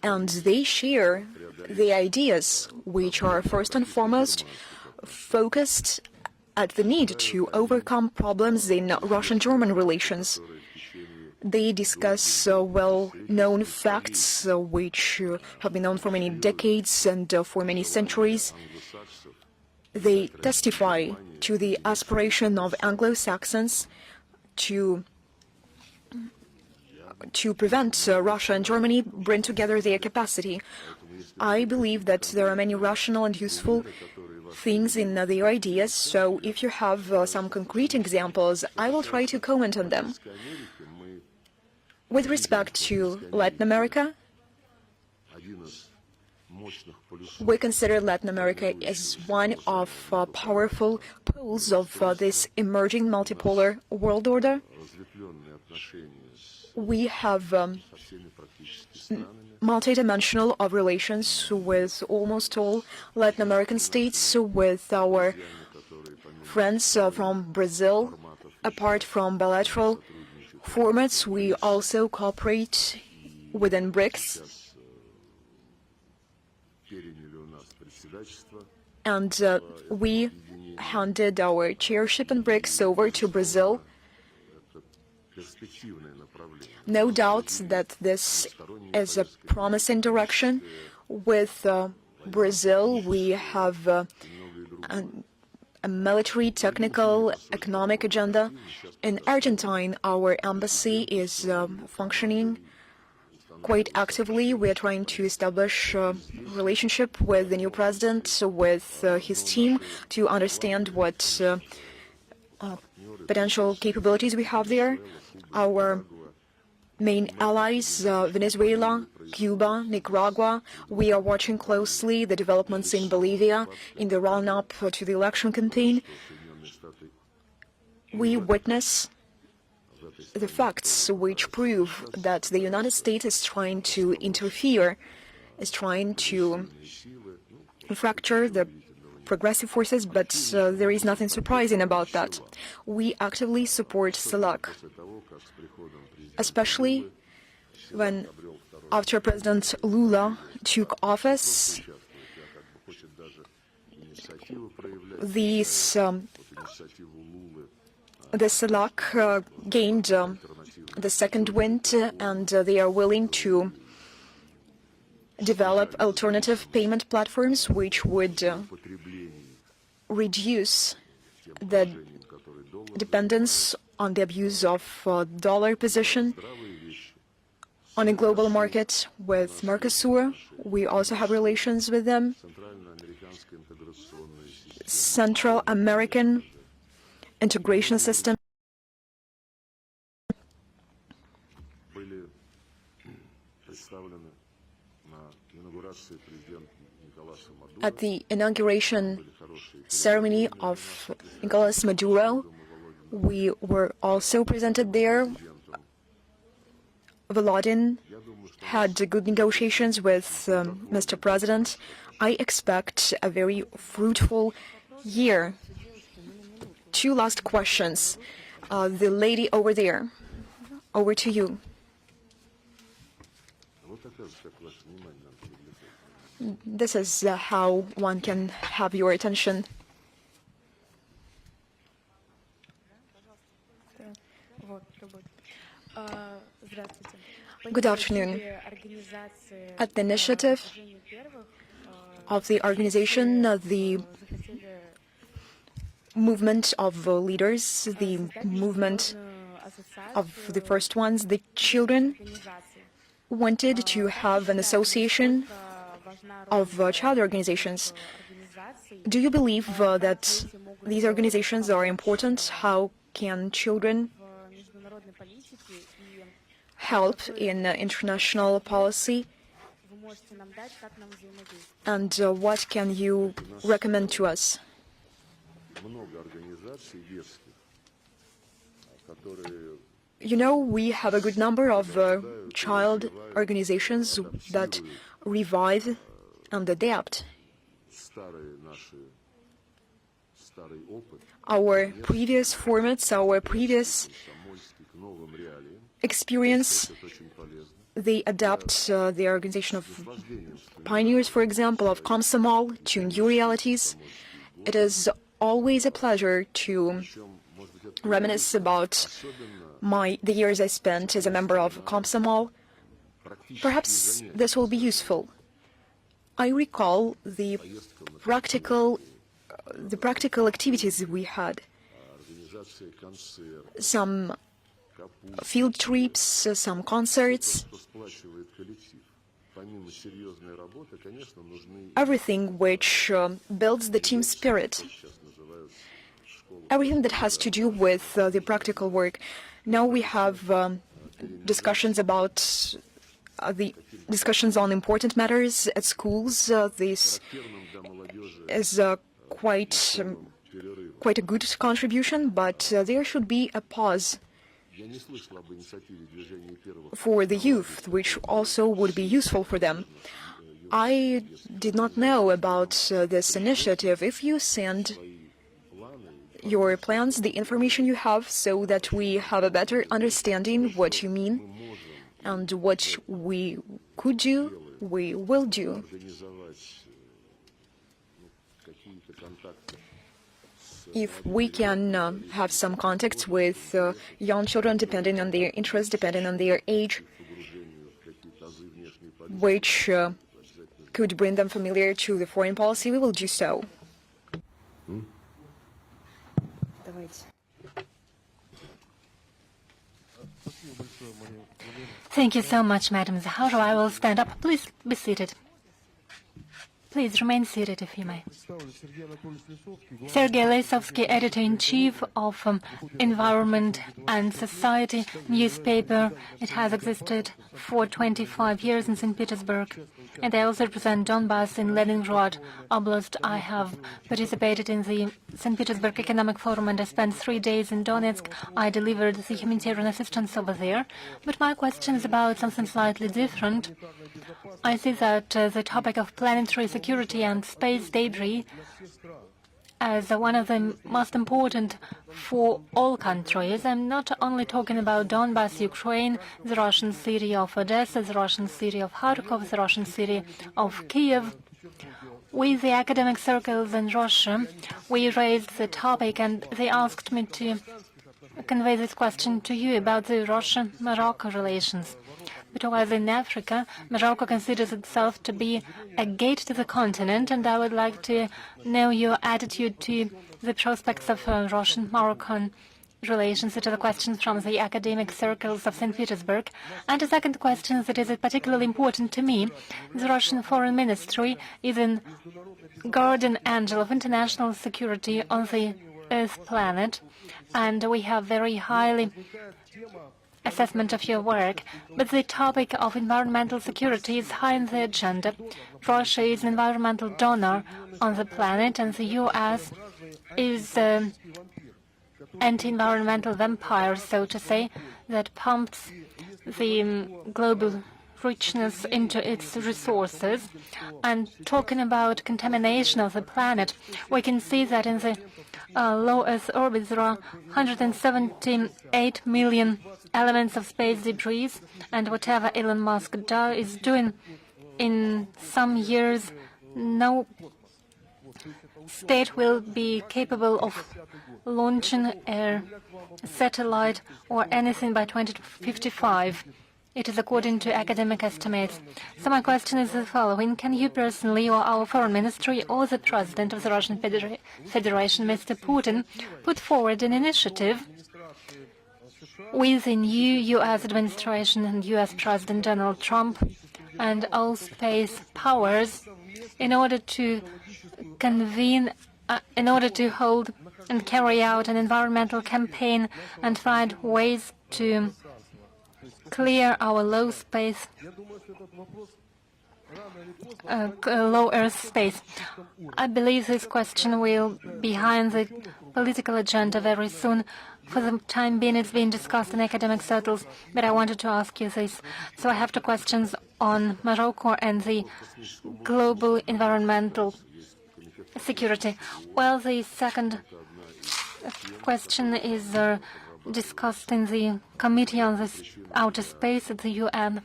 and they share the ideas which are first and foremost focused at the need to overcome problems in Russian-German relations. They discuss well-known facts which have been known for many decades and for many centuries. They testify to the aspiration of Anglo-Saxons to prevent Russia and Germany bring together their capacity. I believe that there are many rational and useful things in their ideas, so if you have some concrete examples, I will try to comment on them. With respect to Latin America, we consider Latin America as one of powerful poles of this emerging multipolar world order. We have multidimensional of relations with almost all Latin American states, with our friends from Brazil. Apart from bilateral formats, we also cooperate within BRICS. And we handed our chairship in BRICS over to Brazil. No doubt that this is a promising direction. With Brazil, we have a military, technical, economic agenda. In Argentina, our embassy is functioning quite actively. We are trying to establish a relationship with the new president, with his team, to understand what potential capabilities we have there. Our main allies, Venezuela, Cuba, Nicaragua. We are watching closely the developments in Bolivia in the run-up to the election campaign. We witness the facts which prove that the United States is trying to interfere, is trying to fracture the progressive forces, but there is nothing surprising about that. We actively support CELAC, especially when, after President Lula took office, the CELAC gained the second wind, and they are willing to develop alternative payment platforms which would reduce the dependence on the abuse of dollar position on a global market. With Mercosur, we also have relations with them. Central American integration system. At the inauguration ceremony of Nicolas Maduro. We were also presented there. Vladimir had good negotiations with Mr. President. I expect a very fruitful year. Two last questions. The lady over there, over to you. This is how one can have your attention. Good afternoon. At the initiative of the organization, the movement of leaders, the movement of the first ones, the children wanted to have an association of child organizations. Do you believe that these organizations are important? How can children help in international policy? And what can you recommend to us? You know, we have a good number of child organizations that revive and adapt our previous formats, our previous experience. They adapt the organization of pioneers, for example, of Komsomol to new realities. It is always a pleasure to reminisce about the years I spent as a member of Komsomol. Perhaps this will be useful. I recall the practical activities we had. Some field trips, some concerts, everything which builds the team spirit, everything that has to do with the practical work. Now we have discussions about the discussions on important matters at schools. This is quite a good contribution, but there should be a pause for the youth, which also would be useful for them. I did not know about this initiative. If you send your plans, the information you have, so that we have a better understanding what you mean and what we could do, we will do. If we can have some contacts with young children, depending on their interests, depending on their age, which could bring them familiar to the foreign policy, we will do so. Thank you so much, Madam Zaharova. I will stand up. Please be seated. Please remain seated, if you may. Sergey Lavrov, editor-in-chief of Environment and Society newspaper. It has existed for 25 years in St. Petersburg. And I also represent Donbass in Leningrad Oblast. I have participated in the St. Petersburg Economic Forum and I spent 3 days in Donetsk. I delivered the humanitarian assistance over there. But my question is about something slightly different. I see that the topic of planetary security and space debris as one of the most important for all countries. I'm not only talking about Donbass, Ukraine, the Russian city of Odessa, the Russian city of Kharkov, the Russian city of Kiev. With the academic circles in Russia, we raised the topic and they asked me to convey this question to you about the Russia-Morocco relations. Because in Africa, Morocco considers itself to be a gate to the continent, and I would like to know your attitude to the prospects of Russian-Moroccan relations. It is a question from the academic circles of St. Petersburg. And a second question that is particularly important to me. The Russian Foreign Ministry is a guardian angel of international security on the Earth planet, and we have very highly assessment of your work, but the topic of environmental security is high on the agenda. Russia is an environmental donor on the planet, and the US is an anti-environmental vampire, so to say, that pumps the global richness into its resources. And talking about contamination of the planet, we can see that in the low Earth orbit there are 178 million elements of space debris, and whatever Elon Musk is doing, in some years no state will be capable of launching a satellite or anything by 2055. It is according to academic estimates. So my question is the following. Can you personally, or our foreign ministry, or the president of the Russian Federation, Mr. Putin, put forward an initiative with the new U.S. administration and U.S. President Donald Trump and all space powers in order to convene, in order to hold and carry out an environmental campaign and find ways to clear our low Earth space? I believe this question will be high on the political agenda very soon. For the time being, it's being discussed in academic circles, but I wanted to ask you this. So I have two questions on Morocco and the global environmental security. Well, the second question is discussed in the Committee on the Outer Space at the UN.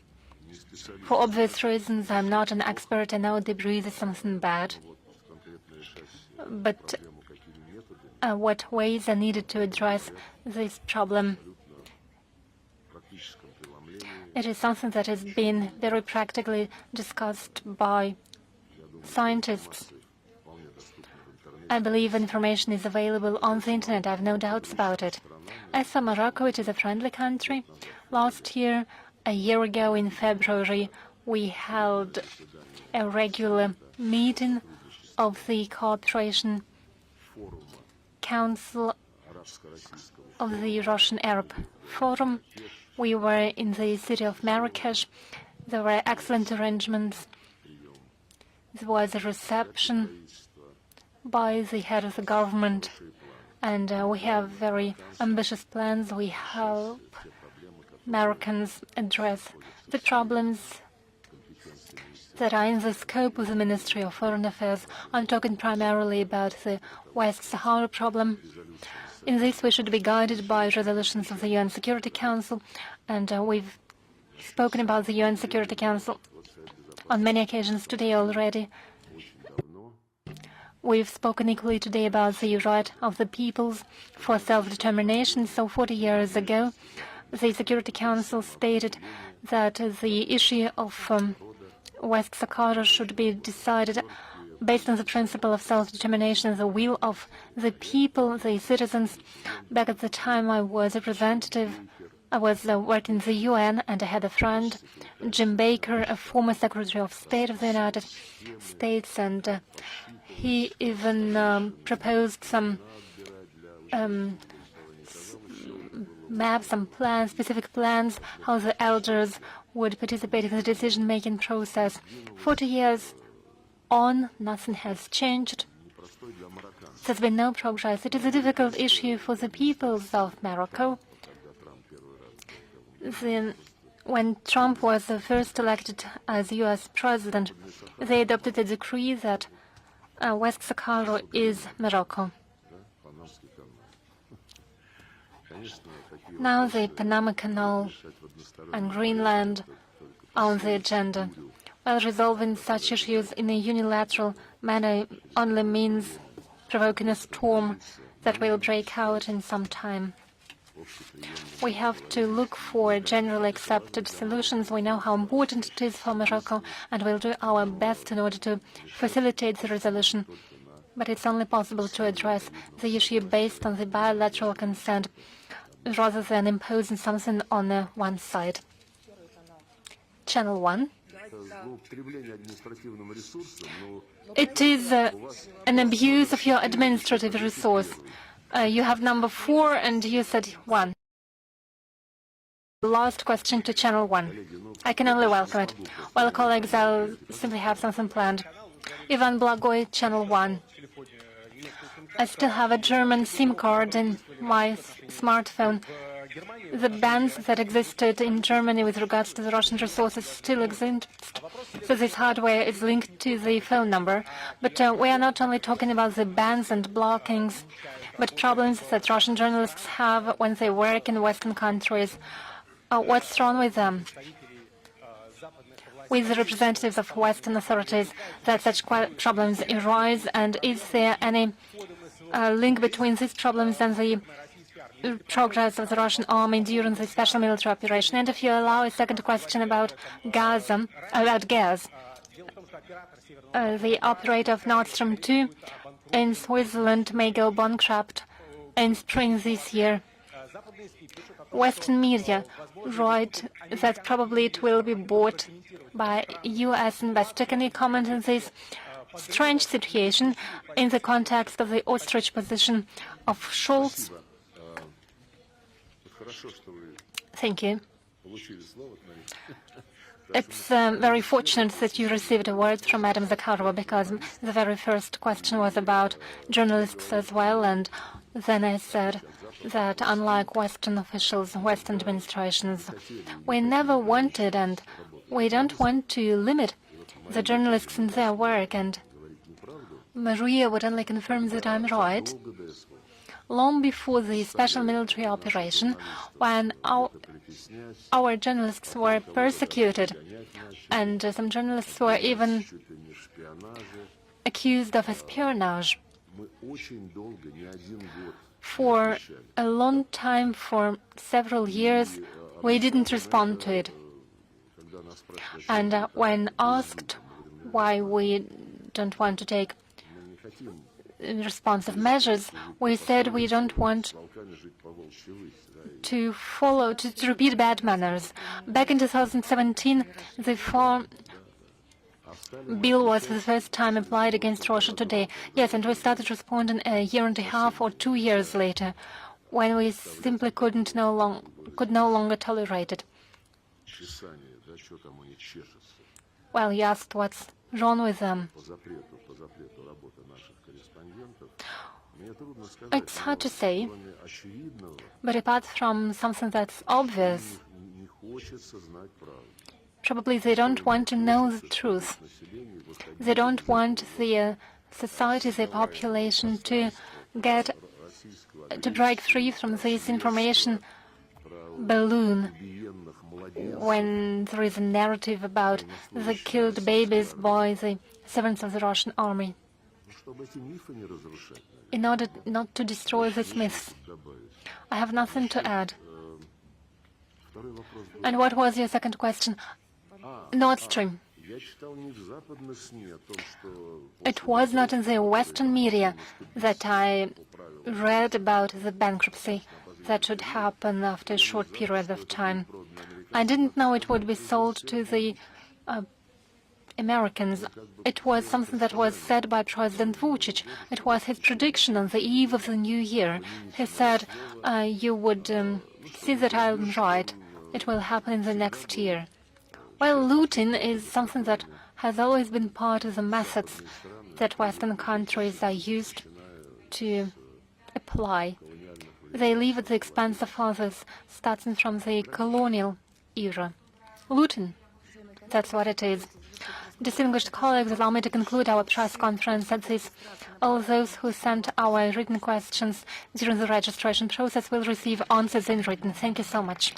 For obvious reasons, I'm not an expert. I know debris is something bad. But what ways are needed to address this problem? It is something that has been very practically discussed by scientists. I believe information is available on the internet. I have no doubts about it. As for Morocco, it is a friendly country. Last year, a year ago in February, we held a regular meeting of the Cooperation Council of the Russian Arab Forum. We were in the city of Marrakesh. There were excellent arrangements. There was a reception by the head of the government, and we have very ambitious plans. We help Americans address the problems that are in the scope of the Ministry of Foreign Affairs. I'm talking primarily about the West Sahara problem. In this, we should be guided by resolutions of the UN Security Council, and we've spoken about the UN Security Council on many occasions today already. We've spoken equally today about the right of the peoples for self-determination. So 40 years ago, the Security Council stated that the issue of West Sahara should be decided based on the principle of self-determination, the will of the people, the citizens. Back at the time I was a representative, I was working in the UN, and I had a friend, Jim Baker, a former Secretary of State of the United States, and he even proposed some maps, some plans, specific plans, how the elders would participate in the decision-making process. 40 years on, nothing has changed. There's been no progress. It is a difficult issue for the peoples of Morocco. When Trump was first elected as U.S. president, they adopted a decree that West Sahara is Morocco. Now the Panama Canal and Greenland are on the agenda. While resolving such issues in a unilateral manner only means provoking a storm that will break out in some time. We have to look for generally accepted solutions. We know how important it is for Morocco, and we'll do our best in order to facilitate the resolution. But it's only possible to address the issue based on the bilateral consent, rather than imposing something on one side. Channel 1. It is an abuse of your administrative resource. You have number 4 and you said 1. Last question to Channel 1. I can only welcome it. Well, colleagues, I'll simply have something planned. Ivan Blagoy, Channel 1. I still have a German SIM card in my smartphone. The bans that existed in Germany with regards to the Russian resources still exist. So this hardware is linked to the phone number. But we are not only talking about the bans and blockings, but problems that Russian journalists have when they work in Western countries. What's wrong with them? With the representatives of Western authorities that such problems arise, and is there any link between these problems and the progress of the Russian army during the special military operation? And if you allow a second question about gas. The operator of Nord Stream 2 in Switzerland may go bankrupt in spring this year. Western media write that probably it will be bought by U.S. investor. Can you comment on this strange situation in the context of the ostrich position of Scholz? Thank you. It's very fortunate that you received a word from Madam Zakharova, because the very first question was about journalists as well, and then I said that unlike Western officials, Western administrations, we never wanted and we don't want to limit the journalists in their work, and Maria would only confirm that I'm right. Long before the special military operation, when our journalists were persecuted, and some journalists were even accused of espionage, for a long time, for several years, we didn't respond to it. And when asked why we don't want to take responsive measures, we said we don't want to repeat bad manners. Back in 2017, the Foreign bill was for the first time applied against Russia today. Yes, and we started responding a year and a half or 2 years later, when we simply could no longer tolerate it. Well, you asked what's wrong with them. It's hard to say, but apart from something that's obvious, probably they don't want to know the truth. They don't want the society, the population to break free from this information balloon when there is a narrative about the killed babies by the servants of the Russian army. In order not to destroy these myths, I have nothing to add. And what was your second question? Nord Stream. It was not in the Western media that I read about the bankruptcy that should happen after a short period of time. I didn't know it would be sold to the Americans. It was something that was said by President Vucic. It was his prediction on the eve of the new year. He said, you would see that I'm right. It will happen in the next year. Well, looting is something that has always been part of the methods that Western countries are used to apply. They live at the expense of others, starting from the colonial era. Looting, that's what it is. Distinguished colleagues, allow me to conclude our press conference at this. All those who sent our written questions during the registration process will receive answers in written. Thank you so much.